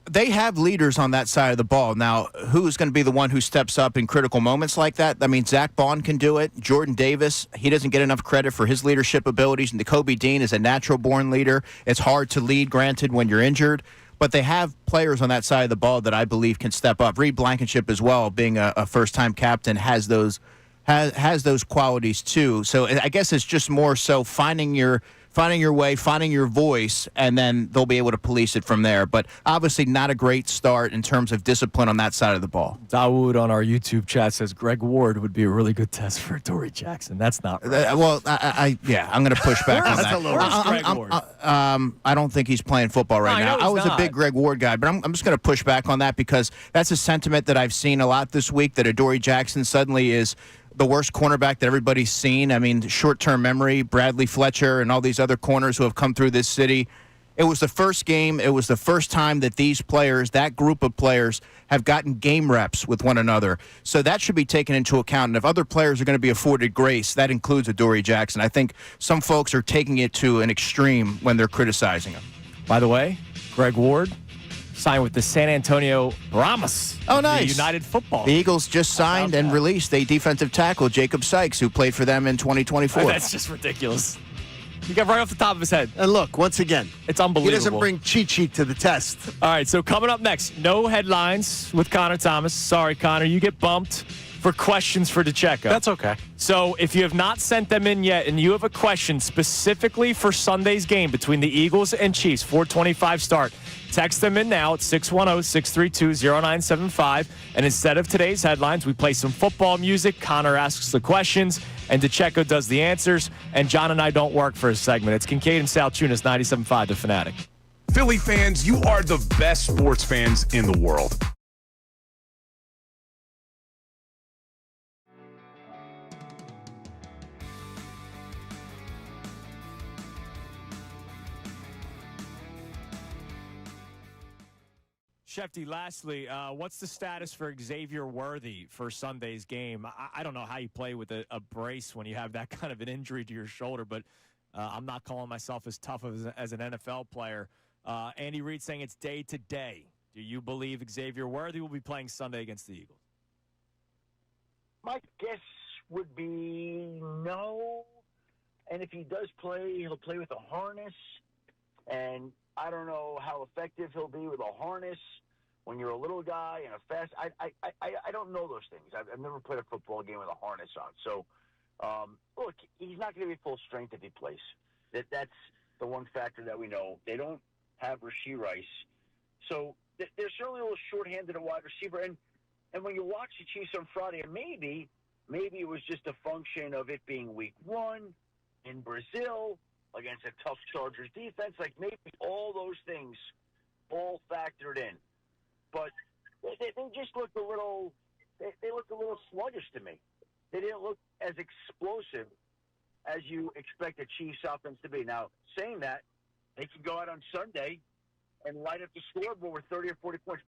they have leaders on that side of the ball. Now, who's going to be the one who steps up in critical moments like that? I mean, Zach Bond can do it. Jordan Davis, he doesn't get enough credit for his leadership abilities. And Kobe Dean is a natural-born leader. It's hard to lead, granted, when you're injured. But they have players on that side of the ball that I believe can step up. Reed Blankenship as well, being a first-time captain, has those qualities too. So I guess it's just more so finding your way, finding your voice, and then they'll be able to police it from there. But obviously not a great start in terms of discipline on that side of the ball. Dawood on our YouTube chat says Greg Ward would be a really good test for Adoree Jackson. That's not right. I'm going to push back on that. I don't think he's playing football right now. I was a big Greg Ward guy, but I'm just going to push back on that because that's a sentiment that I've seen a lot this week, that Adoree Jackson suddenly is the worst cornerback that everybody's seen. I mean, short-term memory, Bradley Fletcher and all these other corners who have come through this city. It was the first game. It was the first time that these players, that group of players, have gotten game reps with one another. So that should be taken into account. And if other players are going to be afforded grace, that includes Adoree Jackson. I think some folks are taking it to an extreme when they're criticizing him. By the way, Greg Ward signed with the San Antonio Brahmas. Oh, nice. The United Football. The Eagles just signed and released a defensive tackle, Jacob Sykes, who played for them in 2024. That's just ridiculous. He got right off the top of his head. And look, once again, it's unbelievable. He doesn't bring cheat sheet to the test. All right, so coming up next, no headlines with Connor Thomas. Sorry, Connor, you get bumped for questions for DeCecco. That's okay. So if you have not sent them in yet and you have a question specifically for Sunday's game between the Eagles and Chiefs, 4:25 start, text them in now at 610-632-0975. And instead of today's headlines, we play some football music. Connor asks the questions, and DeCecco does the answers. And John and I don't work for a segment. It's Kincade and Salciunas, 97.5 The Fanatic. Philly fans, you are the best sports fans in the world. Shefty, lastly, what's the status for Xavier Worthy for Sunday's game? I don't know how you play with a brace when you have that kind of an injury to your shoulder, but I'm not calling myself as tough as an NFL player. Andy Reid saying it's day to day. Do you believe Xavier Worthy will be playing Sunday against the Eagles? My guess would be no. And if he does play, he'll play with a harness. And I don't know how effective he'll be with a harness when you're a little guy and a fast. I don't know those things. I've never played a football game with a harness on. So, look, he's not going to be full strength if he plays. That's the one factor that we know. They don't have Rashee Rice. So they're certainly a little short-handed at wide receiver. And when you watch the Chiefs on Friday, and maybe it was just a function of it being week one in Brazil against a tough Chargers defense. Like maybe all those things all factored in. But they just looked a little they looked a little sluggish to me. They didn't look as explosive as you expect a Chiefs offense to be. Now, saying that, they can go out on Sunday and light up the scoreboard with 30 or 40 points.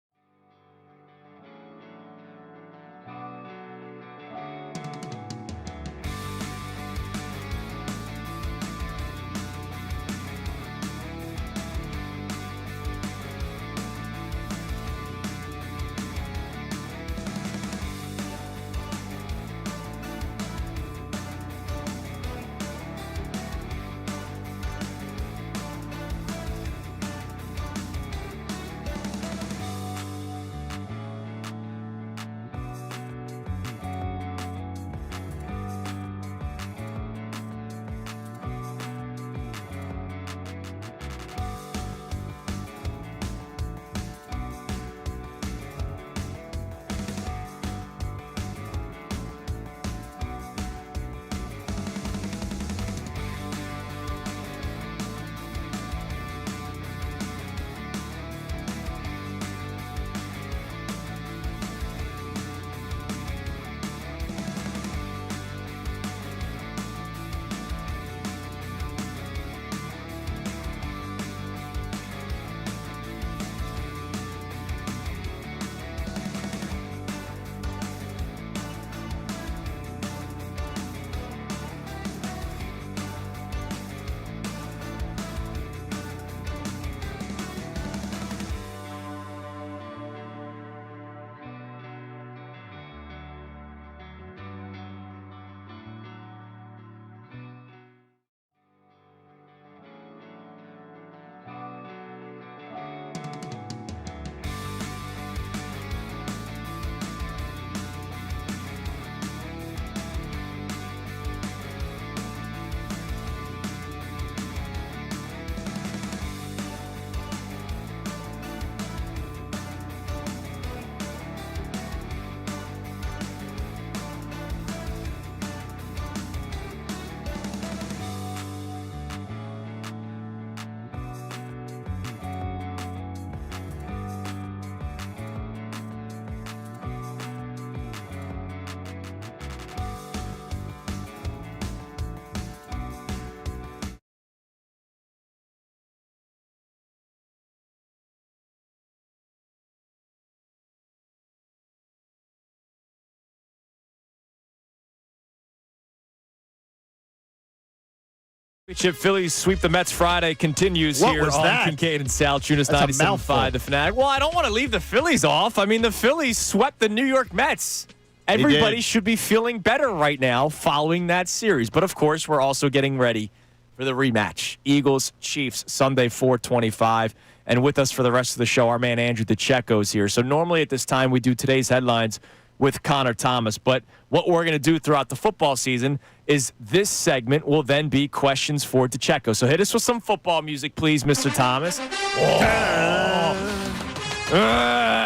Phillies sweep the Mets Friday continues What here was on that? Kincade and Salciunas, That's a 97.5 The Fanatic. Well, I don't want to leave the Phillies off. I mean, the Phillies swept the New York Mets. Everybody should be feeling better right now following that series. But, of course, we're also getting ready for the rematch. Eagles-Chiefs, Sunday, 4:25. And with us for the rest of the show, our man Andrew Deco is here. So normally at this time we do today's headlines with Connor Thomas. But what we're going to do throughout the football season is this segment will then be questions for DeCecco. So hit us with some football music, please, Mr. Thomas.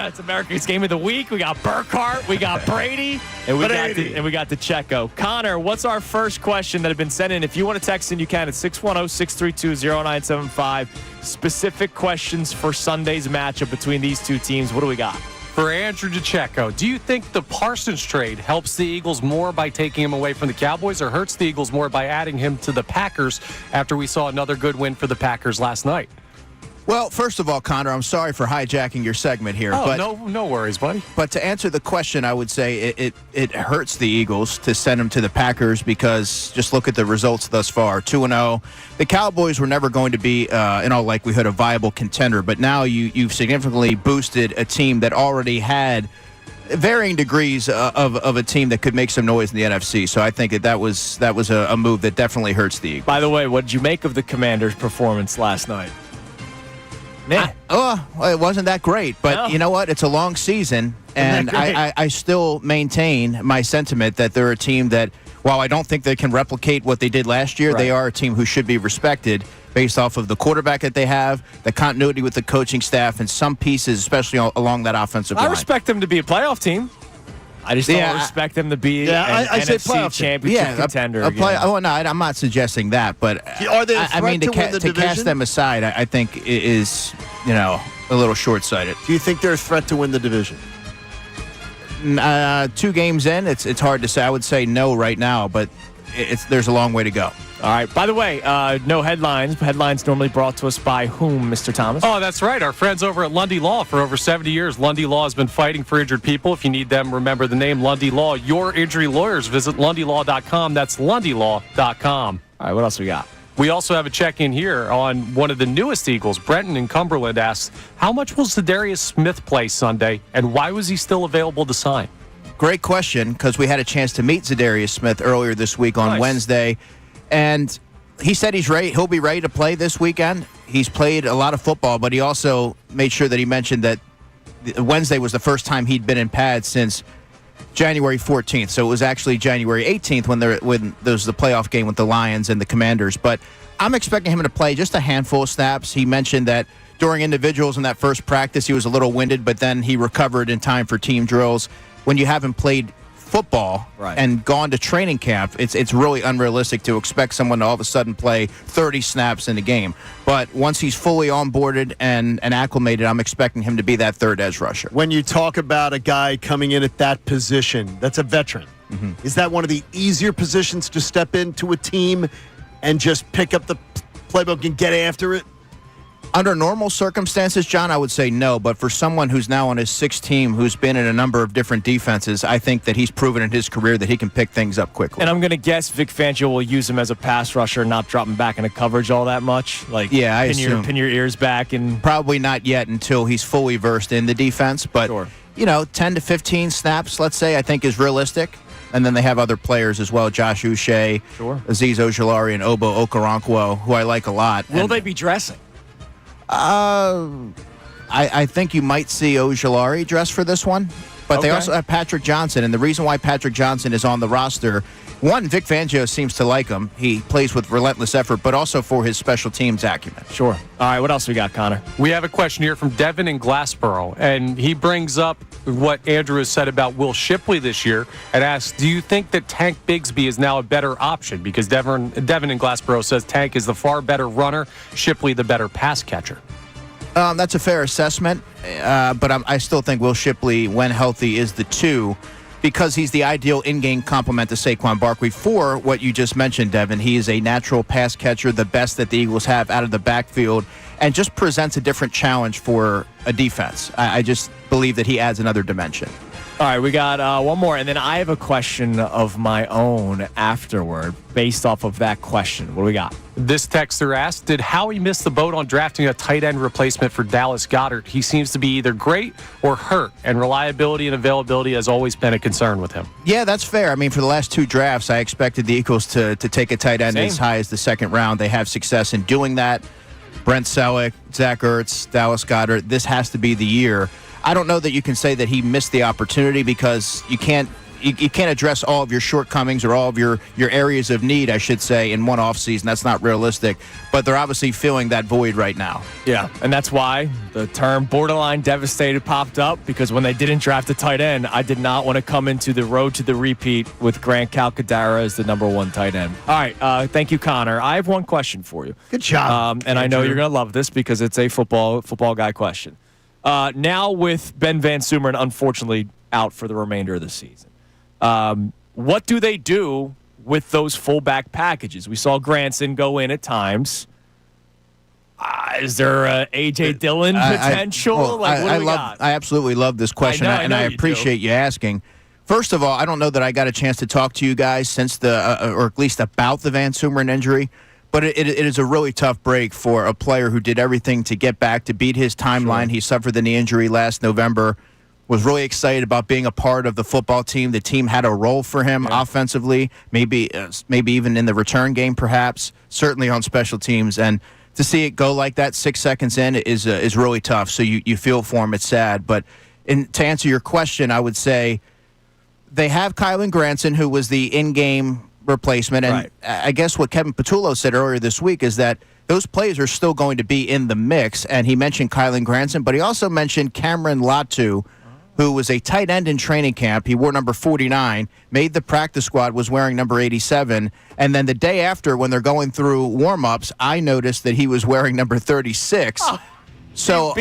It's America's Game of the Week. We got Burkhart, we got Brady, and we got DeCecco. Connor, what's our first question that had been sent in? If you want to text in, you can at 610-632-0975. Specific questions for Sunday's matchup between these two teams. What do we got? For Andrew DeCecco, do you think the Parsons trade helps the Eagles more by taking him away from the Cowboys or hurts the Eagles more by adding him to the Packers after we saw another good win for the Packers last night? Well, first of all, Connor, I'm sorry for hijacking your segment here. Oh, but no worries, buddy. But to answer the question, I would say it hurts the Eagles to send them to the Packers because just look at the results thus far, 2-0. The Cowboys were never going to be, in all likelihood, a viable contender, but now you've significantly boosted a team that already had varying degrees of a team that could make some noise in the NFC. So I think that was a move that definitely hurts the Eagles. By the way, what did you make of the Commanders' performance last night? Well, it wasn't that great, but You know what? It's a long season, and I still maintain my sentiment that they're a team that, while I don't think they can replicate what they did last year, they are a team who should be respected based off of the quarterback that they have, the continuity with the coaching staff, and some pieces, especially along that offensive line. I respect them to be a playoff team. I just don't respect them to be an NFC championship contender. I'm not suggesting that, but are they I mean, to cast them aside, I think is a little short-sighted. Do you think they're a threat to win the division? 2 games in, it's hard to say. I would say no right now, but there's a long way to go. All right. By the way, no headlines. Headlines normally brought to us by whom, Mr. Thomas? Oh, that's right. Our friends over at Lundy Law. For over 70 years, Lundy Law has been fighting for injured people. If you need them, remember the name Lundy Law. Your injury lawyers. Visit LundyLaw.com. That's LundyLaw.com. All right. What else we got? We also have a check-in here on one of the newest Eagles. Brenton in Cumberland asks, how much will Zadarius Smith play Sunday, and why was he still available to sign? Great question, because we had a chance to meet Zadarius Smith earlier this week on Wednesday. And he said he's ready. He'll be ready to play this weekend. He's played a lot of football, but he also made sure that he mentioned that Wednesday was the first time he'd been in pads since January 14th. So it was actually January 18th when there was the playoff game with the Lions and the Commanders. But I'm expecting him to play just a handful of snaps. He mentioned that during individuals in that first practice, he was a little winded, but then he recovered in time for team drills. When you haven't played football and gone to training camp, it's really unrealistic to expect someone to all of a sudden play 30 snaps in a game. But once he's fully onboarded and acclimated, I'm expecting him to be that third edge rusher. When you talk about a guy coming in at that position, that's a veteran. Mm-hmm. Is that one of the easier positions to step into a team and just pick up the playbook and get after it? Under normal circumstances, John, I would say no. But for someone who's now on his 6th team, who's been in a number of different defenses, I think that he's proven in his career that he can pick things up quickly. And I'm going to guess Vic Fangio will use him as a pass rusher, not drop him back into coverage all that much. Like, I assume. Pin your ears back. And probably not yet until he's fully versed in the defense. But, 10 to 15 snaps, let's say, I think is realistic. And then they have other players as well, Josh Uche, Azeez Ojulari, and Obo Okoronkwo, who I like a lot. Will they be dressing? I think you might see Ojulari dress for this one, but they also have Patrick Johnson, and the reason why Patrick Johnson is on the roster, one, Vic Fangio seems to like him. He plays with relentless effort, but also for his special teams acumen. Sure. All right, what else we got, Connor? We have a question here from Devin in Glassboro, and he brings up what Andrew has said about Will Shipley this year and asks, do you think that Tank Bigsby is now a better option? Because Devin in Glassboro says Tank is the far better runner, Shipley the better pass catcher. That's a fair assessment, but I still think Will Shipley, when healthy, is the 2 because he's the ideal in-game complement to Saquon Barkley. For what you just mentioned, Devin, he is a natural pass catcher, the best that the Eagles have out of the backfield, and just presents a different challenge for a defense. I just believe that he adds another dimension. All right, we got one more, and then I have a question of my own afterward based off of that question. What do we got? This texter asked, did Howie miss the boat on drafting a tight end replacement for Dallas Goedert? He seems to be either great or hurt, and reliability and availability has always been a concern with him. Yeah, that's fair. I mean, for the last 2 drafts, I expected the Eagles to take a tight end as high as the second round. They have success in doing that. Brent Selleck, Zach Ertz, Dallas Goedert, this has to be the year. I don't know that you can say that he missed the opportunity because you can't address all of your shortcomings or all of your areas of need, I should say, in one offseason. That's not realistic. But they're obviously filling that void right now. Yeah, and that's why the term borderline devastated popped up, because when they didn't draft a tight end, I did not want to come into the road to the repeat with Grant Calcaterra as the number 1 tight end. All right, thank you, Connor. I have one question for you. Good job. And I know you're going to love this because it's a football guy question. Now with Ben Van Sumeren unfortunately out for the remainder of the season, what do they do with those fullback packages? We saw Granson go in at times. Is there a A.J. Dillon potential? I absolutely love this question, and I appreciate you asking. First of all, I don't know that I got a chance to talk to you guys since or at least about the Van Sumeren injury. But it is a really tough break for a player who did everything to get back, to beat his timeline. Sure. He suffered the knee injury last November, was really excited about being a part of the football team. The team had a role for him offensively, maybe even in the return game perhaps, certainly on special teams. And to see it go like that 6 seconds in is really tough. So you feel for him. It's sad. But to answer your question, I would say they have Kylan Granson, who was the in-game replacement, and I guess what Kevin Patullo said earlier this week is that those players are still going to be in the mix, and he mentioned Kylan Granson, but he also mentioned Cameron Latu, who was a tight end in training camp. He wore number 49, made the practice squad, was wearing number 87, and then the day after when they're going through warm-ups, I noticed that he was wearing number 36. So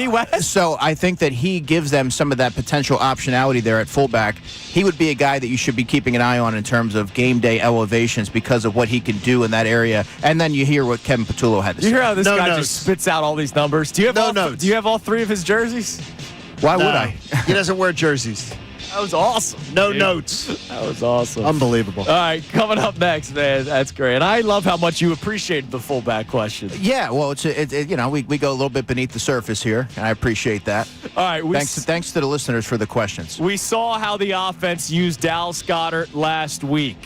I think that he gives them some of that potential optionality there at fullback. He would be a guy that you should be keeping an eye on in terms of game day elevations because of what he can do in that area. And then you hear what Kevin Patullo had to say. You hear how this guy just spits out all these numbers? Do you have all 3 of his jerseys? Why would I? He doesn't wear jerseys. That was awesome. No notes. That was awesome. Unbelievable. All right, coming up next, man. That's great. And I love how much you appreciated the fullback question. Yeah, well, we go a little bit beneath the surface here, and I appreciate that. All right. Thanks to the listeners for the questions. We saw how the offense used Dallas Goedert last week.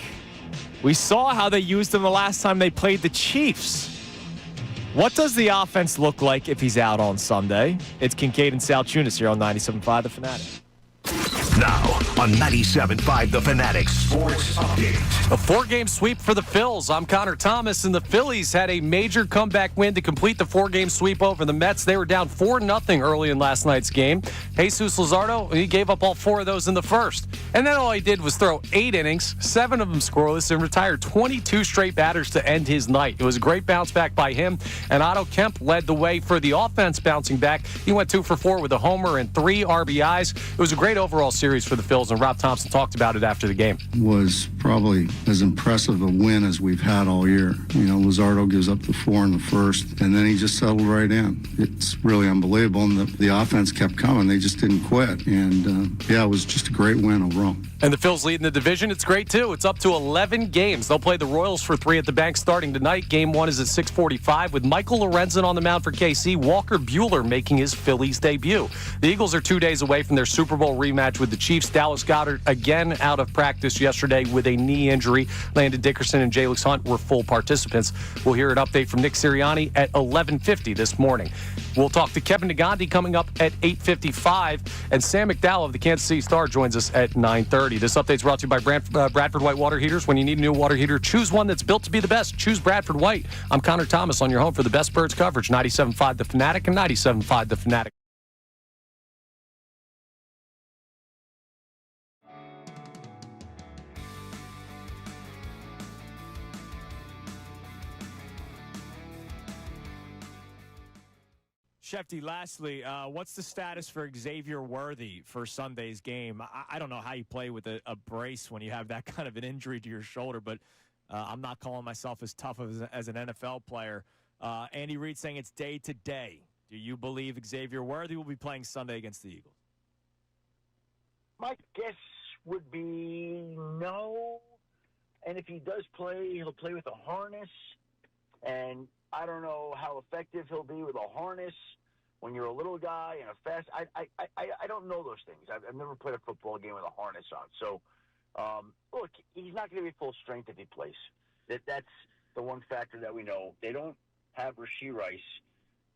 We saw how they used him the last time they played the Chiefs. What does the offense look like if he's out on Sunday? It's Kincade and Salciunas here on 97.5 The Fanatic. Now on 97.5 The Fanatic Sports Update. A 4-game sweep for the Phils. I'm Connor Thomas, and the Phillies had a major comeback win to complete the 4-game sweep over the Mets. They were down 4-0 early in last night's game. Jesus Lazardo, he gave up all 4 of those in the first. And then all he did was throw 8 innings, 7 of them scoreless, and retired 22 straight batters to end his night. It was a great bounce back by him, and Otto Kemp led the way for the offense bouncing back. He went 2 for 4 with a homer and 3 RBIs. It was a great overall series for the Phils, and Rob Thompson talked about it after the game. Was probably as impressive a win as we've had all year. You know, Lazardo gives up the 4 in the first, and then he just settled right in. It's really unbelievable, and the offense kept coming. They just didn't quit, and it was just a great win overall. And the Phils leading the division. It's great, too. It's up to 11 games. They'll play the Royals for 3 at the bank starting tonight. Game 1 is at 6:45 with Michael Lorenzen on the mound for KC, Walker Buehler making his Phillies debut. The Eagles are 2 days away from their Super Bowl rematch with the Chiefs. Dallas Goedert again out of practice yesterday with a knee injury. Landon Dickerson and Jalix Hunt were full participants. We'll hear an update from Nick Sirianni at 11:50 this morning. We'll talk to Kevin Negandhi coming up at 8:55, and Sam McDowell of the Kansas City Star joins us at 9:30. This update is brought to you by Bradford White Water Heaters. When you need a new water heater, choose one that's built to be the best. Choose Bradford White. I'm Connor Thomas on your home for the best birds coverage, 97.5 The Fanatic and 97.5 The Fanatic. Shefty, lastly, what's the status for Xavier Worthy for Sunday's game? I don't know how you play with a brace when you have that kind of an injury to your shoulder, but I'm not calling myself as tough as an NFL player. Andy Reid saying it's day to day. Do you believe Xavier Worthy will be playing Sunday against the Eagles? My guess would be no. And if he does play, he'll play with a harness. And I don't know how effective he'll be with a harness when you're a little guy and a fast. I don't know those things. I've never played a football game with a harness on. So, look, he's not going to be full strength if he plays. That's the one factor that we know. They don't have Rashee Rice.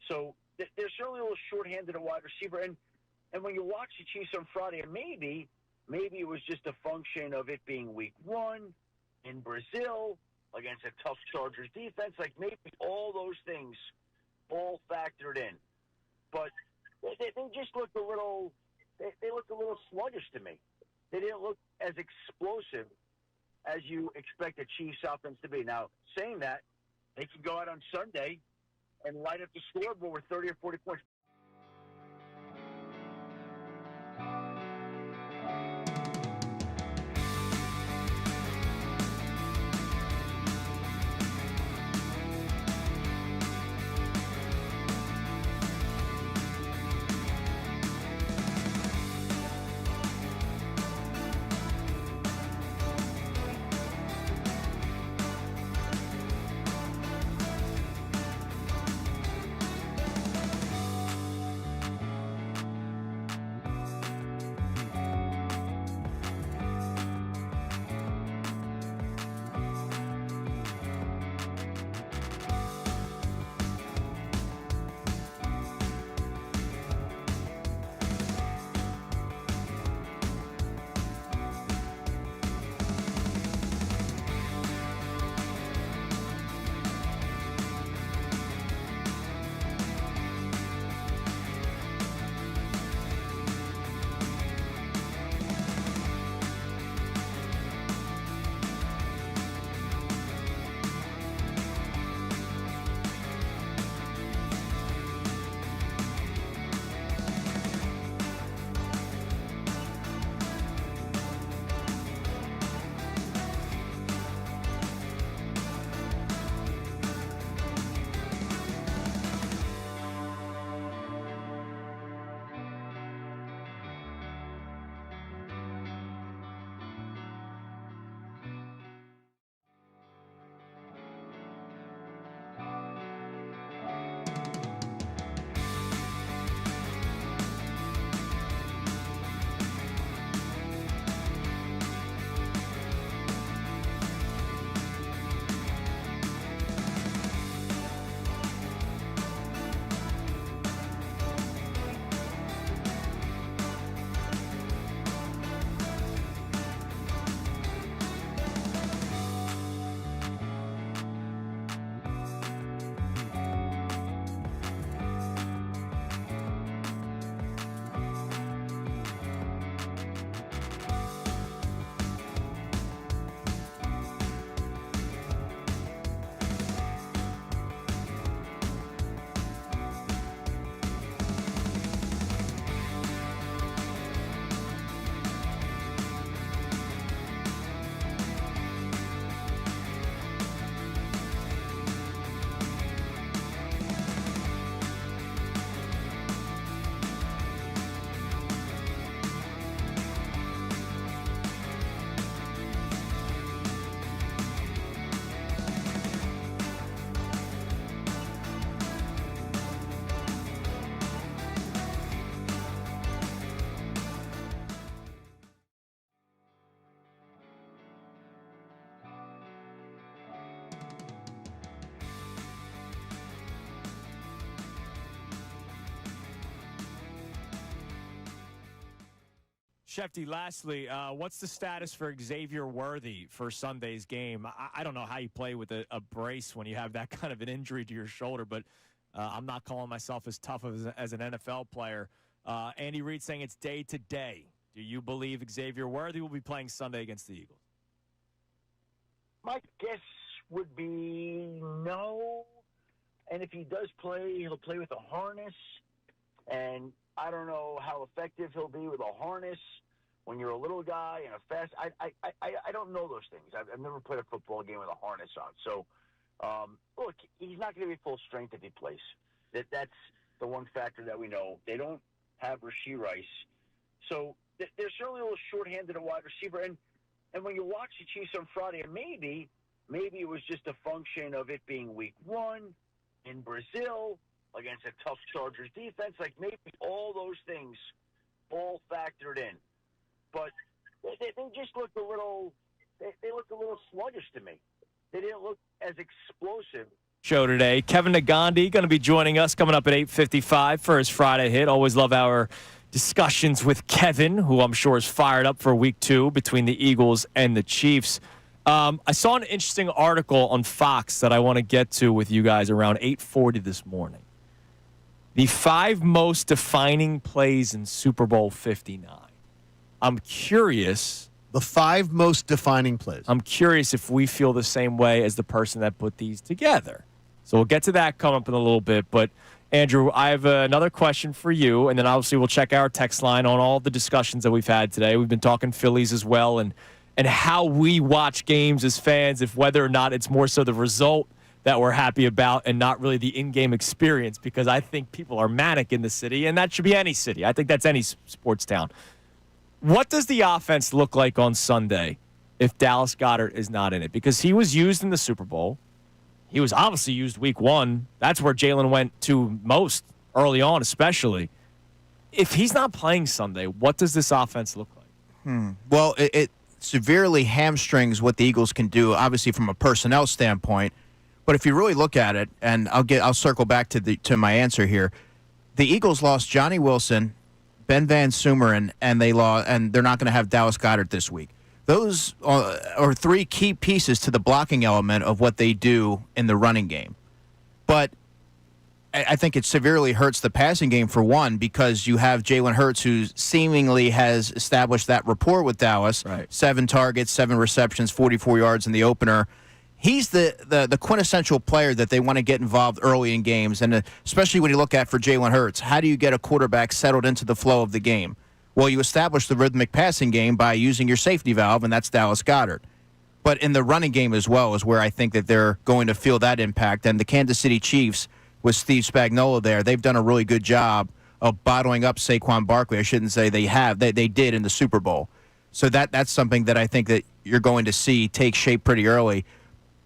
So they're certainly a little shorthanded at wide receiver. And when you watch the Chiefs on Friday, and maybe it was just a function of it being week one in Brazil against a tough Chargers defense. Like maybe all those things all factored in. But they just looked a little they looked a little sluggish to me. They didn't look as explosive as you expect the Chiefs offense to be. Now, saying that, they can go out on Sunday and light up the scoreboard with 30 or 40 points. Shefty, lastly, what's the status for Xavier Worthy for Sunday's game? I don't know how you play with a brace when you have that kind of an injury to your shoulder, but I'm not calling myself as tough as an NFL player. Andy Reid saying it's day to day. Do you believe Xavier Worthy will be playing Sunday against the Eagles? My guess would be no. And if he does play, he'll play with a harness. And I don't know how effective he'll be with a harness when you're a little guy and a fast. I don't know those things. I've never played a football game with a harness on. So, look, he's not going to be full strength if he plays. That's the one factor that we know. They don't have Rashee Rice. So they're certainly a little short-handed at wide receiver. And when you watch the Chiefs on Friday, and maybe it was just a function of it being week 1 in Brazil against a tough Chargers defense. Like maybe all those things all factored in. But they just looked a little they looked a little sluggish to me. They didn't look as explosive. Show today. Kevin Nagandi going to be joining us coming up at 8:55 for his Friday hit. Always love our discussions with Kevin, who I'm sure is fired up for week 2 between the Eagles and the Chiefs. I saw an interesting article on Fox that I want to get to with you guys around 8:40 this morning. The 5 most defining plays in Super Bowl 59. I'm curious. The 5 most defining plays. I'm curious if we feel the same way as the person that put these together. So we'll get to that coming up in a little bit. But, Andrew, I have another question for you, and then obviously we'll check our text line on all the discussions that we've had today. We've been talking Phillies as well and how we watch games as fans, if whether or not it's more so the result that we're happy about and not really the in-game experience, because I think people are manic in the city, and that should be any city. I think that's any sports town. What does the offense look like on Sunday if Dallas Goedert is not in it? Because he was used in the Super Bowl. He was obviously used week 1. That's where Jalen went to most early on, especially. If he's not playing Sunday, what does this offense look like? Well, it severely hamstrings what the Eagles can do, obviously from a personnel standpoint. But if you really look at it, and I'll circle back to my answer here, the Eagles lost Johnny Wilson, Ben Van Sumeren, and they're not going to have Dallas Goedert this week. Those are 3 key pieces to the blocking element of what they do in the running game. But I think it severely hurts the passing game, for one, because you have Jalen Hurts, who seemingly has established that rapport with Dallas. Right. 7 targets, 7 receptions, 44 yards in the opener. He's the quintessential player that they want to get involved early in games, and especially when you look at for Jalen Hurts, how do you get a quarterback settled into the flow of the game? Well, you establish the rhythmic passing game by using your safety valve, and that's Dallas Goedert. But in the running game as well is where I think that they're going to feel that impact. And the Kansas City Chiefs, with Steve Spagnuolo there, they've done a really good job of bottling up Saquon Barkley. I shouldn't say they have. They did in the Super Bowl. So that's something that I think that you're going to see take shape pretty early.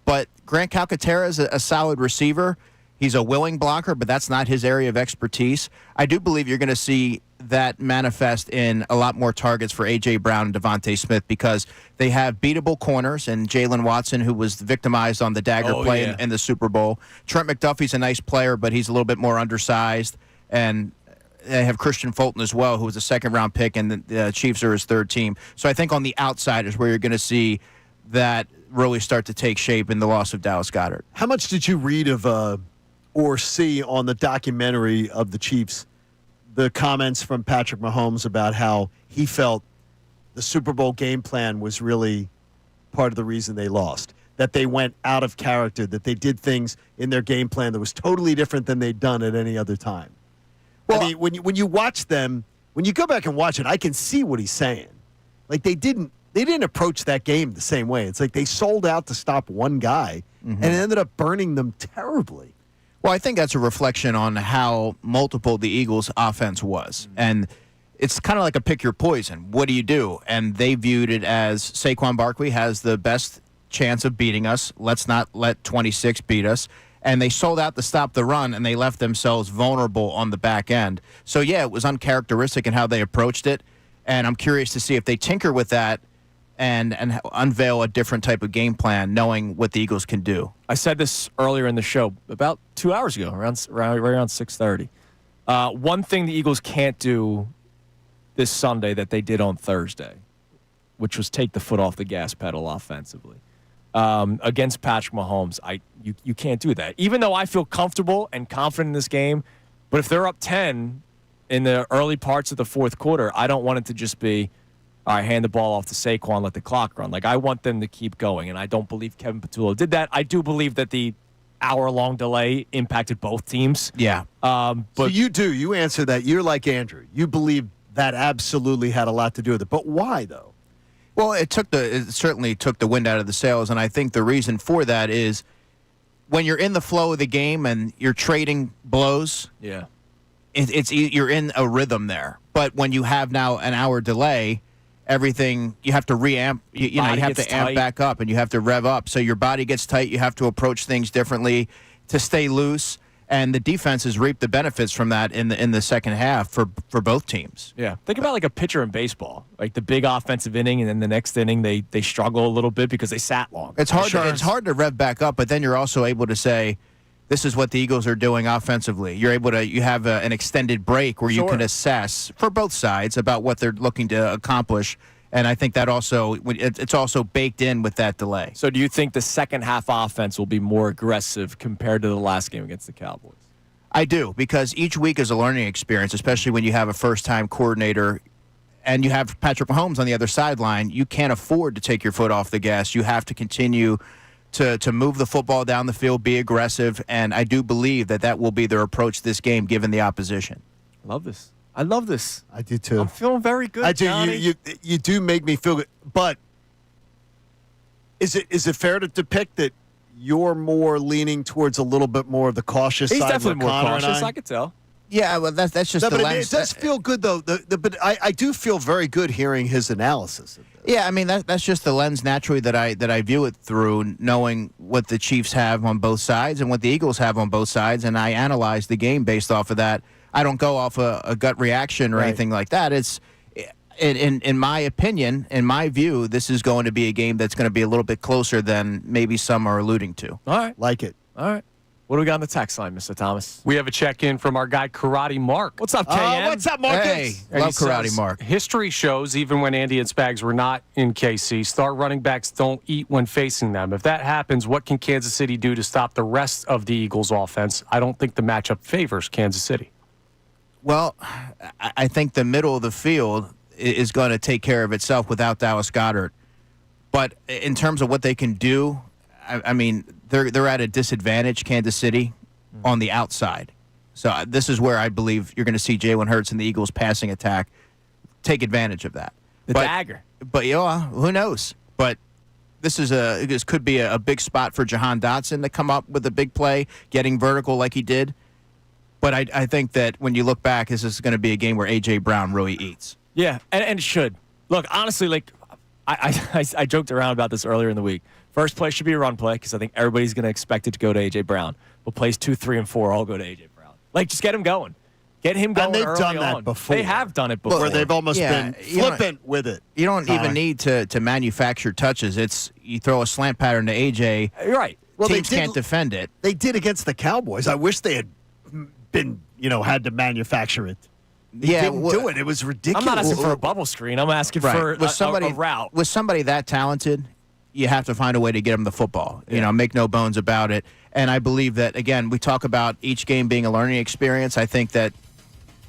But Grant Calcaterra is a solid receiver. He's a willing blocker, but that's not his area of expertise. I do believe you're going to see that manifest in a lot more targets for A.J. Brown and Devontae Smith, because they have beatable corners, and Jalen Watson, who was victimized on the dagger play in the Super Bowl. Trent McDuffie's a nice player, but he's a little bit more undersized. And they have Christian Fulton as well, who was a second-round pick, and the Chiefs are his 3rd team. So I think on the outside is where you're going to see that really start to take shape in the loss of Dallas Goedert. How much did you read of or see on the documentary of the Chiefs, the comments from Patrick Mahomes about how he felt the Super Bowl game plan was really part of the reason they lost, that they went out of character, that they did things in their game plan that was totally different than they'd done at any other time? Well, I mean, when you watch them, when you go back and watch it, I can see what he's saying. Like they didn't approach that game the same way. It's like they sold out to stop one guy, and it ended up burning them terribly. Well, I think that's a reflection on how multiple the Eagles' offense was. And it's kind of like a pick your poison. What do you do? And they viewed it as Saquon Barkley has the best chance of beating us. Let's not let 26 beat us. And they sold out to stop the run, and they left themselves vulnerable on the back end. So, yeah, it was uncharacteristic in how they approached it. And I'm curious to see if they tinker with that and unveil a different type of game plan, knowing what the Eagles can do. I said this earlier in the show, about 2 hours ago, around 6:30. One thing the Eagles can't do this Sunday that they did on Thursday, which was take the foot off the gas pedal offensively. Against Patrick Mahomes, you can't do that. Even though I feel comfortable and confident in this game, but if they're up 10 in the early parts of the fourth quarter, I don't want it to just be, all right, hand the ball off to Saquon, let the clock run. Like, I want them to keep going, and I don't believe Kevin Patullo did that. I do believe that the hour-long delay impacted both teams. Yeah. But so you answer that. You're like Andrew. You believe that absolutely had a lot to do with it. But why, though? Well, it certainly took the wind out of the sails, and I think the reason for that is when you're in the flow of the game and you're trading blows, you're in a rhythm there. But when you have now an hour delay, everything you have to reamp. You have to amp back up, and you have to rev up. So your body gets tight. You have to approach things differently to stay loose. And the defenses reap the benefits from that in the second half for both teams. Yeah, think about like a pitcher in baseball, like the big offensive inning, and then the next inning they struggle a little bit because they sat long. It's hard. It's hard to rev back up, but then you're also able to say, "This is what the Eagles are doing offensively." You're able to. You have an extended break where you can assess for both sides about what they're looking to accomplish. And I think that also it's also baked in with that delay. So do you think the second half offense will be more aggressive compared to the last game against the Cowboys? I do, because each week is a learning experience, especially when you have a first-time coordinator and you have Patrick Mahomes on the other sideline. You can't afford to take your foot off the gas. You have to continue to move the football down the field, be aggressive, and I do believe that will be their approach this game given the opposition. Love this. I love this. I do too. I'm feeling very good. I do. Johnny. You do make me feel good. But is it fair to depict that you're more leaning towards a little bit more of the cautious He's side? He's definitely more cautious. I could tell. Yeah, well, that's just the lens. It does feel good though. But I do feel very good hearing his analysis of this. Yeah, I mean that's just the lens naturally that I view it through, knowing what the Chiefs have on both sides and what the Eagles have on both sides, and I analyze the game based off of that. I don't go off a gut reaction or anything like that. It's in my opinion, in my view, this is going to be a game that's going to be a little bit closer than maybe some are alluding to. All right. Like it. All right. What do we got on the text line, Mr. Thomas? We have a check-in from our guy, Karate Mark. What's up, KN? What's up, Marcus? Hey, love Karate Mark. History shows even when Andy and Spags were not in KC, star running backs don't eat when facing them. If that happens, what can Kansas City do to stop the rest of the Eagles' offense? I don't think the matchup favors Kansas City. Well, I think the middle of the field is going to take care of itself without Dallas Goedert. But in terms of what they can do, I mean, they're at a disadvantage, Kansas City, on the outside. So this is where I believe you're going to see Jalen Hurts and the Eagles' passing attack take advantage of that. The dagger. But who knows? But this could be a big spot for Jahan Dotson to come up with a big play, getting vertical like he did. But I think that when you look back, this is going to be a game where A.J. Brown really eats. Yeah, and it should. Look, honestly, like I joked around about this earlier in the week. First play should be a run play because I think everybody's going to expect it to go to A.J. Brown. But plays 2, 3, and 4 all go to A.J. Brown. Like, just get him going. Get him going. And they've done that on. before. They have done it before. Where they've almost been flippant with it. You don't even need to manufacture touches. It's you throw a slant pattern to A.J. You're right. Well, teams can't defend it. They did against the Cowboys. I wish they had been, had to manufacture it. They didn't do it. It was ridiculous. I'm not asking for a bubble screen. I'm asking for a route. With somebody that talented, you have to find a way to get them the football. Yeah. Make no bones about it. And I believe that, again, we talk about each game being a learning experience. I think that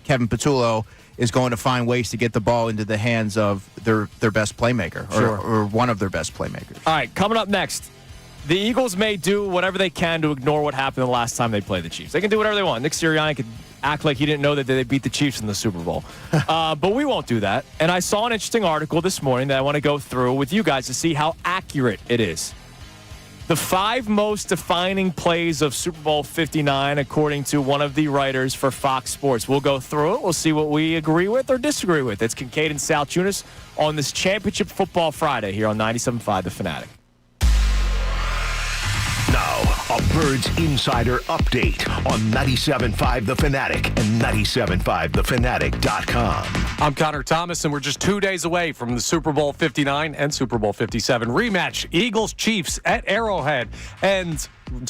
Kevin Patullo is going to find ways to get the ball into the hands of their best playmaker or one of their best playmakers. All right, coming up next. The Eagles may do whatever they can to ignore what happened the last time they played the Chiefs. They can do whatever they want. Nick Sirianni could act like he didn't know that they beat the Chiefs in the Super Bowl. But we won't do that. And I saw an interesting article this morning that I want to go through with you guys to see how accurate it is. The 5 most defining plays of Super Bowl 59, according to one of the writers for Fox Sports. We'll go through it. We'll see what we agree with or disagree with. It's Kincade and Salciunas on this Championship Football Friday here on 97.5 The Fanatic. Now, a Birds Insider update on 97.5 The Fanatic and 97.5thefanatic.com. I'm Connor Thomas, and we're just 2 days away from the Super Bowl 59 and Super Bowl 57 rematch. Eagles-Chiefs at Arrowhead. And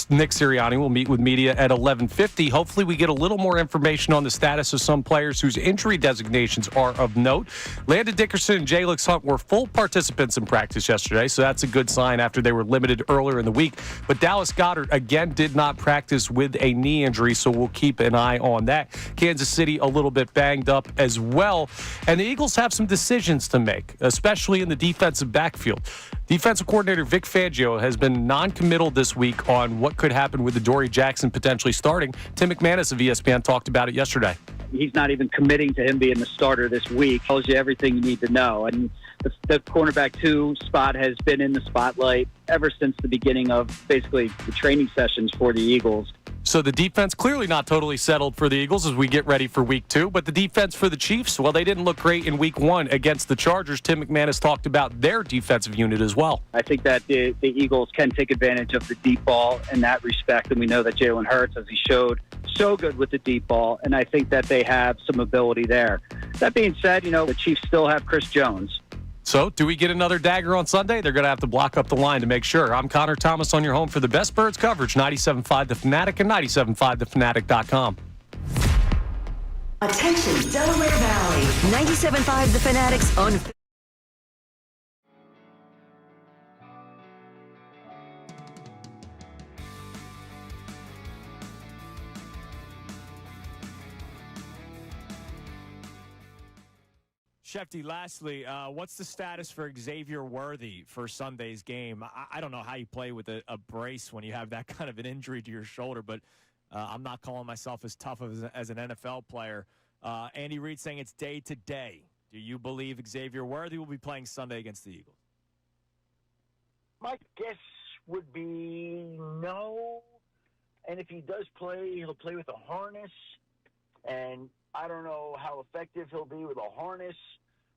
Nick Sirianni will meet with media at 11:50. Hopefully we get a little more information on the status of some players whose injury designations are of note. Landon Dickerson and Jalix Hunt were full participants in practice yesterday, so that's a good sign after they were limited earlier in the week. But Dallas Goedert, again, did not practice with a knee injury, so we'll keep an eye on that. Kansas City a little bit banged up as well. And the Eagles have some decisions to make, especially in the defensive backfield. Defensive coordinator Vic Fangio has been non-committal this week on what could happen with Adoree Jackson potentially starting. Tim McManus of ESPN talked about it yesterday. He's not even committing to him being the starter this week. Tells you everything you need to know. And the cornerback 2 spot has been in the spotlight ever since the beginning of basically the training sessions for the Eagles. So the defense clearly not totally settled for the Eagles as we get ready for week 2. But the defense for the Chiefs, well, they didn't look great in week 1 against the Chargers. Tim McMahon has talked about their defensive unit as well. I think that the Eagles can take advantage of the deep ball in that respect. And we know that Jalen Hurts, as he showed, so good with the deep ball. And I think that they have some ability there. That being said, the Chiefs still have Chris Jones. So, do we get another dagger on Sunday? They're going to have to block up the line to make sure. I'm Connor Thomas on your home for the best Birds coverage, 97.5 The Fanatic and 97.5thefanatic.com. Attention, Delaware Valley. 97.5 The Fanatic's on. Shefty, lastly, what's the status for Xavier Worthy for Sunday's game? I don't know how you play with a brace when you have that kind of an injury to your shoulder, but I'm not calling myself as tough as an NFL player. Andy Reid saying it's day to day. Do you believe Xavier Worthy will be playing Sunday against the Eagles? My guess would be no. And if he does play, he'll play with a harness. And I don't know how effective he'll be with a harness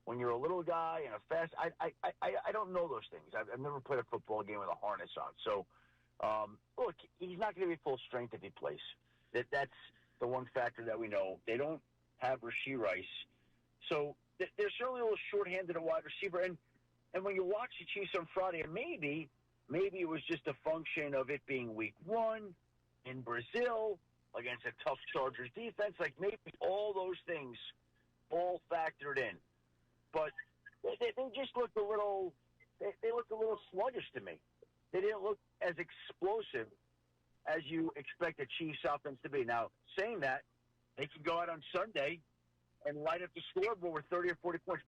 when you're a little guy and a fast. I don't know those things. I've never played a football game with a harness on. So, look, he's not going to be full strength if he plays. That's the one factor that we know. They don't have Rashee Rice. So they're certainly a little shorthanded at wide receiver. And when you watch the Chiefs on Friday, and maybe it was just a function of it being week 1 in Brazil against a tough Chargers defense. Like maybe all those things all factored in. But they just looked a little they looked a little sluggish to me. They didn't look as explosive as you expect a Chiefs offense to be. Now, saying that, they can go out on Sunday and light up the scoreboard with 30 or 40 points.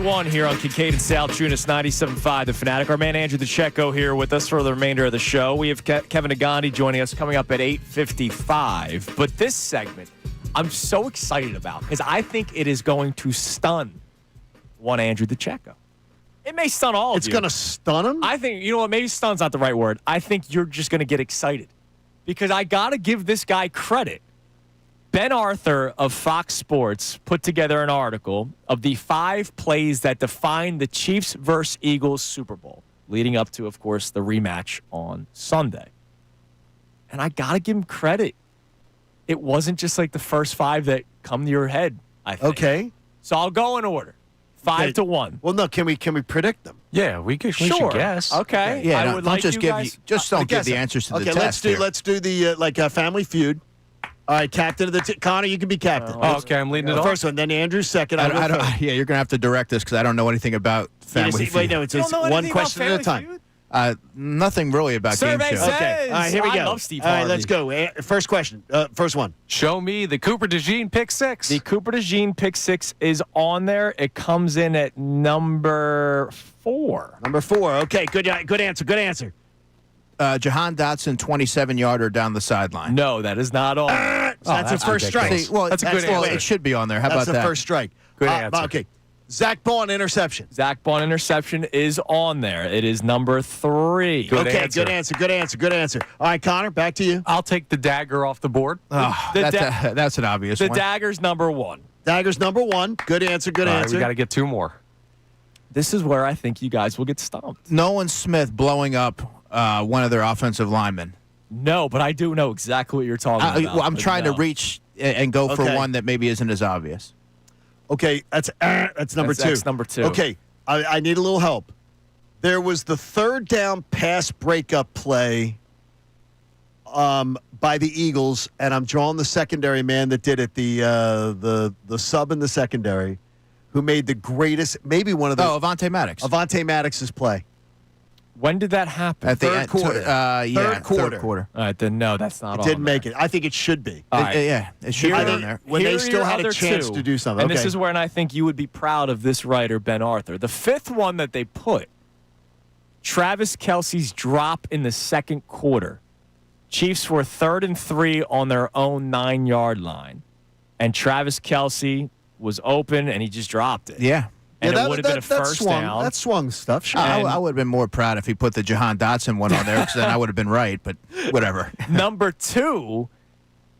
One here on Kincade Salciunas 97.5 The Fanatic. Our man Andrew Deco here with us for the remainder of the show. We have Kevin Agandi joining us coming up at 8:55. But this segment, I'm so excited about because I think it is going to stun one Andrew Deco. It may stun all of you. It's going to stun him? I think, you know what, maybe stun's not the right word. I think you're just going to get excited because I got to give this guy credit. Ben Arthur of Fox Sports put together an article of the 5 plays that define the Chiefs versus Eagles Super Bowl, leading up to, of course, the rematch on Sunday. And I got to give him credit. It wasn't just like the first 5 that come to your head, I think. Okay. So I'll go in order. 5 to 1. Well, no, can we predict them? Yeah, we should guess. Okay. Yeah, I would don't like just you give guys, just don't give the answers to the test. Okay, here. let's do the Family Feud. All right, captain of the Connor, you can be captain. Okay, I'm leading it off. First one, then Andrew's second. I don't, yeah, you're gonna have to direct this because I don't know anything about Family Feud. Wait, no, it's one question at a time. Nothing really about Survey game shows. says. Okay, all right, here we go. I love Steve All right, Harvey. let's go. First question. First one. Show me the Cooper DeJean pick 6. The Cooper DeJean pick 6 is on there. It comes in at number 4. Number 4. Okay, good answer. Good answer. Jahan Dotson 27-yarder down the sideline. No, that is not on. That's a first strike. See, well, That's a good well, answer. it should be on there. How That's about the that? first strike. Good answer. Okay. Zach Bond interception. Zach Bond interception is on there. It is number 3. Good Okay, answer. good answer. All right, Connor, back to you. I'll take the dagger off the board. That's an obvious The one. dagger's number 1. Dagger's number 1. Good answer. Good All right, answer. we got to get 2 more. This is where I think you guys will get stumped. Nolan Smith blowing up one of their offensive linemen. No, but I do know exactly what you're talking about. Well, I'm but trying no. to reach and go for Okay. one that maybe isn't as obvious. Okay, that's number That's 2. X number 2. Okay, I need a little help. There was the third down pass breakup play by the Eagles, and I'm drawing the secondary man that did it, the sub in the secondary, who made the greatest, maybe one of the Avonte Maddox. Avonte Maddox's play. When did that happen? At the third end, quarter. Third quarter. quarter. All right, then no, that's not It on didn't there. make it. I think it should be. All right. It should be Here- on there. When Here they are still your had a other chance 2. to do something. And Okay. this is where I think you would be proud of this writer, Ben Arthur. The 5th one that they put, Travis Kelce's drop in the second quarter. Chiefs were 3rd and 3 on their own 9-yard line. And Travis Kelce was open, and he just dropped it. Yeah. And Yeah, it would have been a first swung, down. That swung stuff. Sure. I would have been more proud if he put the Jahan Dotson one on there because then I would have been right, but whatever. Number 2,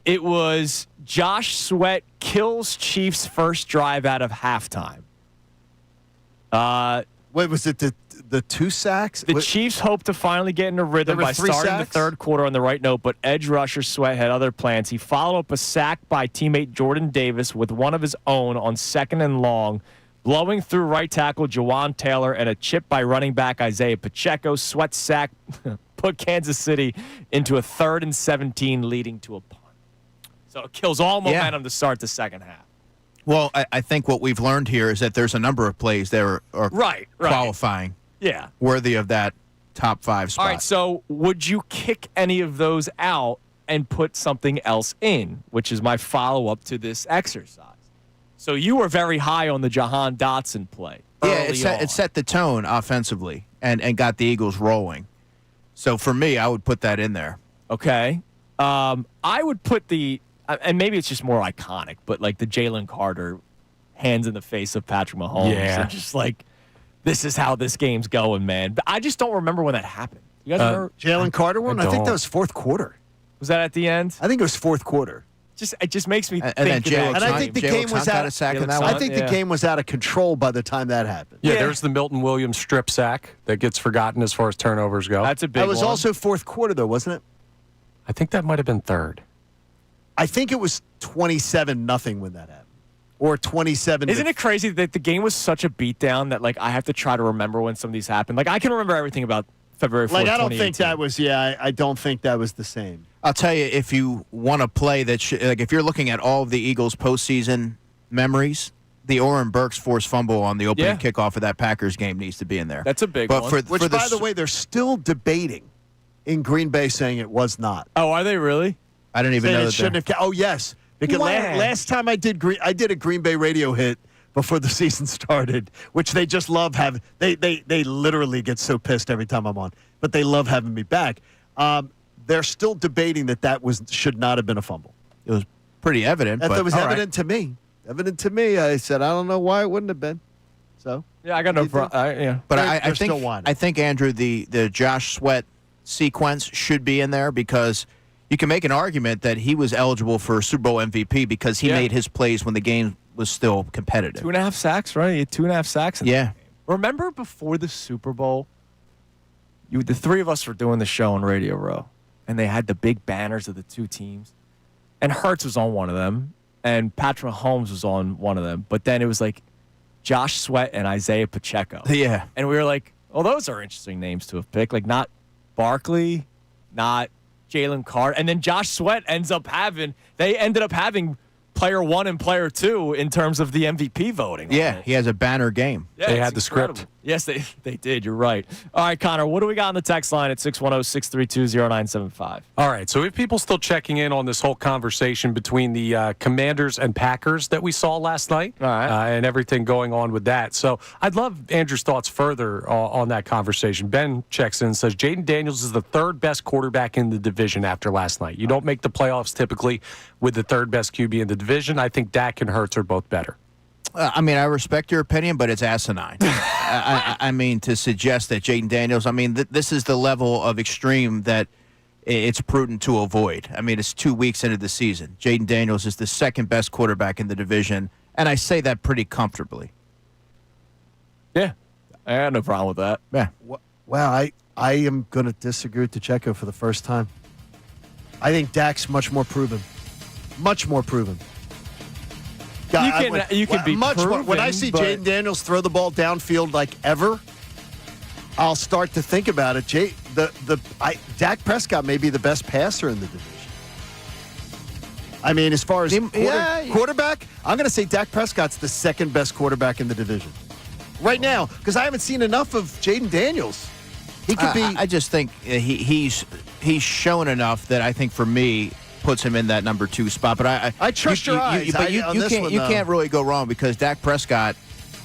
it was Josh Sweat kills Chiefs' first drive out of halftime. Wait, was it the 2 sacks? The Chiefs hoped to finally get in a rhythm There were by 3 starting sacks? the third quarter on the right note, but edge rusher Sweat had other plans. He followed up a sack by teammate Jordan Davis with one of his own on 2nd and long, blowing through right tackle Jawan Taylor and a chip by running back Isaiah Pacheco. Sweat sack put Kansas City into a 3rd and 17, leading to a punt. So it kills all momentum to start the second half. Well, I think what we've learned here is that there's a number of plays that are Right. qualifying, Yeah. worthy of that top 5 spot. All right, so would you kick any of those out and put something else in, which is my follow-up to this exercise? So you were very high on the Jahan Dotson play. Yeah, early on. it set the tone offensively and got the Eagles rolling. So for me, I would put that in there. Okay. I would put and maybe it's just more iconic, but like the Jalen Carter hands in the face of Patrick Mahomes. Yeah. And just like, this is how this game's going, man. But I just don't remember when that happened. You guys remember? Jalen Carter one? I think that was 4th quarter. Was that at the end? I think it was 4th quarter. It just makes me And think then of that And I game. think the Jalen game was Hunt got out. a sack in Jalen that Hunt. one. I think Yeah. the game was out of control by the time that happened. Yeah, Yeah. there's the Milton Williams strip sack that gets forgotten as far as turnovers go. That's a big That was one. also 4th quarter, though, wasn't it? I think that might have been 3rd. I think it was 27-0 when that happened, or 27. Isn't it crazy that the game was such a beatdown that like I have to try to remember when some of these happened? Like I can remember everything about February 4th, Like I don't think 2018. that was. Yeah, I don't think that was the same. I'll tell you, if you want to play that, like if you're looking at all of the Eagles' postseason memories, the Oren Burks forced fumble on the opening kickoff of that Packers game needs to be in there. That's a big but one. For, Which, for by the way, they're still debating in Green Bay, saying it was not. Oh, are they really? I didn't even Saying know it that. shouldn't have. Oh, yes. Because Wow. last time I did a Green Bay radio hit before the season started, which they just love having. They literally get so pissed every time I'm on, but they love having me back. They're still debating that should not have been a fumble. It was pretty evident. That but was evident to me. Evident to me. I said, I don't know why it wouldn't have been. So yeah, I got no problem. Yeah, but I think Andrew, the Josh Sweat sequence should be in there because you can make an argument that he was eligible for Super Bowl MVP because he made his plays when the game was still competitive. 2.5 sacks, right? He had 2.5 sacks. Yeah. Remember before the Super Bowl, the three of us were doing the show on Radio Row, and they had the big banners of the two teams, and Hurts was on one of them, and Patrick Mahomes was on one of them, but then it was like Josh Sweat and Isaiah Pacheco. Yeah. And we were like, well, those are interesting names to have picked. Like, not Barkley, not Jalen Carter. And then Josh Sweat they ended up having player 1 and player 2 in terms of the MVP voting. Yeah, he has a banner game. Yeah, they had the script. Yes, they did. You're right. All right, Connor, what do we got on the text line at 610-632-0975? All right, so we have people still checking in on this whole conversation between the Commanders and Packers that we saw last night. All right. And everything going on with that. So I'd love Andrew's thoughts further on that conversation. Ben checks in and says, Jaden Daniels is the third best quarterback in the division after last night. You don't make the playoffs typically with the third best QB in the division. I think Dak and Hurts are both better. I mean, I respect your opinion, but it's asinine. I mean, to suggest that Jaden Daniels, this is the level of extreme that it's prudent to avoid. I mean, it's 2 weeks into the season. Jaden Daniels is the second best quarterback in the division, and I say that pretty comfortably. Yeah, I had no problem with that. Yeah. Wow, I am going to disagree with Pacheco for the first time. I think Dak's much more proven. Much more proven. You can be much proven, more. When I see but Jaden Daniels throw the ball downfield like ever, I'll start to think about it. Dak Prescott may be the best passer in the division. I mean, as far as quarterback, I'm going to say Dak Prescott's the second best quarterback in the division right now because I haven't seen enough of Jaden Daniels. He could be. I just think he's shown enough that I think for me puts him in that number 2 spot. But I trust your eyes. But you can't really go wrong because Dak Prescott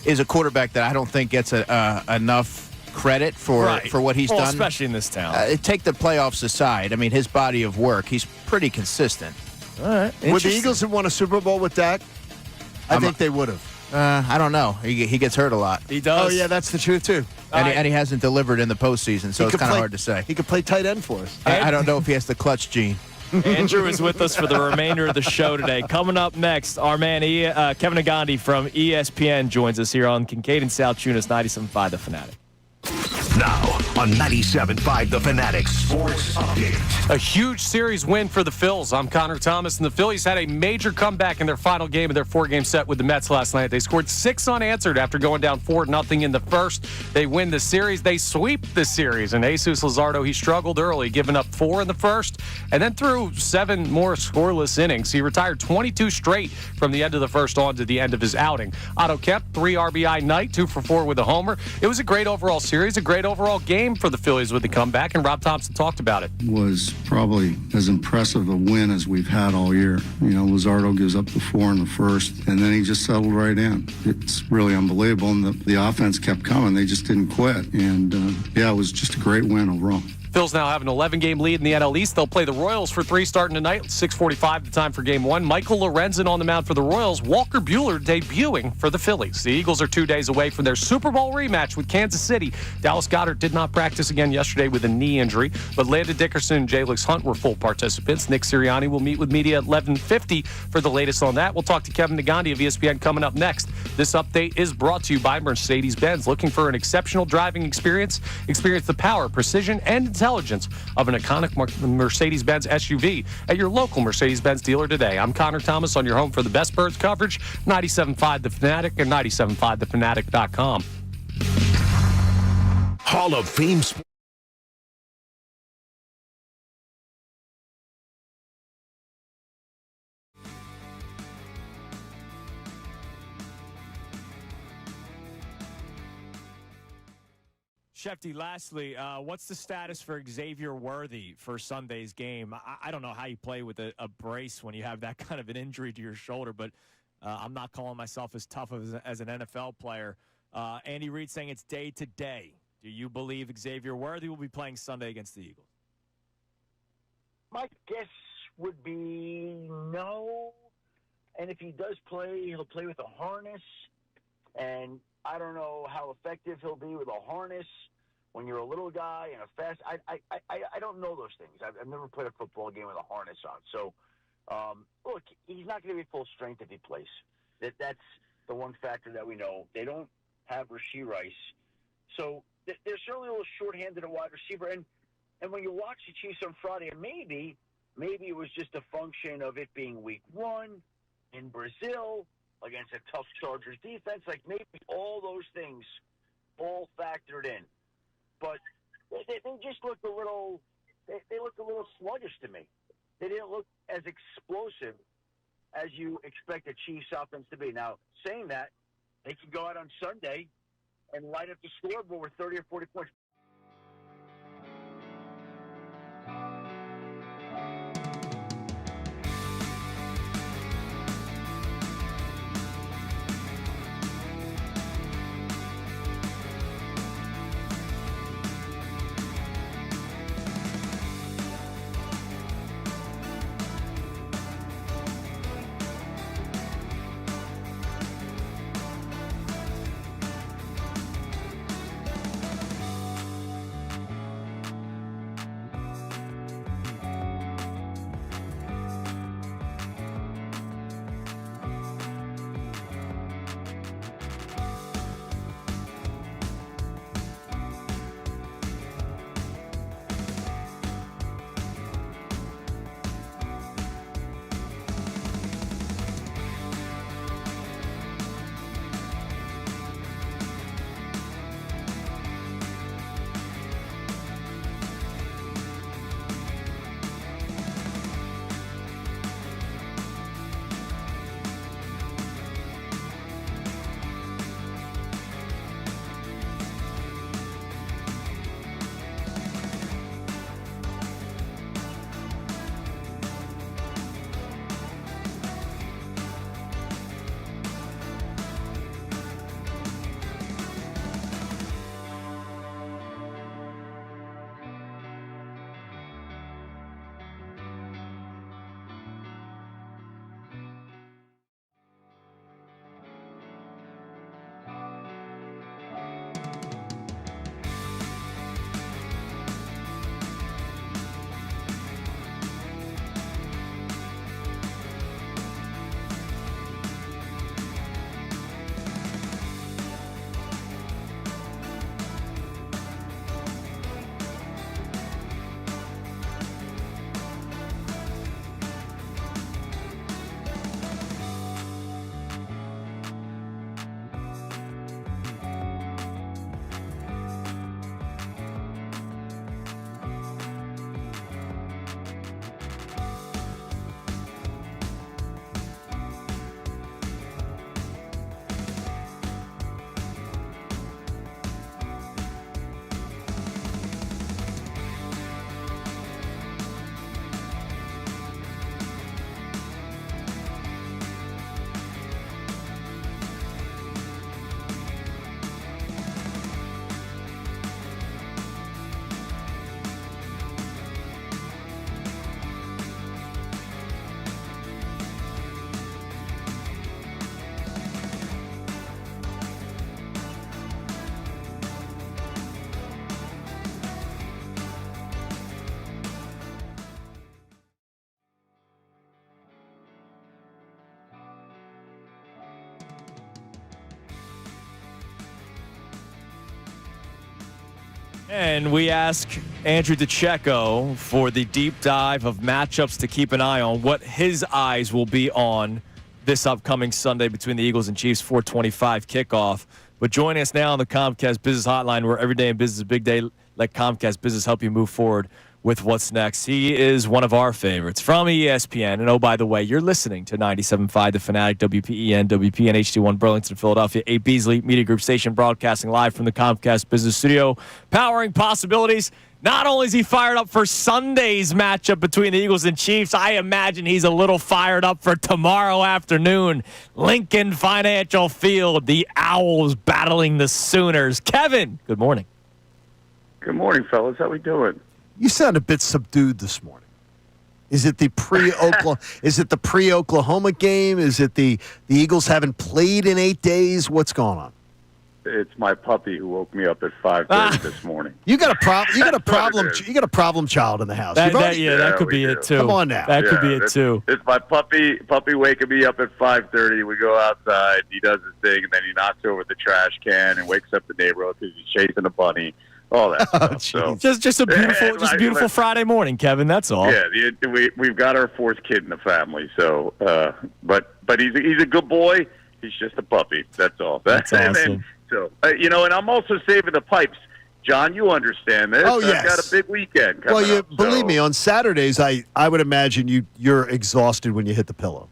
is a quarterback that I don't think gets enough credit for what he's done, especially in this town. Take the playoffs aside. I mean, his body of work, he's pretty consistent. All right. Would the Eagles have won a Super Bowl with Dak? I think they would have. I don't know. He gets hurt a lot. He does. Oh, yeah, that's the truth, too. And he hasn't delivered in the postseason, so it's kind of hard to say. He could play tight end for us. I don't know if he has the clutch gene. Andrew is with us for the remainder of the show today. Coming up next, our man Kevin Agandi from ESPN joins us here on Kincade and Salciunas 97.5 The Fanatic. Now on 97.5 The Fanatic Sports Update. A huge series win for the Phils. I'm Connor Thomas, and the Phillies had a major comeback in their final game of their 4-game set with the Mets last night. They scored 6 unanswered after going down 4-0 in the first. They win the series. They sweep the series. And Jesus Lazardo, he struggled early, giving up 4 in the first, and then threw 7 more scoreless innings. He retired 22 straight from the end of the first on to the end of his outing. Otto Kemp, 3 RBI night, 2 for 4 with a homer. It was a great overall series, a great overall game for the Phillies with the comeback, and Rob Thompson talked about it. Was probably as impressive a win as we've had all year. You know, Lazardo gives up the 4 in the first, and then he just settled right in. It's really unbelievable, and the offense kept coming. They just didn't quit, and it was just a great win overall. Phils now have an 11-game lead in the NL East. They'll play the Royals for 3 starting tonight. 6:45 the time for Game 1. Michael Lorenzen on the mound for the Royals. Walker Buehler debuting for the Phillies. The Eagles are 2 days away from their Super Bowl rematch with Kansas City. Dallas Goedert did not practice again yesterday with a knee injury, but Landon Dickerson and Jalix Hunt were full participants. Nick Sirianni will meet with media at 11:50 for the latest on that. We'll talk to Kevin Negandhi of ESPN coming up next. This update is brought to you by Mercedes-Benz. Looking for an exceptional driving experience? Experience the power, precision, and intelligence of an iconic Mercedes-Benz SUV at your local Mercedes-Benz dealer today. I'm Connor Thomas on your home for the best birds coverage, 97.5 The Fanatic and 97.5thefanatic.com. Hall of Fame Shefty, lastly, what's the status for Xavier Worthy for Sunday's game? I don't know how you play with a brace when you have that kind of an injury to your shoulder, but I'm not calling myself as tough as an NFL player. Andy Reid saying it's day to day. Do you believe Xavier Worthy will be playing Sunday against the Eagles? My guess would be no. And if he does play, he'll play with a harness. And I don't know how effective he'll be with a harness when you're a little guy and a fast. I don't know those things. I've never played a football game with a harness on. So, look, he's not going to be full strength if he plays. That's the one factor that we know. They don't have Rashee Rice. So they're certainly a little shorthanded at wide receiver. And when you watch the Chiefs on Friday, and maybe it was just a function of it being week 1 in Brazil against a tough Chargers defense. Like maybe all those things all factored in. But they just looked a little they looked a little sluggish to me. They didn't look as explosive as you expect a Chiefs offense to be. Now, saying that, they can go out on Sunday and light up the scoreboard with 30 or 40 points. And we ask Andrew Deco for the deep dive of matchups to keep an eye on, what his eyes will be on this upcoming Sunday between the Eagles and Chiefs, 4:25 kickoff. But joining us now on the Comcast Business Hotline, where every day in business is a big day, Let Comcast Business help you move forward with what's next. He is one of our favorites from ESPN. And, oh, by the way, you're listening to 97.5 The Fanatic, WPEN, WPN HD1 Burlington, Philadelphia, a Beasley Media Group station broadcasting live from the Comcast Business Studio, powering possibilities. Not only is he fired up for Sunday's matchup between the Eagles and Chiefs, I imagine he's a little fired up for tomorrow afternoon. Lincoln Financial Field, the Owls battling the Sooners. Kevin, good morning. Good morning, fellas. How we doing? You sound a bit subdued this morning. Is it the pre-Oklahoma game? Is it the Eagles haven't played in 8 days? What's going on? It's my puppy who woke me up at 5:30 this morning. You got a problem. You got a problem. You got a problem child in the house. That could be it too. Come on now. That could be it too. It's my puppy waking me up at 5:30. We go outside. He does his thing, and then he knocks over the trash can and wakes up the neighborhood because he's chasing a bunny. All that stuff. So just a beautiful Friday morning, Kevin. That's all. Yeah, we've got our fourth kid in the family. So, but he's a good boy. He's just a puppy. That's all. That's awesome. And I'm also saving the pipes. John, you understand this. Oh, yes. I've got a big weekend coming up. Believe me, on Saturdays, I would imagine you're exhausted when you hit the pillow.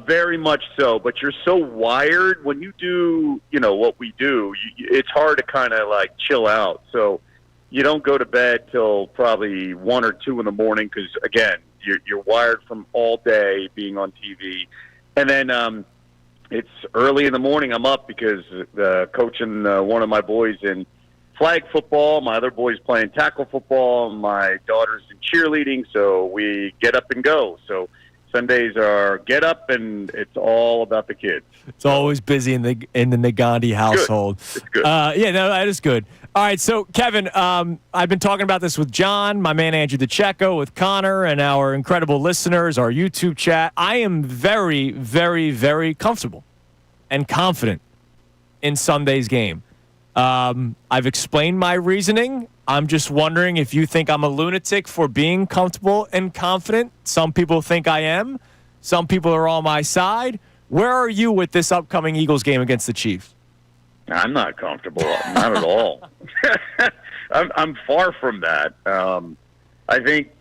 Very much so, but you're so wired when you do, what we do, it's hard to kind of like chill out. So you don't go to bed till probably 1 or 2 in the morning because, again, you're wired from all day being on TV. And then it's early in the morning. I'm up because coaching one of my boys in flag football. My other boy's playing tackle football. My daughter's in cheerleading, so we get up and go. So Sundays are get up, and it's all about the kids. It's always busy in the Nagandi household. It's good. That is good. All right, so Kevin, I've been talking about this with John, my man Andrew Deco, with Connor, and our incredible listeners, our YouTube chat. I am very, very, very comfortable and confident in Sunday's game. I've explained my reasoning. I'm just wondering if you think I'm a lunatic for being comfortable and confident. Some people think I am. Some people are on my side. Where are you with this upcoming Eagles game against the Chiefs? I'm not comfortable. Not at all. I'm far from that. I think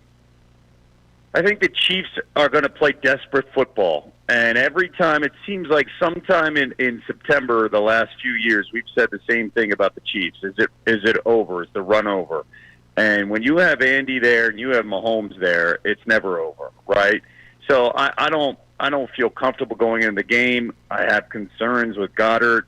the Chiefs are going to play desperate football. And every time, it seems like sometime in September, the last few years, we've said the same thing about the Chiefs. Is it over? Is the run over? And when you have Andy there and you have Mahomes there, it's never over, right? So I don't feel comfortable going into the game. I have concerns with Goddard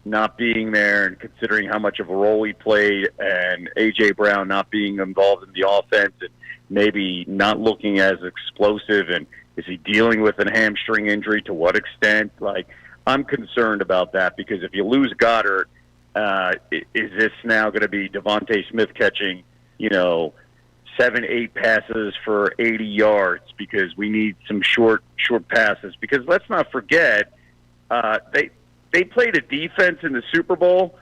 not being there and considering how much of a role he played, and A.J. Brown not being involved in the offense and maybe not looking as explosive. And is he dealing with a hamstring injury? To what extent? I'm concerned about that because if you lose Goddard, is this now going to be Devontae Smith catching, 7-8 passes for 80 yards because we need some short passes? Because let's not forget, they played a defense in the Super Bowl,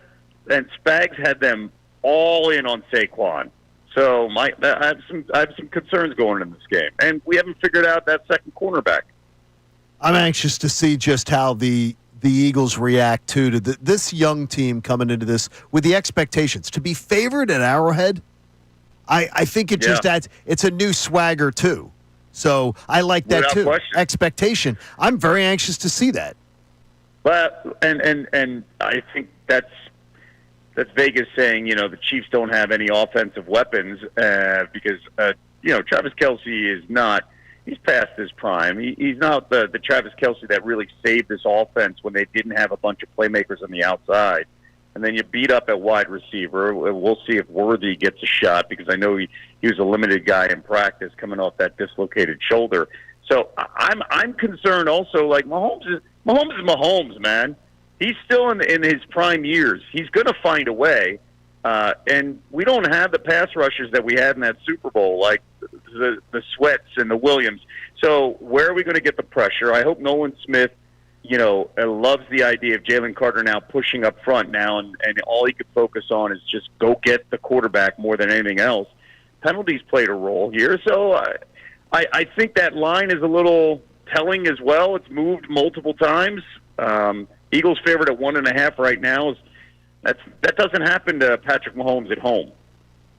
and Spags had them all in on Saquon. So I have some concerns going in this game, and we haven't figured out that second cornerback. I'm anxious to see just how the Eagles react to this young team coming into this with the expectations to be favored at Arrowhead. I think it just adds. It's a new swagger too, so I like that Without too. question. Expectation. I'm very anxious to see that. But and I think that's Vegas saying, the Chiefs don't have any offensive weapons because, Travis Kelce is not – he's past his prime. He's not the Travis Kelce that really saved this offense when they didn't have a bunch of playmakers on the outside. And then you beat up at wide receiver. We'll see if Worthy gets a shot because I know he was a limited guy in practice coming off that dislocated shoulder. So I'm concerned also, Mahomes is Mahomes, man. He's still in his prime years. He's going to find a way. And we don't have the pass rushers that we had in that Super Bowl, like the Sweats and the Williams. So where are we going to get the pressure? I hope Nolan Smith, loves the idea of Jalen Carter now pushing up front now, and all he could focus on is just go get the quarterback more than anything else. Penalties played a role here. So I think that line is a little telling as well. It's moved multiple times. Eagles favored at 1.5 right now is That doesn't happen to Patrick Mahomes at home.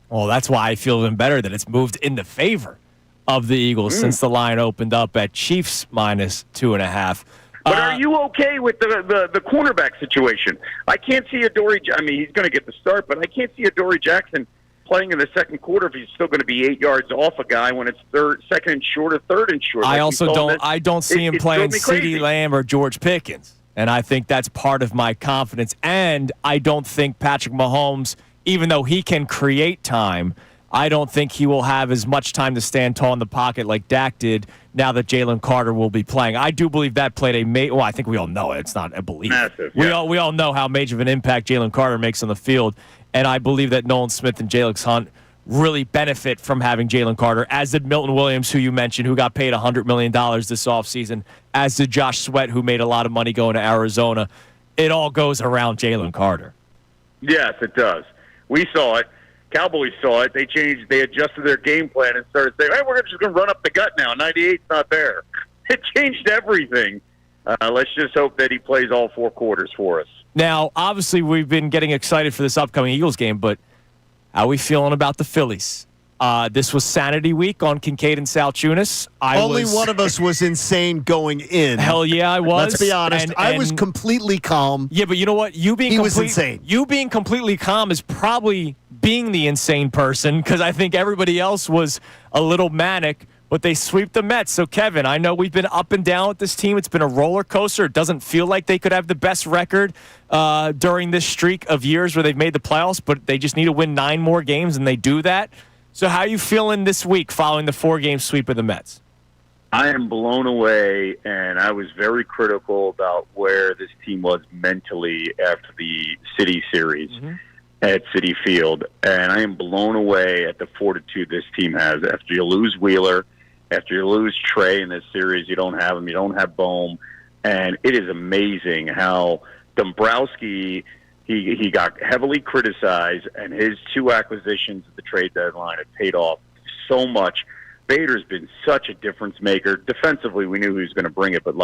Well, that's why I feel even better that it's moved in the favor of the Eagles since the line opened up at Chiefs -2.5. But are you okay with the cornerback situation? I can't see Adoree. I mean, he's going to get the start, but I can't see Adoree Jackson playing in the second quarter if he's still going to be 8 yards off a guy when it's second and short or third and short. I also don't see him playing CeeDee Lamb or George Pickens, and I think that's part of my confidence. And I don't think Patrick Mahomes, even though he can create time, I don't think he will have as much time to stand tall in the pocket like Dak did now that Jalen Carter will be playing. I do believe that played well, I think we all know it. It's not a belief. Massive, yeah. We all know how major of an impact Jalen Carter makes on the field, and I believe that Nolan Smith and Jalix Hunt really benefit from having Jalen Carter, as did Milton Williams, who you mentioned, who got paid $100 million this offseason, as did Josh Sweat, who made a lot of money going to Arizona. It all goes around Jalen Carter. Yes, it does. We saw it. Cowboys saw it. They adjusted their game plan and started saying, hey, we're just going to run up the gut now. 98's not there. It changed everything. Let's just hope that he plays all 4 quarters for us. Now, obviously, we've been getting excited for this upcoming Eagles game, but how are we feeling about the Phillies? This was Sanity Week on Kincade and Salciunas. Only one of us was insane going in. Hell yeah, I was. Let's be honest. I was completely calm. Yeah, but you know what? He was insane. You being completely calm is probably being the insane person, because I think everybody else was a little manic, but they sweep the Mets. So, Kevin, I know we've been up and down with this team. It's been a roller coaster. It doesn't feel like they could have the best record during this streak of years where they've made the playoffs, but they just need to win 9 more games, and they do that. So how are you feeling this week following the 4-game sweep of the Mets? I am blown away, and I was very critical about where this team was mentally after the City Series at Citi Field, and I am blown away at the fortitude this team has. After you lose Wheeler, after you lose Trey in this series, you don't have him, you don't have Bohm, and it is amazing how Dombrowski – He got heavily criticized, and his 2 acquisitions at the trade deadline have paid off so much. Bader's been such a difference maker. Defensively, we knew he was going to bring it, but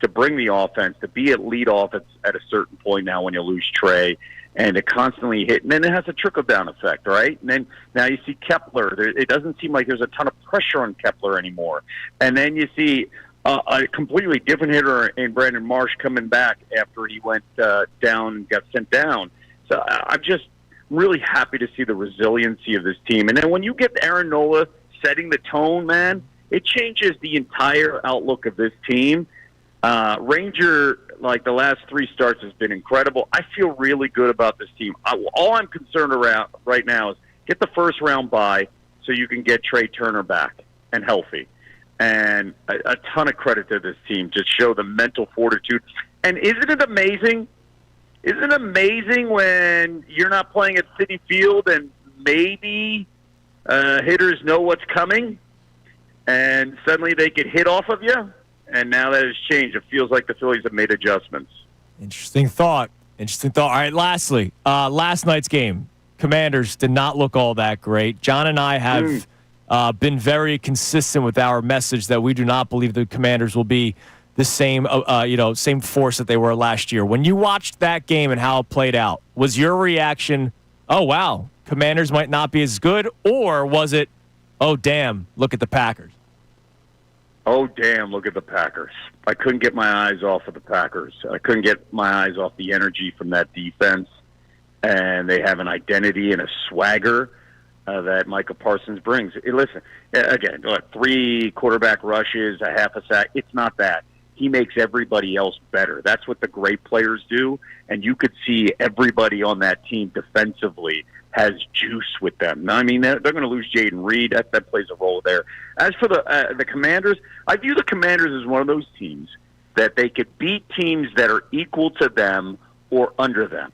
to bring the offense, to be at leadoff at a certain point now when you lose Trey, and to constantly hit, and then it has a trickle-down effect, right? And then now you see Kepler. It doesn't seem like there's a ton of pressure on Kepler anymore. And then you see a completely different hitter in Brandon Marsh coming back after he went down and got sent down. So I'm just really happy to see the resiliency of this team. And then when you get Aaron Nola setting the tone, man, it changes the entire outlook of this team. Ranger, the last 3 starts, has been incredible. I feel really good about this team. All I'm concerned around right now is get the first round bye so you can get Trey Turner back and healthy. And a ton of credit to this team to show the mental fortitude. And isn't it amazing? Isn't it amazing when you're not playing at Citi Field and maybe hitters know what's coming and suddenly they could hit off of you? And now that has changed. It feels like the Phillies have made adjustments. Interesting thought. All right, lastly, last night's game, Commanders did not look all that great. John and I have been very consistent with our message that we do not believe the Commanders will be the same, same force that they were last year. When you watched that game and how it played out, was your reaction, oh, wow, Commanders might not be as good, or was it, oh, damn, look at the Packers? Oh, damn, look at the Packers. I couldn't get my eyes off of the Packers. I couldn't get my eyes off the energy from that defense, and they have an identity and a swagger that Micah Parsons brings. Listen, again, 3 quarterback rushes, a half a sack. It's not that. He makes everybody else better. That's what the great players do, and you could see everybody on that team defensively has juice with them. Now, I mean, they're going to lose Jaden Reed. That plays a role there. As for the Commanders, I view the Commanders as one of those teams that they could beat teams that are equal to them or under them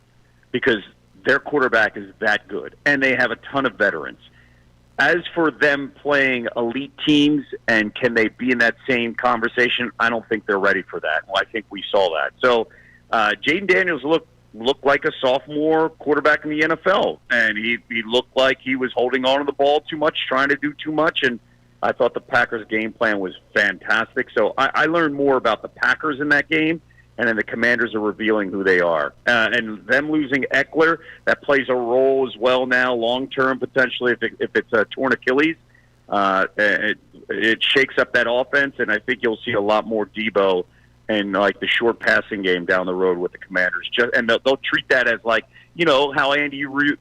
because their quarterback is that good, and they have a ton of veterans. As for them playing elite teams and can they be in that same conversation, I don't think they're ready for that. Well, I think we saw that. So Jaden Daniels looked like a sophomore quarterback in the NFL, and he looked like he was holding on to the ball too much, trying to do too much, and I thought the Packers' game plan was fantastic. So I learned more about the Packers in that game and then the Commanders are revealing who they are. And them losing Eckler, that plays a role as well now, long-term potentially, if it's a torn Achilles. It shakes up that offense, and I think you'll see a lot more Debo and like the short passing game down the road with the Commanders. And they'll treat that as like, you know, how Andy you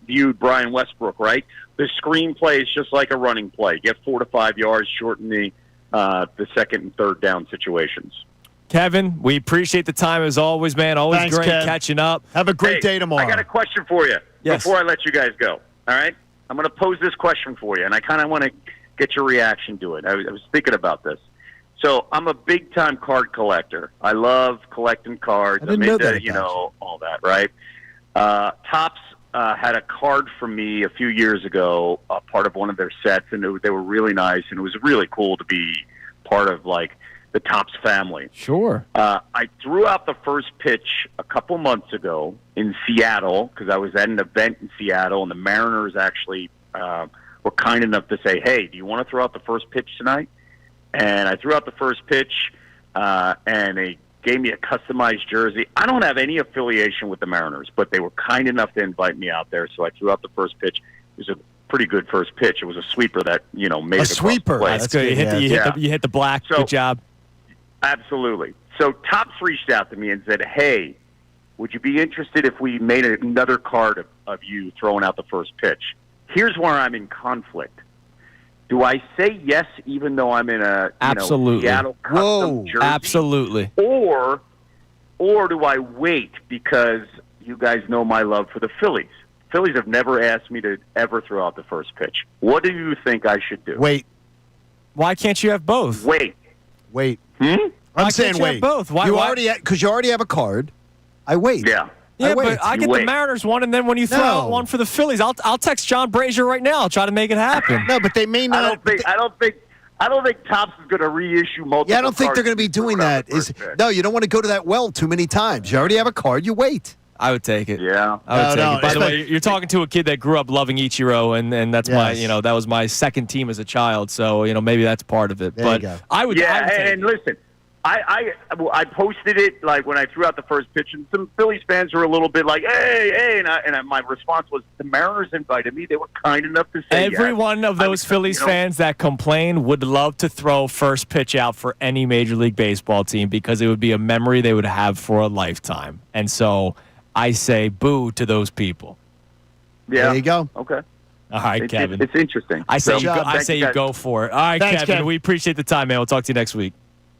viewed Brian Westbrook, right? The screen play is just like a running play. Get 4 to 5 yards, shorten the second and third down situations. Kevin, we appreciate the time as always, man. Always Thanks, great Kev. catching up. Have a great day tomorrow. I got a question for you before I let you guys go. All right? I'm going to pose this question for you, and I kind of want to get your reaction to it. I was thinking about this. So I'm a big-time card collector. I love collecting cards. I didn't know that you know, all that, right? Topps had a card from me a few years ago, part of one of their sets, and they were really nice, and it was really cool to be part of, like, the Topps family. Sure. I threw out the first pitch a couple months ago in Seattle because I was at an event in Seattle, and the Mariners actually were kind enough to say, hey, do you want to throw out the first pitch tonight? And I threw out the first pitch, and they gave me a customized jersey. I don't have any affiliation with the Mariners, but they were kind enough to invite me out there, so I threw out the first pitch. It was a pretty good first pitch. It was a sweeper that, you know, made a it across sweeper. the plate. That's good. You hit the black. So, good job. Absolutely. So Topps reached out to me and said, hey, would you be interested if we made another card of you throwing out the first pitch? Here's where I'm in conflict. Do I say yes even though I'm in a Seattle custom jersey? Absolutely. Or do I wait because you guys know my love for the Phillies? Phillies have never asked me to ever throw out the first pitch. What do you think I should do? Wait. Why can't you have both? Wait. I'm saying wait. Both. Why? Because you already have a card. I wait. Yeah. Yeah, wait. but I get the Mariners one, and then when you throw out one for the Phillies, I'll text John Brazier right now. I'll try to make it happen. No, but they may not. I don't think Topps is going to reissue multiple. Yeah, I don't think they're cards going to be doing that. No, you don't want to go to that well too many times. You already have a card. You wait. I would take it. Yeah. I would take it. By the way, you're talking to a kid that grew up loving Ichiro, and that's that was my second team as a child. So, maybe that's part of it. There but you go. I would. Yeah, I would take and listen, I posted it like when I threw out the first pitch, and some Phillies fans were a little bit like, hey, and my response was, the Mariners invited me. They were kind enough to say Every yes. one of those Phillies fans that complain would love to throw first pitch out for any Major League Baseball team because it would be a memory they would have for a lifetime. And so I say boo to those people. Yeah. There you go. Okay. All right, Kevin. It's interesting. I say, So, you go for it. All right, Thanks, Kevin. Kevin. We appreciate the time, man. We'll talk to you next week.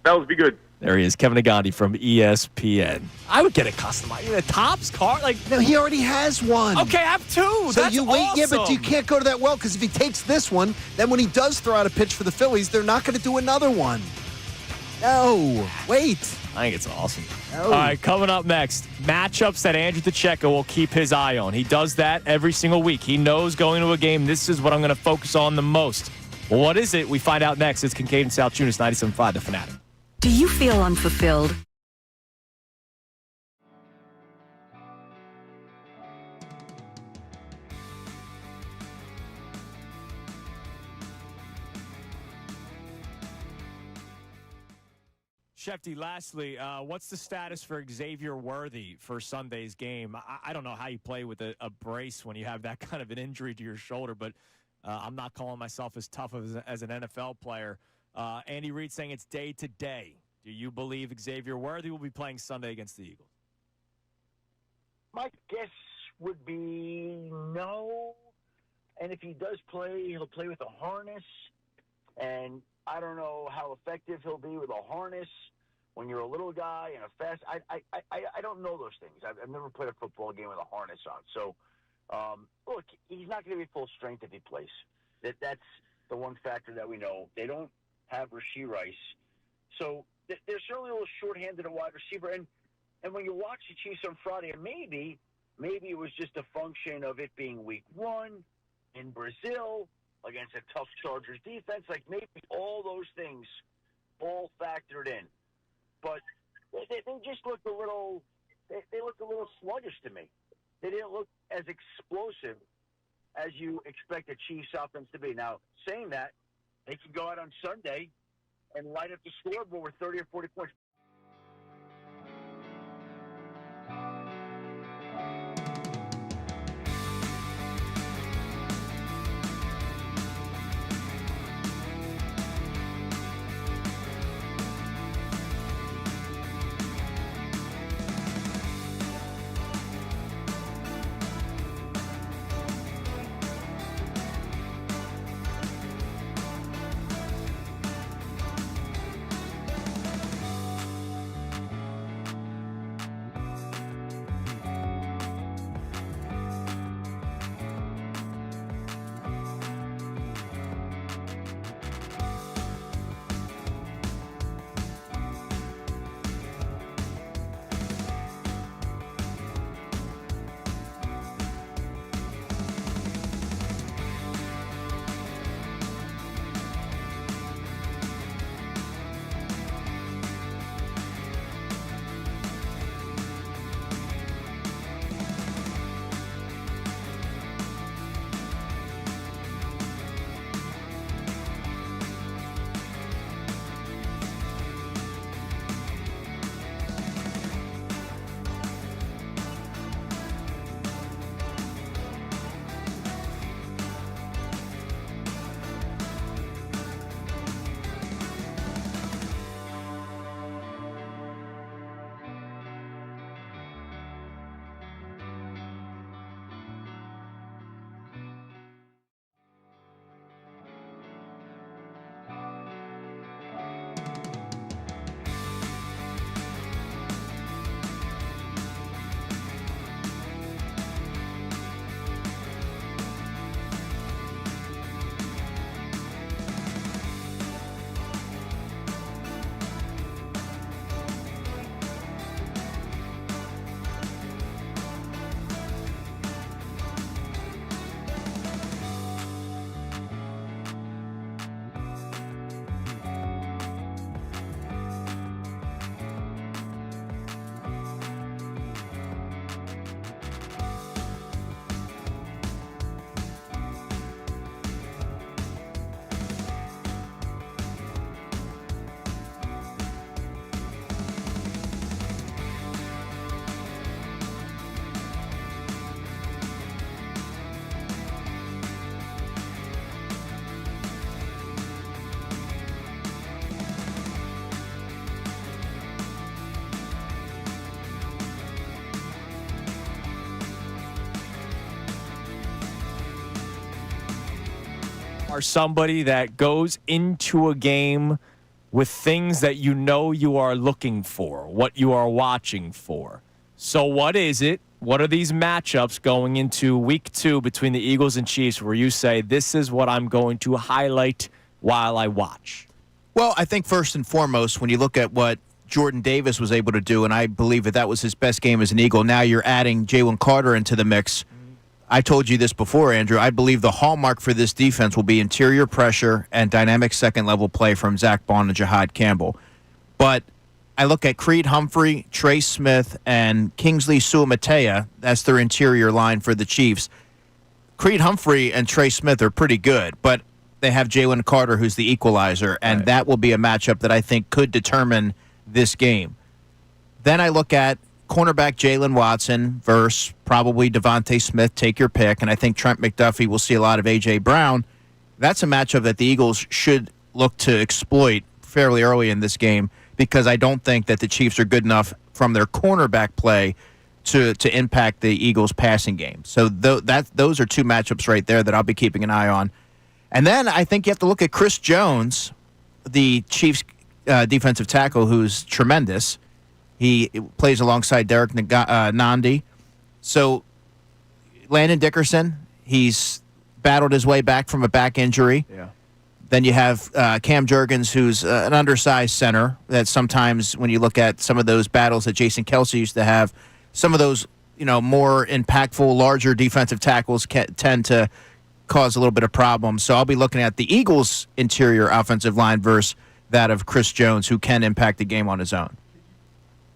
That would be good. There he is, Kevin Agandi from ESPN. I would get a customized a Topps card. No, he already has one. Okay, I have two. So That's you wait, awesome. yeah, but you can't go to that well because if he takes this one, then when he does throw out a pitch for the Phillies, they're not going to do another one. No, wait. I think it's awesome. No. All right, coming up next, matchups that Andrew Deco will keep his eye on. He does that every single week. He knows going to a game, this is what I'm going to focus on the most. Well, what is it? We find out next. It's Kincade Salciunas, 97.5, The Fanatic. Do you feel unfulfilled? Shefty, lastly, what's the status for Xavier Worthy for Sunday's game? I don't know how you play with a brace when you have that kind of an injury to your shoulder, but I'm not calling myself as tough as an NFL player. Andy Reid saying it's day to day. Do you believe Xavier Worthy will be playing Sunday against the Eagles? My guess would be no. And if he does play, he'll play with a harness. And I don't know how effective he'll be with a harness when you're a little guy and a fast. I don't know those things. I've never played a football game with a harness on. So, look, he's not going to be full strength if he plays. That's the one factor that we know. They don't have Rashee Rice. So they're certainly a little shorthanded at wide receiver. And when you watch the Chiefs on Friday, maybe it was just a function of it being week one in Brazil against a tough Chargers defense. Like maybe all those things all factored in. But they just looked a little they looked a little sluggish to me. They didn't look as explosive as you expect a Chiefs offense to be. Now, saying that, they could go out on Sunday and light up the scoreboard with 30 or 40 points. are somebody that goes into a game with things that you are looking for, what you are watching for. So what is it? What are these matchups going into week 2 between the Eagles and Chiefs where you say, this is what I'm going to highlight while I watch? Well, I think first and foremost, when you look at what Jordan Davis was able to do, and I believe that was his best game as an Eagle, now you're adding Jalen Carter into the mix. I told you this before, Andrew. I believe the hallmark for this defense will be interior pressure and dynamic second-level play from Zach Bond and Jihad Campbell. But I look at Creed Humphrey, Trey Smith, and Kingsley Suamatea. That's their interior line for the Chiefs. Creed Humphrey and Trey Smith are pretty good, but they have Jalen Carter, who's the equalizer, and that will be a matchup that I think could determine this game. Then I look at cornerback Jalen Watson versus probably Devontae Smith, take your pick, and I think Trent McDuffie will see a lot of A.J. Brown. That's a matchup that the Eagles should look to exploit fairly early in this game, because I don't think that the Chiefs are good enough from their cornerback play to impact the Eagles' passing game. So those are two matchups right there that I'll be keeping an eye on. And then I think you have to look at Chris Jones, the Chiefs' defensive tackle, who's tremendous. He plays alongside Derek Nandi. So Landon Dickerson, he's battled his way back from a back injury. Yeah. Then you have Cam Jurgens, who's an undersized center that sometimes when you look at some of those battles that Jason Kelsey used to have, some of those more impactful, larger defensive tackles tend to cause a little bit of problems. So I'll be looking at the Eagles' interior offensive line versus that of Chris Jones, who can impact the game on his own.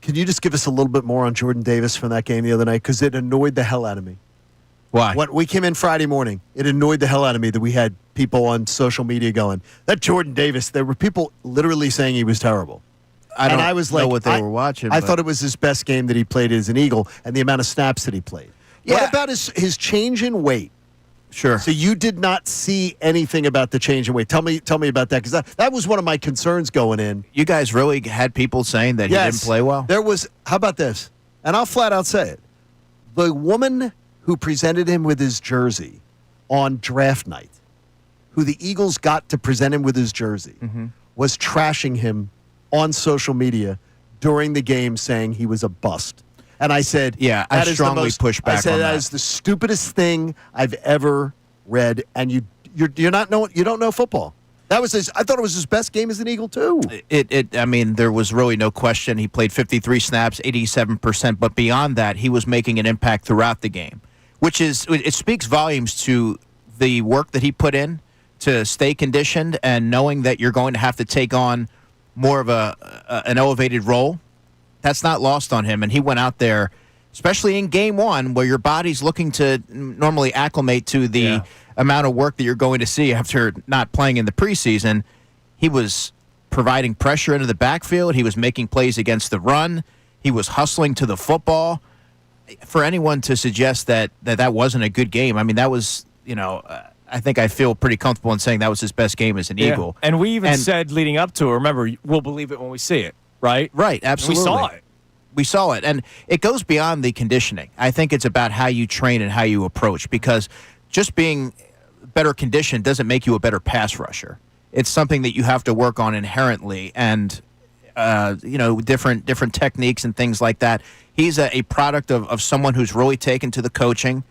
Can you just give us a little bit more on Jordan Davis from that game the other night? Because it annoyed the hell out of me. Why? When we came in Friday morning, it annoyed the hell out of me that we had people on social media going, that Jordan Davis, there were people literally saying he was terrible. I don't know what they were watching. I thought it was his best game that he played as an Eagle and the amount of snaps that he played. Yeah. What about his change in weight? Sure. So you did not see anything about the change in weight. Tell me about that, because that was one of my concerns going in. You guys really had people saying that he didn't play well? There was, how about this? And I'll flat out say it. The woman who presented him with his jersey on draft night, who the Eagles got to present him with his jersey, was trashing him on social media during the game, saying he was a bust. And I said, yeah, I strongly push back on that. I said, that is the stupidest thing I've ever read, and you don't know football. That was I thought it was his best game as an Eagle too. I mean, there was really no question. He played 53 snaps, 87%, but beyond that, he was making an impact throughout the game, it speaks volumes to the work that he put in to stay conditioned and knowing that you're going to have to take on more of an elevated role. That's not lost on him, and he went out there, especially in game one, where your body's looking to normally acclimate to the amount of work that you're going to see after not playing in the preseason. He was providing pressure into the backfield. He was making plays against the run. He was hustling to the football. For anyone to suggest that wasn't a good game, I mean, that was, I think I feel pretty comfortable in saying that was his best game as an Eagle. And we even said leading up to it, remember, we'll believe it when we see it. Right? Right, absolutely. And we saw it. And it goes beyond the conditioning. I think it's about how you train and how you approach, because just being better conditioned doesn't make you a better pass rusher. It's something that you have to work on inherently, and different techniques and things like that. He's a product of someone who's really taken to the coaching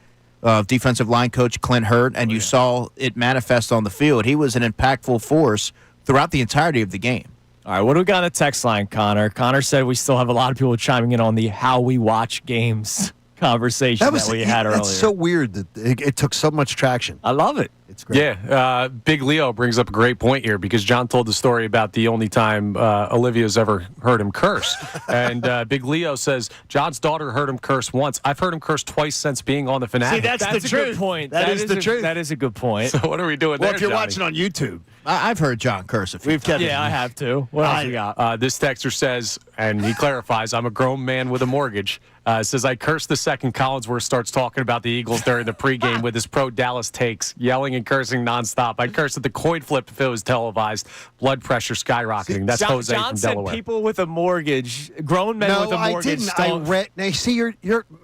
of defensive line coach Clint Hurd, and you saw it manifest on the field. He was an impactful force throughout the entirety of the game. All right, what do we got on the text line, Connor? Connor said we still have a lot of people chiming in on the how we watch games conversation that we had earlier. It's so weird that it took so much traction. I love it. It's great. Yeah, Big Leo brings up a great point here, because John told the story about the only time Olivia's ever heard him curse. And Big Leo says, John's daughter heard him curse once. I've heard him curse twice since being on the Fanatic. See, that's the a truth. Good point. That is the truth. That is a good point. So what are we doing well, there, if you're Johnny? watching on YouTube. I've heard John curse a few times. Yeah, I have too. What else we got? This texter says, and he clarifies, I'm a grown man with a mortgage. Says, I cursed the second Collinsworth starts talking about the Eagles during the pregame with his pro-Dallas takes, yelling and cursing nonstop. I cursed at the coin flip if it was televised. Blood pressure skyrocketing. That's Jose John from said Delaware. people with a mortgage, grown men with a mortgage. No, I didn't. I read. Now, you see your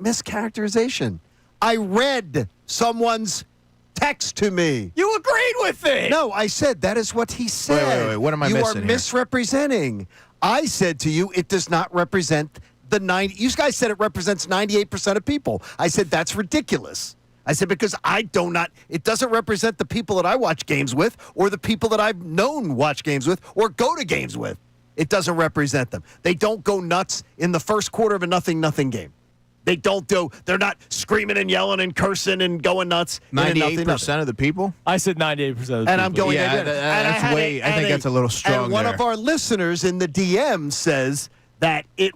mischaracterization. I read someone's text to me. You agreed with it. No, I said that is what he said. Wait. What am I missing You are here? misrepresenting. I said to you, it does not represent the 90. You guys said it represents 98% of people. I said that's ridiculous. I said because it doesn't represent the people that I watch games with or the people that I've known watch games with or go to games with. It doesn't represent them. They don't go nuts in the first quarter of a 0-0 game. They're not screaming and yelling and cursing and going nuts. 98% of the people? I said 98% of the people. And I'm going I think that's a little strong. And one of our listeners in the DM says that he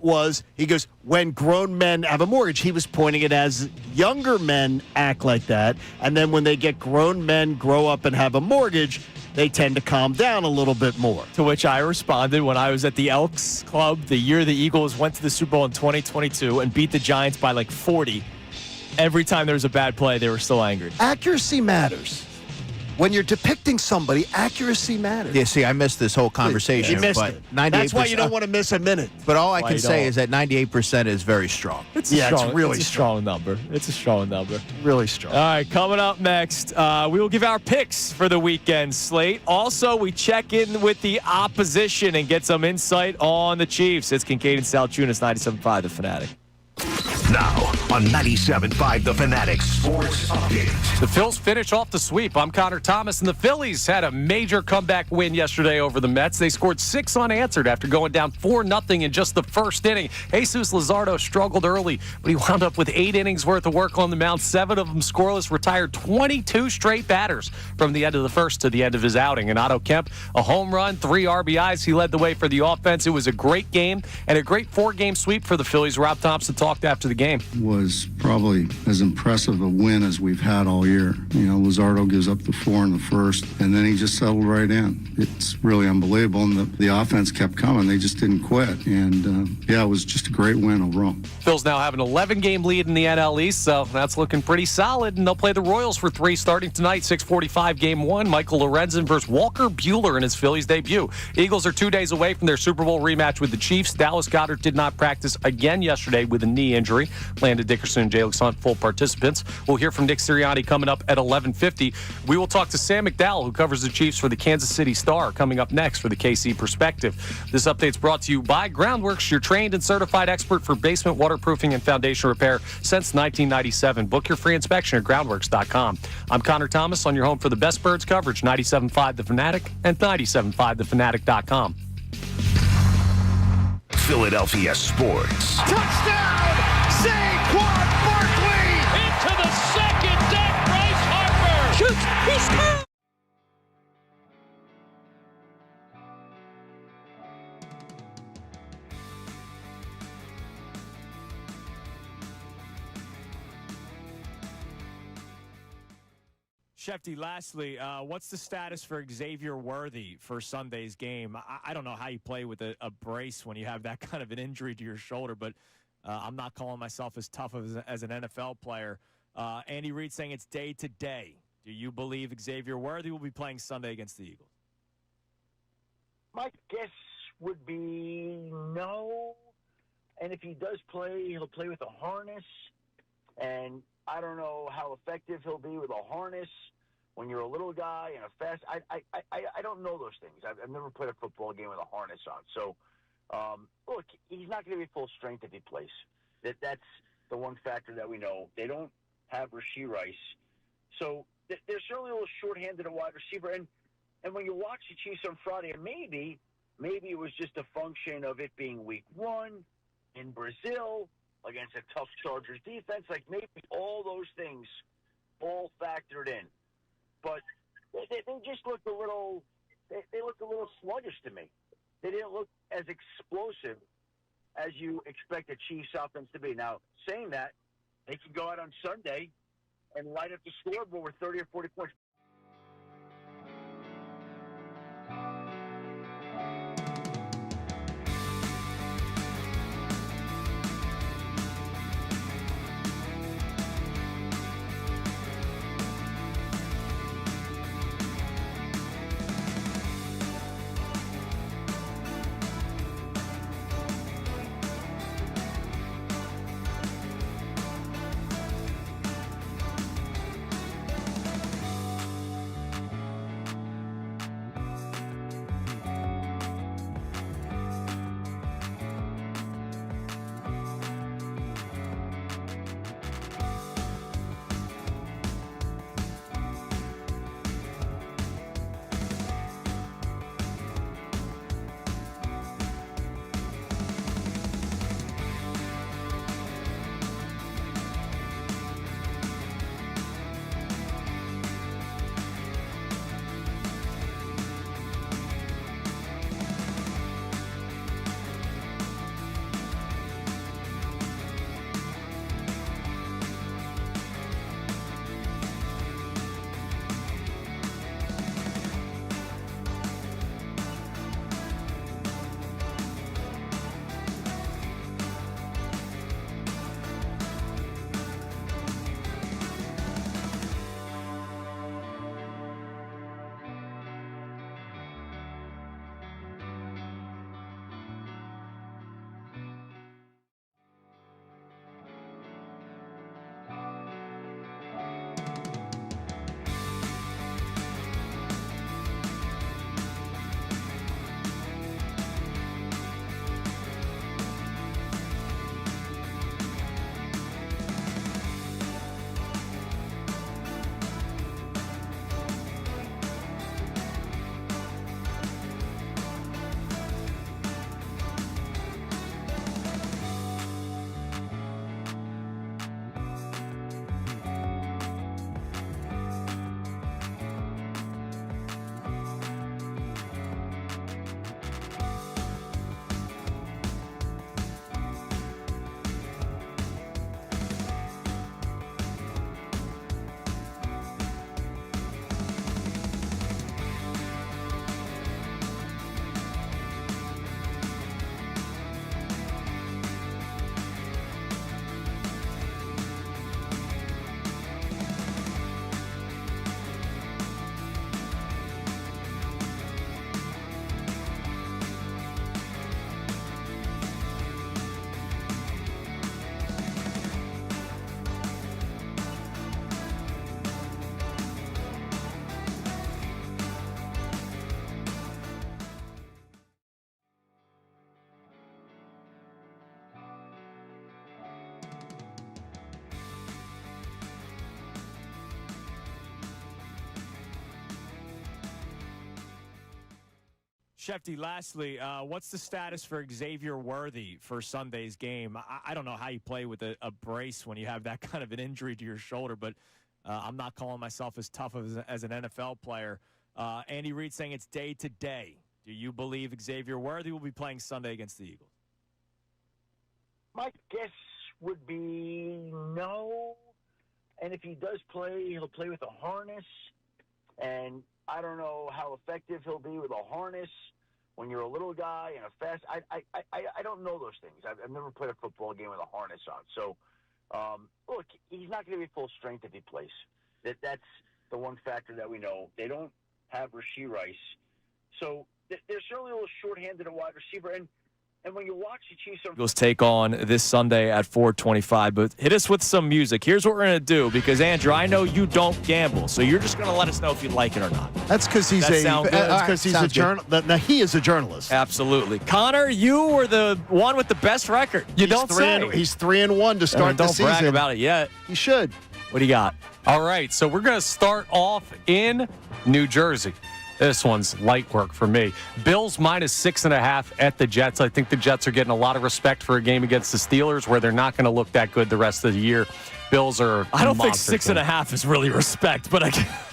goes, when grown men have a mortgage, he was pointing it as younger men act like that. And then when they get grown men grow up and have a mortgage, they tend to calm down a little bit more. To which I responded when I was at the Elks Club the year the Eagles went to the Super Bowl in 2022 and beat the Giants by like 40. Every time there was a bad play, they were still angry. Accuracy matters. When you're depicting somebody, accuracy matters. Yeah, see, I missed this whole conversation. You missed but it. 98%, That's why you don't want to miss a minute. But all I can say is that 98% is very strong. It's a strong number. It's a strong number. Really strong. All right, coming up next, we will give our picks for the weekend slate. Also, we check in with the opposition and get some insight on the Chiefs. It's Kincade Salciunas, 97.5 The Fanatic. Now on 97.5 The Fanatic Sports Update. The Phils finish off the sweep. I'm Connor Thomas, and the Phillies had a major comeback win yesterday over the Mets. They scored 6 unanswered after going down 4-0 in just the first inning. Jesus Lazardo struggled early, but he wound up with 8 innings worth of work on the mound, 7 of them scoreless, retired 22 straight batters from the end of the first to the end of his outing. And Otto Kemp, a home run, 3 RBIs. He led the way for the offense. It was a great game and a great 4-game sweep for the Phillies. Rob Thompson talked after the game. Was probably as impressive a win as we've had all year. Lazardo gives up the 4 in the first, and then he just settled right in. It's really unbelievable, and the offense kept coming. They just didn't quit, and it was just a great win overall. Phils now have an 11-game lead in the NL East, so that's looking pretty solid, and they'll play the Royals for 3 starting tonight, 6:45 Game 1. Michael Lorenzen versus Walker Buehler in his Phillies debut. Eagles are 2 days away from their Super Bowl rematch with the Chiefs. Dallas Goedert did not practice again yesterday with a knee injury. Landon Dickerson and Jalen Hunt full participants. We'll hear from Nick Sirianni coming up at 11:50. We will talk to Sam McDowell, who covers the Chiefs for the Kansas City Star, coming up next for the KC Perspective. This update's brought to you by Groundworks, your trained and certified expert for basement waterproofing and foundation repair since 1997. Book your free inspection at groundworks.com. I'm Connor Thomas on your home for the best birds coverage, 97.5 The Fanatic and 97.5thefanatic.com. Philadelphia sports. Touchdown! Saquon Barkley! Into the second deck, Bryce Harper! Shoots! He scores! Shefty, lastly, what's the status for Xavier Worthy for Sunday's game? I don't know how you play with a brace when you have that kind of an injury to your shoulder, but I'm not calling myself as tough as an NFL player. Andy Reid saying it's day to day. Do you believe Xavier Worthy will be playing Sunday against the Eagles? My guess would be no. And if he does play, he'll play with a harness. And I don't know how effective he'll be with a harness when you're a little guy and a fast. I don't know those things. I've never played a football game with a harness on. So, look, he's not going to be full strength if he plays. That's the one factor that we know. They don't have Rashee Rice. So they're certainly a little short-handed at wide receiver. And when you watch the Chiefs on Friday, and maybe it was just a function of it being week 1 in Brazil against a tough Chargers defense. Like maybe all those things all factored in. But they just looked a little they looked a little sluggish to me. They didn't look as explosive as you expect a Chiefs offense to be. Now, saying that, they can go out on Sunday and light up the scoreboard with 30 or 40 points. Shefty, lastly, what's the status for Xavier Worthy for Sunday's game? I don't know how you play with a brace when you have that kind of an injury to your shoulder, but I'm not calling myself as tough as an NFL player. Andy Reid saying it's day to day. Do you believe Xavier Worthy will be playing Sunday against the Eagles? My guess would be no. And if he does play, he'll play with a harness. And I don't know how effective he'll be with a harness when you're a little guy and a fast. I don't know those things. I've never played a football game with a harness on. So, look, he's not going to be full strength if he plays. That's the one factor that we know. They don't have Rashee Rice. So they're certainly a little short-handed at wide receiver. And when you watch the Chiefs, Eagles take on this Sunday at 4:25. But hit us with some music. Here's what we're going to do, because, Andrew, I know you don't gamble, so you're just going to let us know if you like it or not. That's because he's a journalist. Now, he is a journalist. Absolutely. Connor, you were the one with the best record. He's 3-1 to start the season. Don't brag about it yet. You should. What do you got? All right, so we're going to start off in New Jersey. This one's light work for me. Bills -6.5 at the Jets. I think the Jets are getting a lot of respect for a game against the Steelers where they're not going to look that good the rest of the year. Bills are. I don't think 6.5 is really respect, but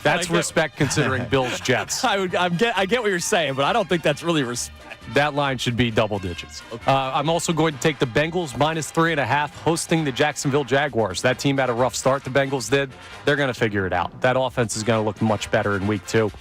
that's respect considering Bills Jets. I get what you're saying, but I don't think that's really respect. That line should be double digits. Okay. I'm also going to take the Bengals -3.5 hosting the Jacksonville Jaguars. That team had a rough start. The Bengals did. They're going to figure it out. That offense is going to look much better in week 2.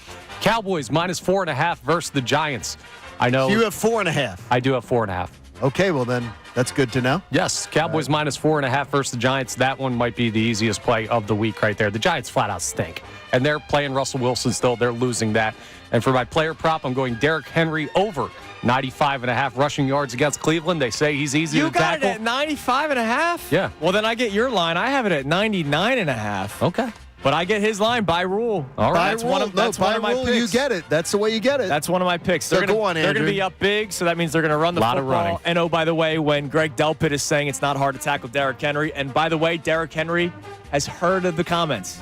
Cowboys -4.5 versus the Giants. I know. You have 4.5. I do have 4.5. Okay, well then that's good to know. Yes, Cowboys -4.5 versus the Giants. That one might be the easiest play of the week right there. The Giants flat out stink, and they're playing Russell Wilson still. They're losing that. And for my player prop, I'm going Derrick Henry over 95.5 rushing yards against Cleveland. They say he's easy to tackle. You got it at 95.5? Yeah. Well, then I get your line. I have it at 99.5. Okay. But I get his line by rule. All right. That's one of my picks. You get it. That's the way you get it. That's one of my picks. So go on, Andrew. They're going to be up big, so that means they're going to run the football. Of running. And, oh, by the way, when Greg Delpit is saying it's not hard to tackle Derrick Henry, and by the way, Derrick Henry has heard of the comments.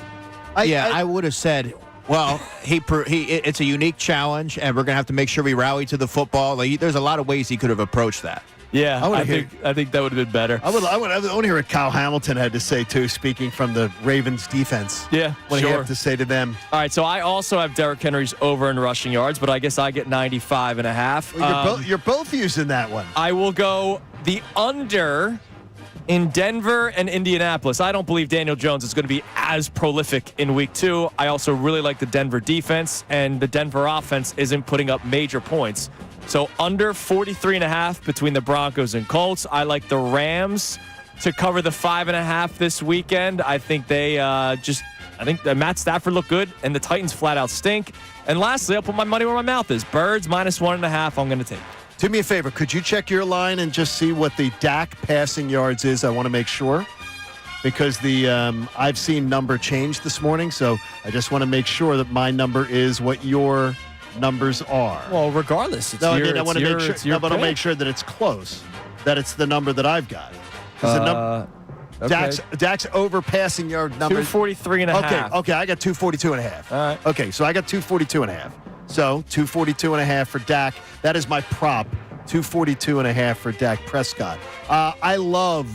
I would have said, well, it's a unique challenge, and we're going to have to make sure we rally to the football. There's a lot of ways he could have approached that. Yeah, I think that would have been better. I want to hear what Kyle Hamilton had to say, too, speaking from the Ravens defense. Yeah, what he had to say to them. All right, so I also have Derrick Henry's over in rushing yards, but I guess I get 95.5. Well, you're both using that one. I will go the under in Denver and Indianapolis. I don't believe Daniel Jones is going to be as prolific in week 2. I also really like the Denver defense, and the Denver offense isn't putting up major points. So under 43.5 between the Broncos and Colts. I like the Rams to cover the 5.5 this weekend. I think I think Matt Stafford looked good, and the Titans flat out stink. And lastly, I'll put my money where my mouth is. Birds -1.5. I'm going to take. Do me a favor. Could you check your line and just see what the Dak passing yards is? I want to make sure. Because the I've seen number change this morning, so I just want to make sure that my number is what your numbers are. Well, regardless, it's I want to make sure. But I'll make sure that it's close. That it's the number that I've got. Okay. Dak's over passing yard number 243.5. Okay. I got 242.5. All right. Okay, so I got 242.5. So 242.5 for Dak. That is my prop. 242.5 for Dak Prescott. I love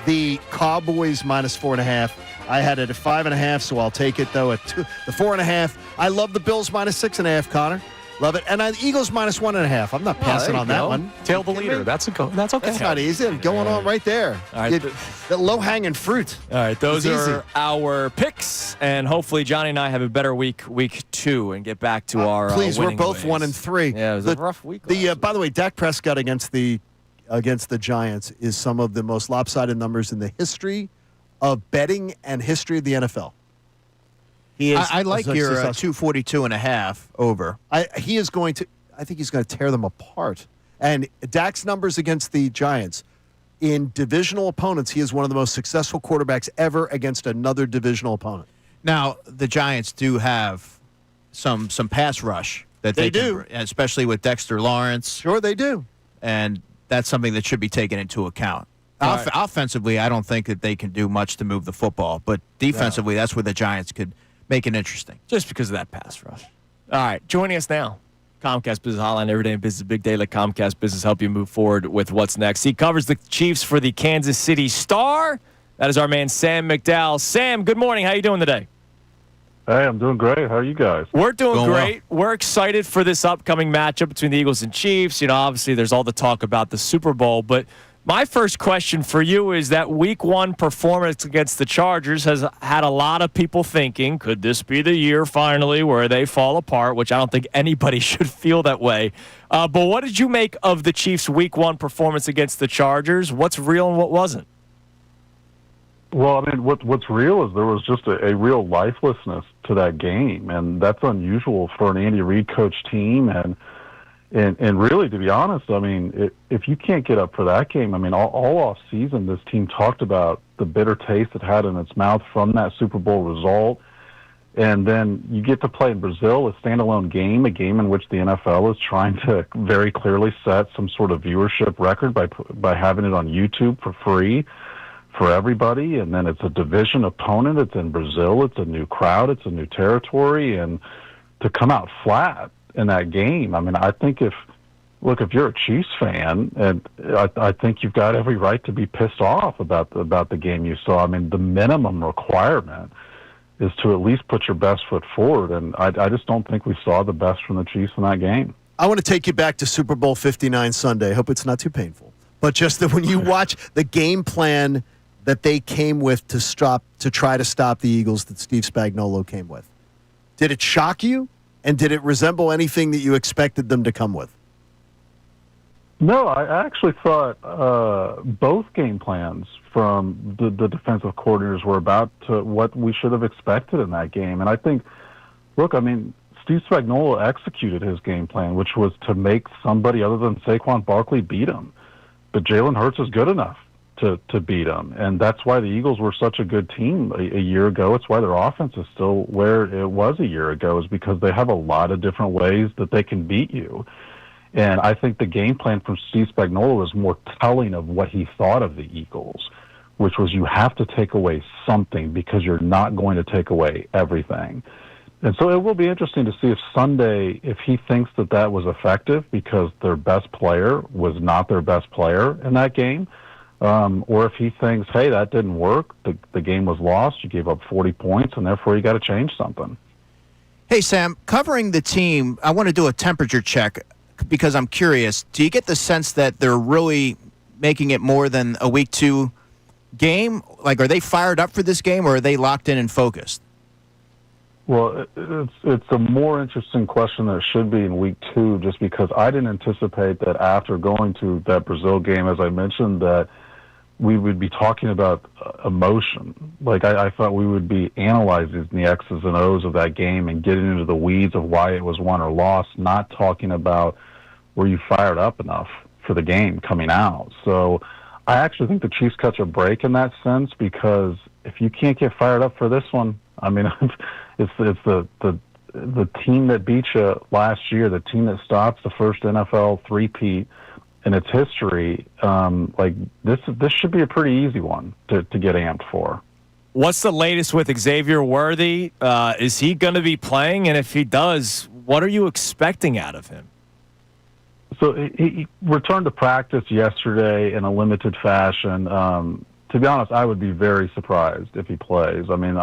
the Cowboys -4.5. I had it at 5.5, so I'll take it though at the 4.5. I love the Bills -6.5. Connor, love it, and the Eagles -1.5. I'm not passing on that one. Tail the leader. That's okay. That's not easy. Going on right there. All right, the low-hanging fruit. All right, those are our picks, and hopefully Johnny and I have a better week 2, and get back to our. Please, we're winning both ways. 1-3. Yeah, it was a rough week. By the way, Dak Prescott against the Giants is some of the most lopsided numbers in the history of betting and history of the NFL. He is. I like your 242.5 over. I think he's going to tear them apart. And Dak's numbers against the Giants in divisional opponents, he is one of the most successful quarterbacks ever against another divisional opponent. Now the Giants do have some pass rush that they do, especially with Dexter Lawrence. Sure, they do, and that's something that should be taken into account. Offensively, I don't think that they can do much to move the football, but defensively, that's where the Giants could make it interesting. Just because of that pass rush. All right, joining us now, Comcast Business Hotline, every day in business, big day. Let Comcast Business help you move forward with what's next. He covers the Chiefs for the Kansas City Star. That is our man, Sam McDowell. Sam, good morning. How you doing today? Hey, I'm doing great. How are you guys? We're doing great. Well. We're excited for this upcoming matchup between the Eagles and Chiefs. You know, obviously there's all the talk about the Super Bowl, but my first question for you is that Week 1 performance against the Chargers has had a lot of people thinking, could this be the year finally where they fall apart, which I don't think anybody should feel that way. But what did you make of the Chiefs' Week 1 performance against the Chargers? What's real and what wasn't? Well, I mean, what's real is there was just a real lifelessness to that game, and that's unusual for an Andy Reid coach team. And really, to be honest, I mean, if you can't get up for that game, I mean, all off season, this team talked about the bitter taste it had in its mouth from that Super Bowl result. And then you get to play in Brazil, a standalone game, a game in which the NFL is trying to very clearly set some sort of viewership record by having it on YouTube for free for everybody. And then it's a division opponent. It's in Brazil. It's a new crowd. It's a new territory. And to come out flat in that game, I mean, I think if you're a Chiefs fan, and I think you've got every right to be pissed off about the game you saw. I mean, the minimum requirement is to at least put your best foot forward, and I just don't think we saw the best from the Chiefs in that game. I want to take you back to Super Bowl 59 Sunday. I hope it's not too painful. But just that when you watch the game plan that they came with to try to stop the Eagles that Steve Spagnuolo came with, did it shock you? And did it resemble anything that you expected them to come with? No, I actually thought both game plans from the defensive coordinators were about to what we should have expected in that game. And I think, look, I mean, Steve Spagnuolo executed his game plan, which was to make somebody other than Saquon Barkley beat him. But Jalen Hurts is good enough to beat them. And that's why the Eagles were such a good team a year ago. It's why their offense is still where it was a year ago, is because they have a lot of different ways that they can beat you. And I think the game plan from Steve Spagnuolo is more telling of what he thought of the Eagles, which was you have to take away something because you're not going to take away everything. And so it will be interesting to see if Sunday, if he thinks that was effective because their best player was not their best player in that game, or if he thinks, hey, that didn't work, the game was lost, you gave up 40 points, and therefore you got to change something. Hey, Sam, covering the team, I want to do a temperature check because I'm curious. Do you get the sense that they're really making it more than a Week 2 game? Like, are they fired up for this game, or are they locked in and focused? Well, it's a more interesting question than it should be in Week 2, just because I didn't anticipate that after going to that Brazil game, as I mentioned, that we would be talking about emotion. Like, I thought we would be analyzing the X's and O's of that game and getting into the weeds of why it was won or lost, not talking about were you fired up enough for the game coming out. So I actually think the Chiefs catch a break in that sense, because if you can't get fired up for this one, I mean, it's the team that beat you last year, the team that stops the first NFL three-peat in its history. Like this should be a pretty easy one to get amped for. What's the latest with Xavier Worthy? Is he going to be playing? And if he does, what are you expecting out of him? So he returned to practice yesterday in a limited fashion. To be honest, I would be very surprised if he plays. I mean,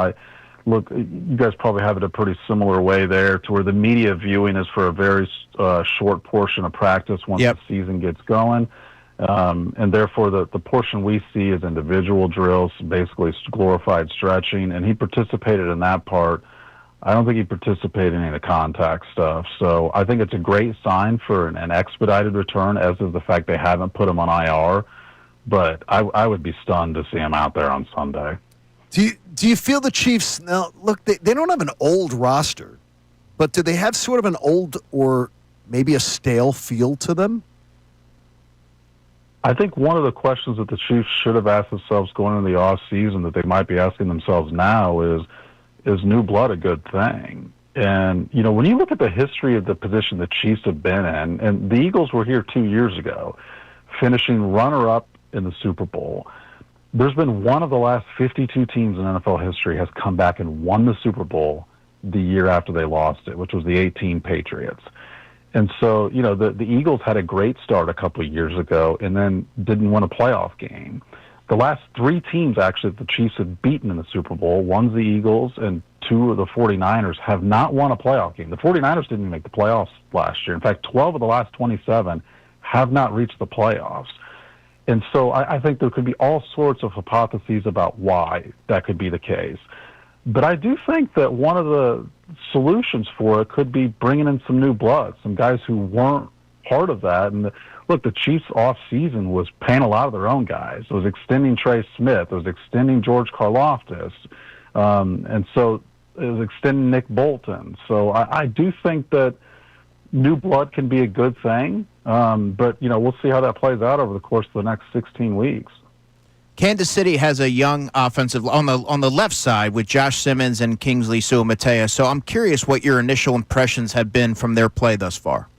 look, you guys probably have it a pretty similar way there, to where the media viewing is for a very short portion of practice once the season gets going. And therefore, the portion we see is individual drills, basically glorified stretching, and he participated in that part. I don't think he participated in any of the contact stuff. So I think it's a great sign for an expedited return, as is the fact they haven't put him on IR. But I would be stunned to see him out there on Sunday. Do you feel the Chiefs, now, look, they don't have an old roster, but do they have sort of an old or maybe a stale feel to them? I think one of the questions that the Chiefs should have asked themselves going into the offseason that they might be asking themselves now is new blood a good thing? And, you know, when you look at the history of the position the Chiefs have been in, and the Eagles were here 2 years ago, finishing runner-up in the Super Bowl. There's been one of the last 52 teams in NFL history has come back and won the Super Bowl the year after they lost it, which was the 18 Patriots. And so, the Eagles had a great start a couple of years ago and then didn't win a playoff game. The last 3 teams, actually, that the Chiefs had beaten in the Super Bowl, one's the Eagles and 2 of the 49ers, have not won a playoff game. The 49ers didn't even make the playoffs last year. In fact, 12 of the last 27 have not reached the playoffs. And so I think there could be all sorts of hypotheses about why that could be the case. But I do think that one of the solutions for it could be bringing in some new blood, some guys who weren't part of that. And look, the Chiefs off-season was paying a lot of their own guys. It was extending Trey Smith. It was extending George Karlaftis. And so it was extending Nick Bolton. So I do think that new blood can be a good thing. But, we'll see how that plays out over the course of the next 16 weeks. Kansas City has a young offensive on the left side with Josh Simmons and Kingsley Suamatea. So I'm curious what your initial impressions have been from their play thus far.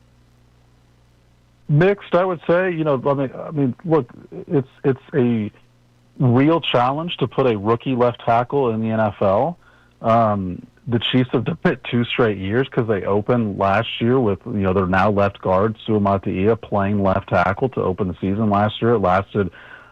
Mixed, I would say. I mean, look, it's a real challenge to put a rookie left tackle in the NFL. The Chiefs have done it 2 straight years because they opened last year with, their now left guard, Suamatea, playing left tackle to open the season last year. It lasted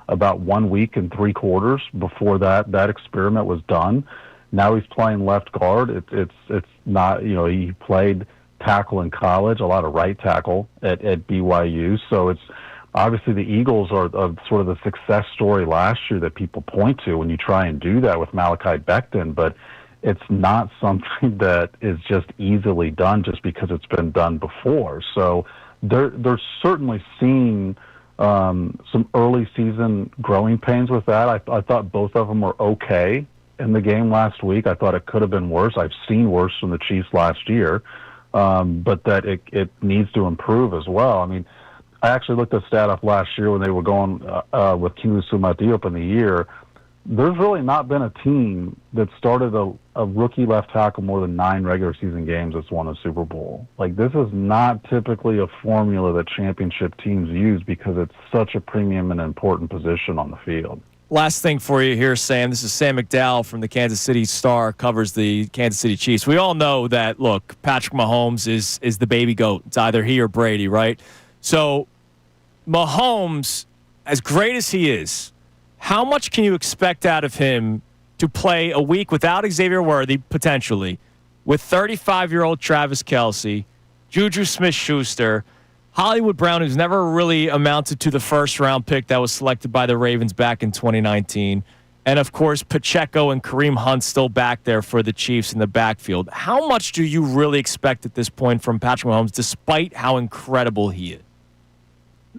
about 1 week and 3 quarters before that experiment was done. Now he's playing left guard. It's not, he played tackle in college, a lot of right tackle at BYU. So it's obviously the Eagles are sort of the success story last year that people point to when you try and do that with Malachi Becton, but it's not something that is just easily done just because it's been done before. So they're certainly seeing some early season growing pains with that. I thought both of them were okay in the game last week. I thought it could have been worse. I've seen worse from the Chiefs last year, but that it needs to improve as well. I mean, I actually looked the stat up last year when they were going with Kingsley Suamatea up in the year. There's really not been a team that started a rookie left tackle more than 9 regular season games that's won a Super Bowl. Like, this is not typically a formula that championship teams use because it's such a premium and important position on the field. Last thing for you here, Sam. This is Sam McDowell from the Kansas City Star, covers the Kansas City Chiefs. We all know that, look, Patrick Mahomes is the baby goat. It's either he or Brady, right? So Mahomes, as great as he is, how much can you expect out of him to play a week without Xavier Worthy, potentially, with 35-year-old Travis Kelce, Juju Smith-Schuster, Hollywood Brown, who's never really amounted to the first-round pick that was selected by the Ravens back in 2019, and, of course, Pacheco and Kareem Hunt still back there for the Chiefs in the backfield. How much do you really expect at this point from Patrick Mahomes, despite how incredible he is?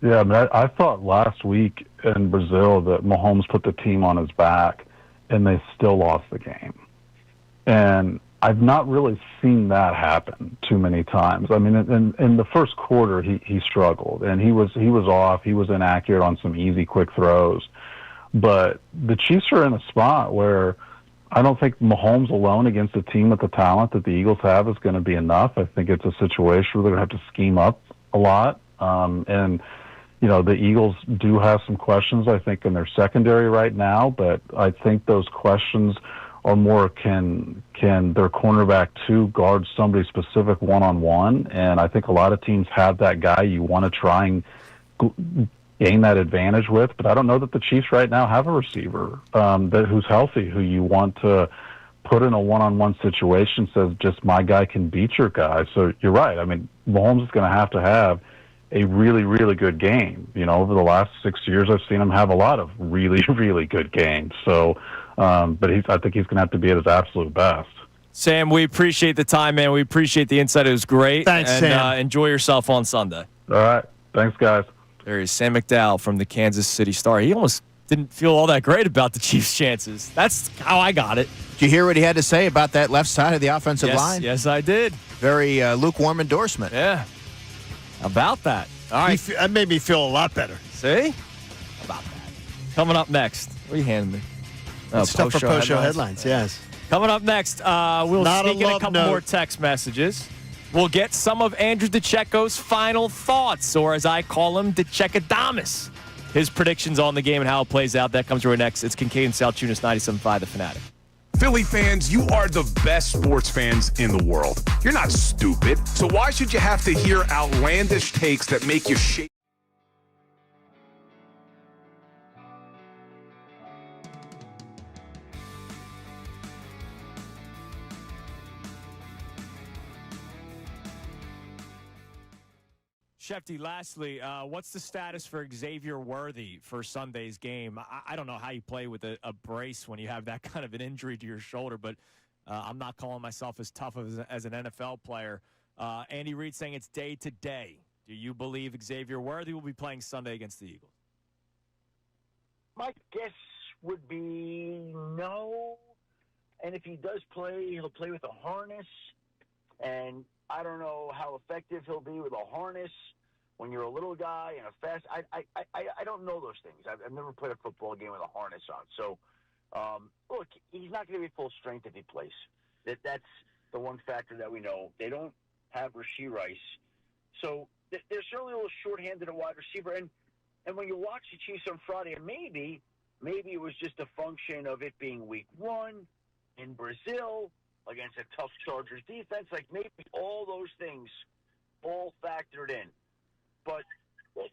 Yeah, I mean, I thought last week in Brazil that Mahomes put the team on his back, and they still lost the game. And I've not really seen that happen too many times. I mean, in the first quarter, he struggled, and he was off. He was inaccurate on some easy, quick throws. But the Chiefs are in a spot where I don't think Mahomes alone against a team with the talent that the Eagles have is going to be enough. I think it's a situation where they're going to have to scheme up a lot. And the Eagles do have some questions, I think, in their secondary right now, but I think those questions are more can their cornerback 2 guard somebody specific one-on-one, and I think a lot of teams have that guy you want to try and gain that advantage with, but I don't know that the Chiefs right now have a receiver who's healthy, who you want to put in a one-on-one situation, says just my guy can beat your guy. So you're right. I mean, Mahomes is going to have a really, really good game. Over the last 6 years, I've seen him have a lot of really, really good games. So, but I think he's going to have to be at his absolute best. Sam, we appreciate the time, man. We appreciate the insight. It was great. Thanks, Sam. Enjoy yourself on Sunday. All right. Thanks, guys. There is Sam McDowell from the Kansas City Star. He almost didn't feel all that great about the Chiefs' chances. That's how I got it. Did you hear what he had to say about that left side of the offensive line? Yes, I did. Very lukewarm endorsement. Yeah. About that. All right. That made me feel a lot better. See? About that. Coming up next. What are you handing me? Stuff for post-show headlines, yes. Coming up next, we'll sneak in a couple more text messages. We'll get some of Andrew Deco's final thoughts, or as I call him, Decekadamus. His predictions on the game and how it plays out. That comes right next. It's Kincade Salciunas, 97.5 The Fanatic. Philly fans, you are the best sports fans in the world. You're not stupid. So why should you have to hear outlandish takes that make you shake? Shefty, lastly, what's the status for Xavier Worthy for Sunday's game? I don't know how you play with a brace when you have that kind of an injury to your shoulder, but I'm not calling myself as tough as an NFL player. Andy Reid saying it's day to day. Do you believe Xavier Worthy will be playing Sunday against the Eagles? My guess would be no. And if he does play, he'll play with a harness. And I don't know how effective he'll be with a harness when you're a little guy and a fast. I don't know those things. I've never played a football game with a harness on. So, look, he's not going to be full strength if he plays. That's the one factor that we know. They don't have Rashee Rice. So they're certainly a little shorthanded at wide receiver. And when you watch the Chiefs on Friday, and maybe it was just a function of it being week one in Brazil against a tough Chargers defense. Like maybe all those things all factored in. But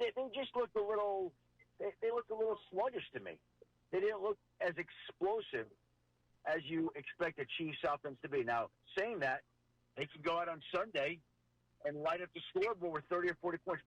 they just looked a little they looked a little sluggish to me. They didn't look as explosive as you expect a Chiefs offense to be. Now, saying that, they can go out on Sunday and light up the scoreboard with 30 or 40 points.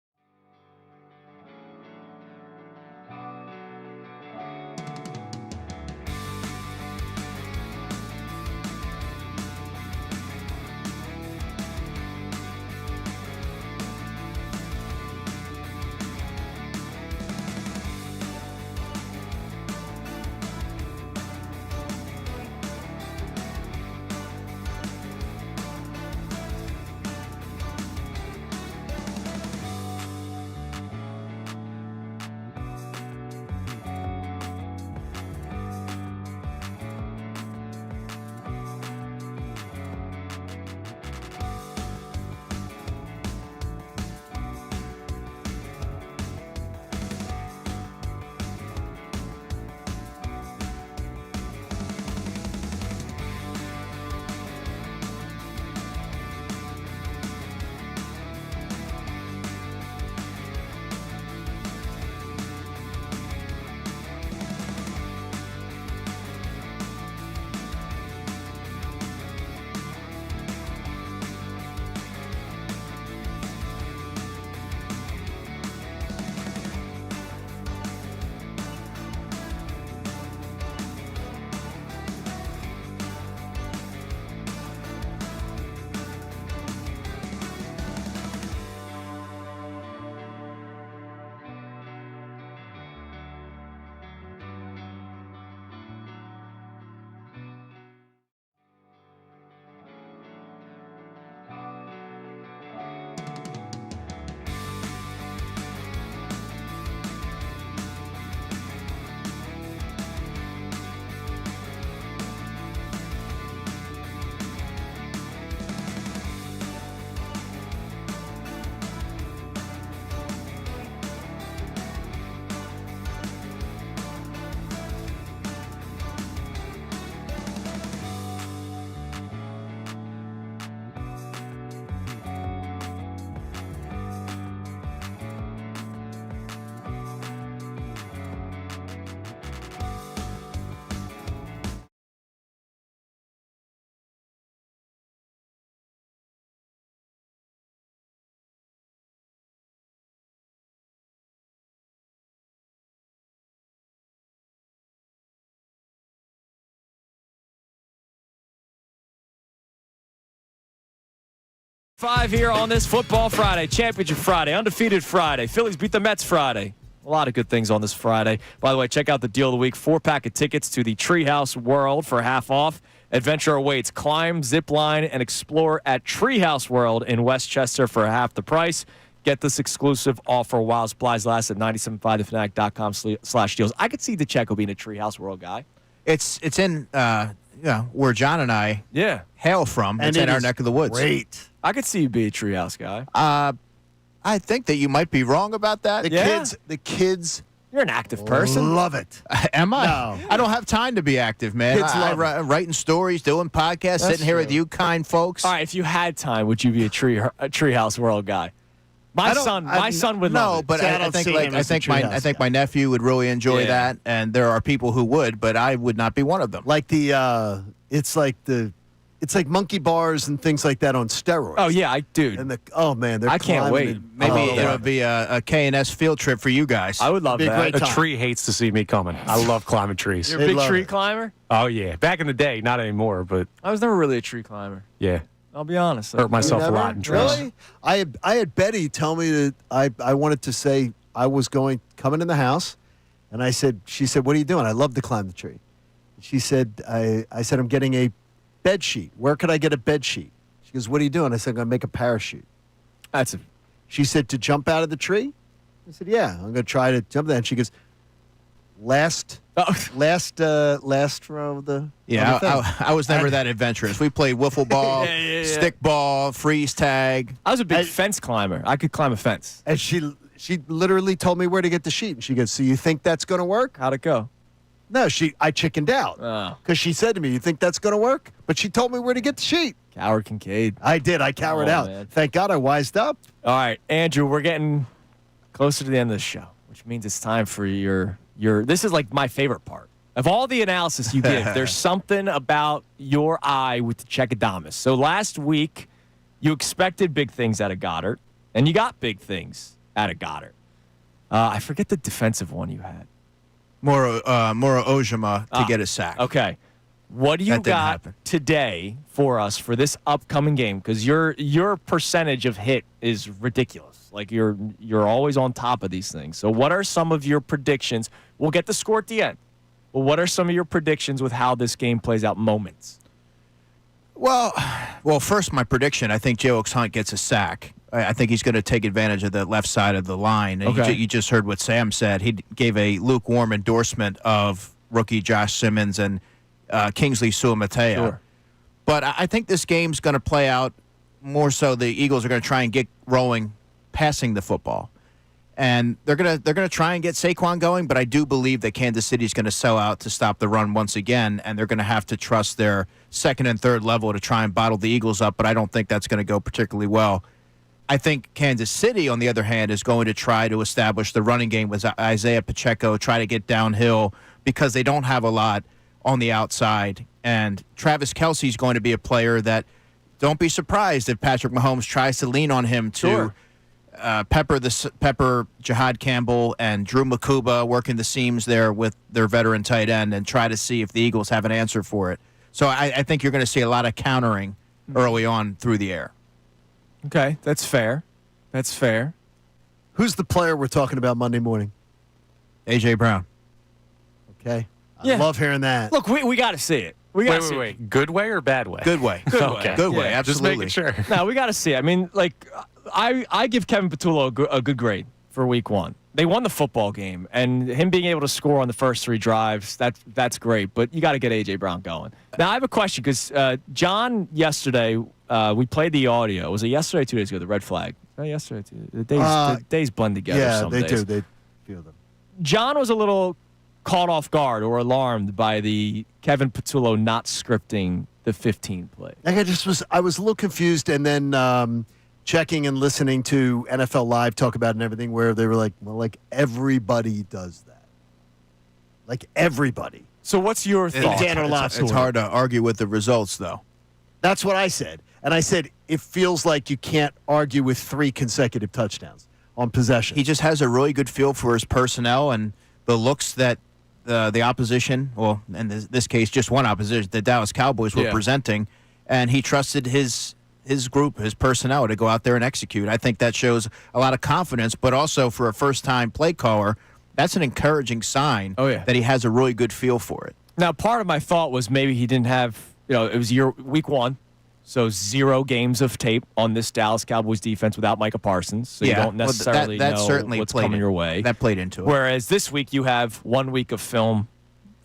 Five here on this Football Friday, Championship Friday, Undefeated Friday. Phillies beat the Mets Friday. A lot of good things on this Friday. By the way, check out the deal of the week. 4-pack of tickets to the Treehouse World for half off. Adventure awaits. Climb, zip line, and explore at Treehouse World in Westchester for half the price. Get this exclusive offer while supplies last at 975thefanatic.com/deals. I could see DeCecco being a Treehouse World guy. It's in where John and I hail from. And it's in our neck of the woods. Great. I could see you be a Treehouse guy. I think that you might be wrong about that. The kids You're an active person. Love it. Am I? No. I don't have time to be active, man. Kids love it. Writing stories, doing podcasts, sitting here with you kind folks. All right, if you had time, would you be a Treehouse World guy? My son would love it. But See, I think my nephew would really enjoy that, and there are people who would, but I would not be one of them. Like it's like monkey bars and things like that on steroids. Oh yeah, dude. And they're I can't wait. Maybe it'll be a K&S field trip for you guys. I would love that. A tree hates to see me coming. I love climbing trees. You're a big tree climber? Oh, yeah. Back in the day, not anymore, but I was never really a tree climber. yeah. I'll be honest. Hurt myself a lot in trees. Really? I had Betty tell me that I wanted to say I was coming in the house, and she said, "What are you doing?" I love to climb the tree. She said, I said, "I'm getting a bed sheet. Where could I get a bed sheet?" She goes, "What are you doing?" I said, "I'm going to make a parachute." She said, "To jump out of the tree?" I said, "Yeah, I'm going to try to jump there." And she goes, last row of the I was never that adventurous. We played wiffle ball, stick ball, freeze tag. I was a big fence climber. I could climb a fence. And she literally told me where to get the sheet. And she goes, "So you think that's going to work?" How'd it go? No, I chickened out. Because she said to me, "You think that's going to work?" But she told me where to get the sheet. Coward Kincade. I did. I cowered out. Man. Thank God I wised up. All right, Andrew, we're getting closer to the end of the show, which means it's time for your this is like my favorite part. Of all the analysis you give, there's something about your eye with the Checkadamus. So last week, you expected big things out of Goddard, and you got big things out of Goddard. I forget the defensive one you had. Moro Ojima to get a sack. Okay. What do you got today for us for this upcoming game? Because your percentage of hit is ridiculous. Like you're always on top of these things. So what are some of your predictions? We'll get the score at the end. But what are some of your predictions with how this game plays out? Moments. Well, first my prediction. I think J.O. Hunt gets a sack. I think he's going to take advantage of the left side of the line. And you just heard what Sam said. He gave a lukewarm endorsement of rookie Josh Simmons and Kingsley Suamatea. Sure. But I think this game's going to play out more so the Eagles are going to try and get rolling passing the football. And they're going to try and get Saquon going, but I do believe that Kansas City's going to sell out to stop the run once again, and they're going to have to trust their second and third level to try and bottle the Eagles up, but I don't think that's going to go particularly well. I think Kansas City, on the other hand, is going to try to establish the running game with Isaiah Pacheco, try to get downhill because they don't have a lot on the outside. And Travis Kelce's going to be a player that don't be surprised if Patrick Mahomes tries to lean on him to pepper Jahad Campbell and Drew Makuba working the seams there with their veteran tight end and try to see if the Eagles have an answer for it. So I think you're going to see a lot of countering early on through the air. Okay, that's fair. That's fair. Who's the player we're talking about Monday morning? A.J. Brown. Okay. I love hearing that. Look, we got to see it. We got to see Wait. Good way or bad way? Good way. Good Okay. way. Good way, Yeah, absolutely. Just making sure. No, we got to see it. I mean, like, I give Kevin Patullo a good grade for week one. They won the football game, and him being able to score on the first three drives, that's great. But you got to get A.J. Brown going. Now, I have a question because John yesterday, we played the audio. Was it yesterday or 2 days ago, the red flag? Yesterday. The days blend together some days. Yeah, they do. They feel them. John was a little caught off guard or alarmed by the Kevin Patullo not scripting the 15 play. I was a little confused, and then checking and listening to NFL Live talk about it and everything, where they were like, well, like everybody does that. Like everybody. So what's your thought? It's hard to argue with the results, though. That's what I said. And I said, it feels like you can't argue with 3 consecutive touchdowns on possession. He just has a really good feel for his personnel and the looks that the opposition, well, in this case, just one opposition, the Dallas Cowboys were presenting, and he trusted his group, his personnel, to go out there and execute. I think that shows a lot of confidence, but also for a first-time play caller, that's an encouraging sign that he has a really good feel for it. Now, part of my thought was maybe he didn't have, it was week one, so 0 games of tape on this Dallas Cowboys defense without Micah Parsons, so you don't necessarily that know certainly what's coming your way. That played into it. Whereas this week you have 1 week of film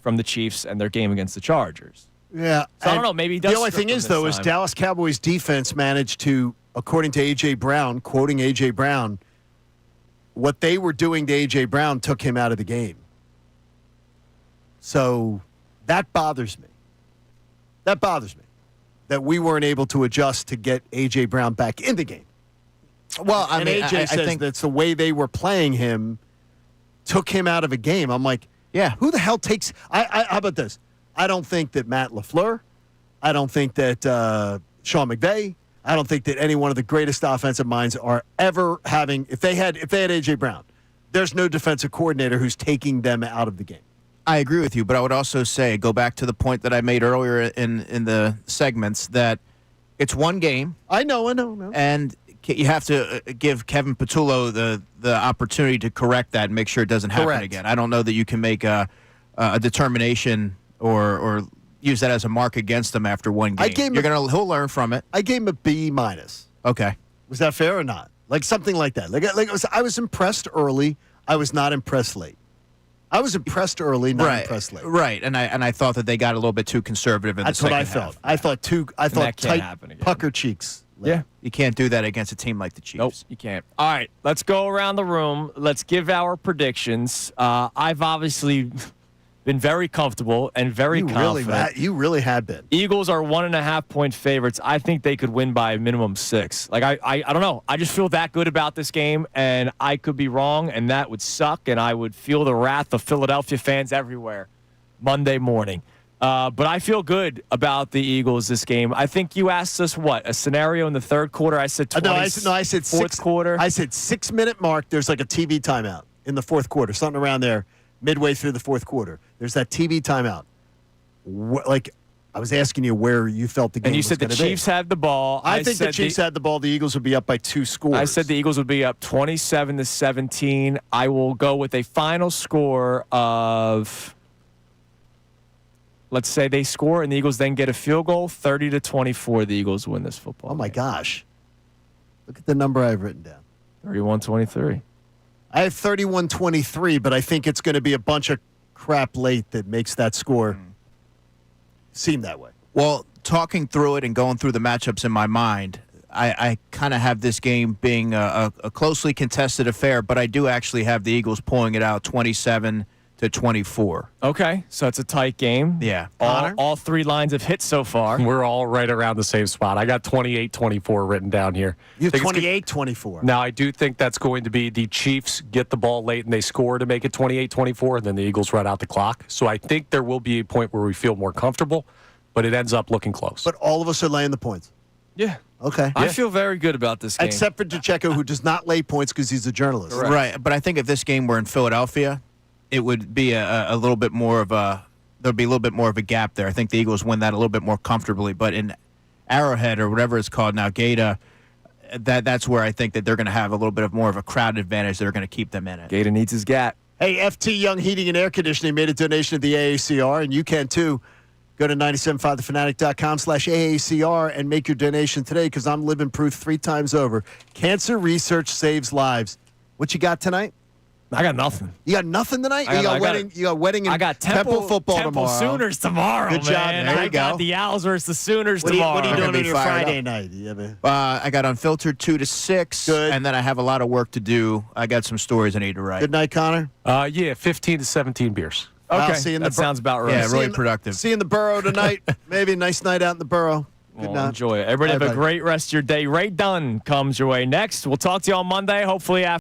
from the Chiefs and their game against the Chargers. Yeah. So I don't know. Maybe he does. The only thing is, though, is Dallas Cowboys defense managed to, according to A.J. Brown, quoting A.J. Brown, what they were doing to A.J. Brown took him out of the game. So that bothers me. That bothers me that we weren't able to adjust to get A.J. Brown back in the game. Well, I mean, AJ I says think that's the way they were playing him took him out of a game. I'm like, yeah, who the hell takes how about this? I don't think that Matt LaFleur, I don't think that Sean McVay, I don't think that any one of the greatest offensive minds are ever having if they had A.J. Brown, there's no defensive coordinator who's taking them out of the game. I agree with you, but I would also say, go back to the point that I made earlier in the segments, that it's one game. I know. And you have to give Kevin Patullo the opportunity to correct that and make sure it doesn't happen again. I don't know that you can make a determination or use that as a mark against him after one game. He'll learn from it. I gave him a B-. Okay. Was that fair or not? Like something like that. I was impressed early. I was not impressed late. I was impressed early, not impressed late. Right, and I thought that they got a little bit too conservative in the second half. That's what I felt. I thought tight pucker cheeks. Yeah. You can't do that against a team like the Chiefs. Nope, you can't. All right, let's go around the room. Let's give our predictions. I've obviously been very comfortable and very confident. You really have been. Eagles are 1.5-point favorites. I think they could win by a minimum 6. Like I don't know. I just feel that good about this game, and I could be wrong, and that would suck, and I would feel the wrath of Philadelphia fans everywhere Monday morning. But I feel good about the Eagles this game. I think you asked us a scenario in the third quarter. I said 20. I said fourth quarter. I said 6-minute mark. There's like a TV timeout in the fourth quarter, something around there, midway through the fourth quarter. There's that TV timeout. I was asking you where you felt the game. And you was said the Chiefs had the ball. I think the Chiefs had the ball. The Eagles would be up by 2 scores. I said the Eagles would be up 27-17. I will go with a final score of. Let's say they score and the Eagles then get a field goal, 30-24. The Eagles win this football. Oh my gosh! Look at the number I've written down. 31-23. I have 31-23, but I think it's going to be a bunch of crap late that makes that score seem that way. Well, talking through it and going through the matchups in my mind, I kind of have this game being a closely contested affair, but I do actually have the Eagles pulling it out 27-24. Okay, so it's a tight game. Yeah. All 3 lines have hit so far. We're all right around the same spot. I got 28-24 written down here. You have 28-24. Now, I do think that's going to be the Chiefs get the ball late and they score to make it 28-24, and then the Eagles run out the clock. So I think there will be a point where we feel more comfortable, but it ends up looking close. But all of us are laying the points. Yeah. Okay. I feel very good about this game. Except for DeCecco, who does not lay points because he's a journalist. Right, but I think if this game were in Philadelphia, it would be a little bit more of there'd be a little bit more of a gap there. I think the Eagles win that a little bit more comfortably. But in Arrowhead or whatever it's called now, Gator, that's where I think that they're going to have a little bit of more of a crowd advantage that are going to keep them in it. Gator needs his gap. Hey, FT Young Heating and Air Conditioning made a donation to the AACR, and you can too. Go to 975thefanatic.com/AACR and make your donation today because I'm living proof 3 times over. Cancer research saves lives. What you got tonight? I got nothing. You got nothing tonight? You got wedding and I got Temple football Temple tomorrow. Sooners tomorrow, Good job. man. There you I got the Owls versus the Sooners tomorrow. What are you doing on your Friday up. night? I got Unfiltered 2 to 6. Good. And then I have a lot of work to do. I got some stories I need to write. Good night, Connor. 15 to 17 beers. Okay, see you in that sounds about right. Yeah, really productive. See you in the Borough tonight. Maybe a nice night out in the Borough. Good night. Enjoy it. Everybody have a great rest of your day. Ray Dunn comes your way next. We'll talk to you on Monday, hopefully after.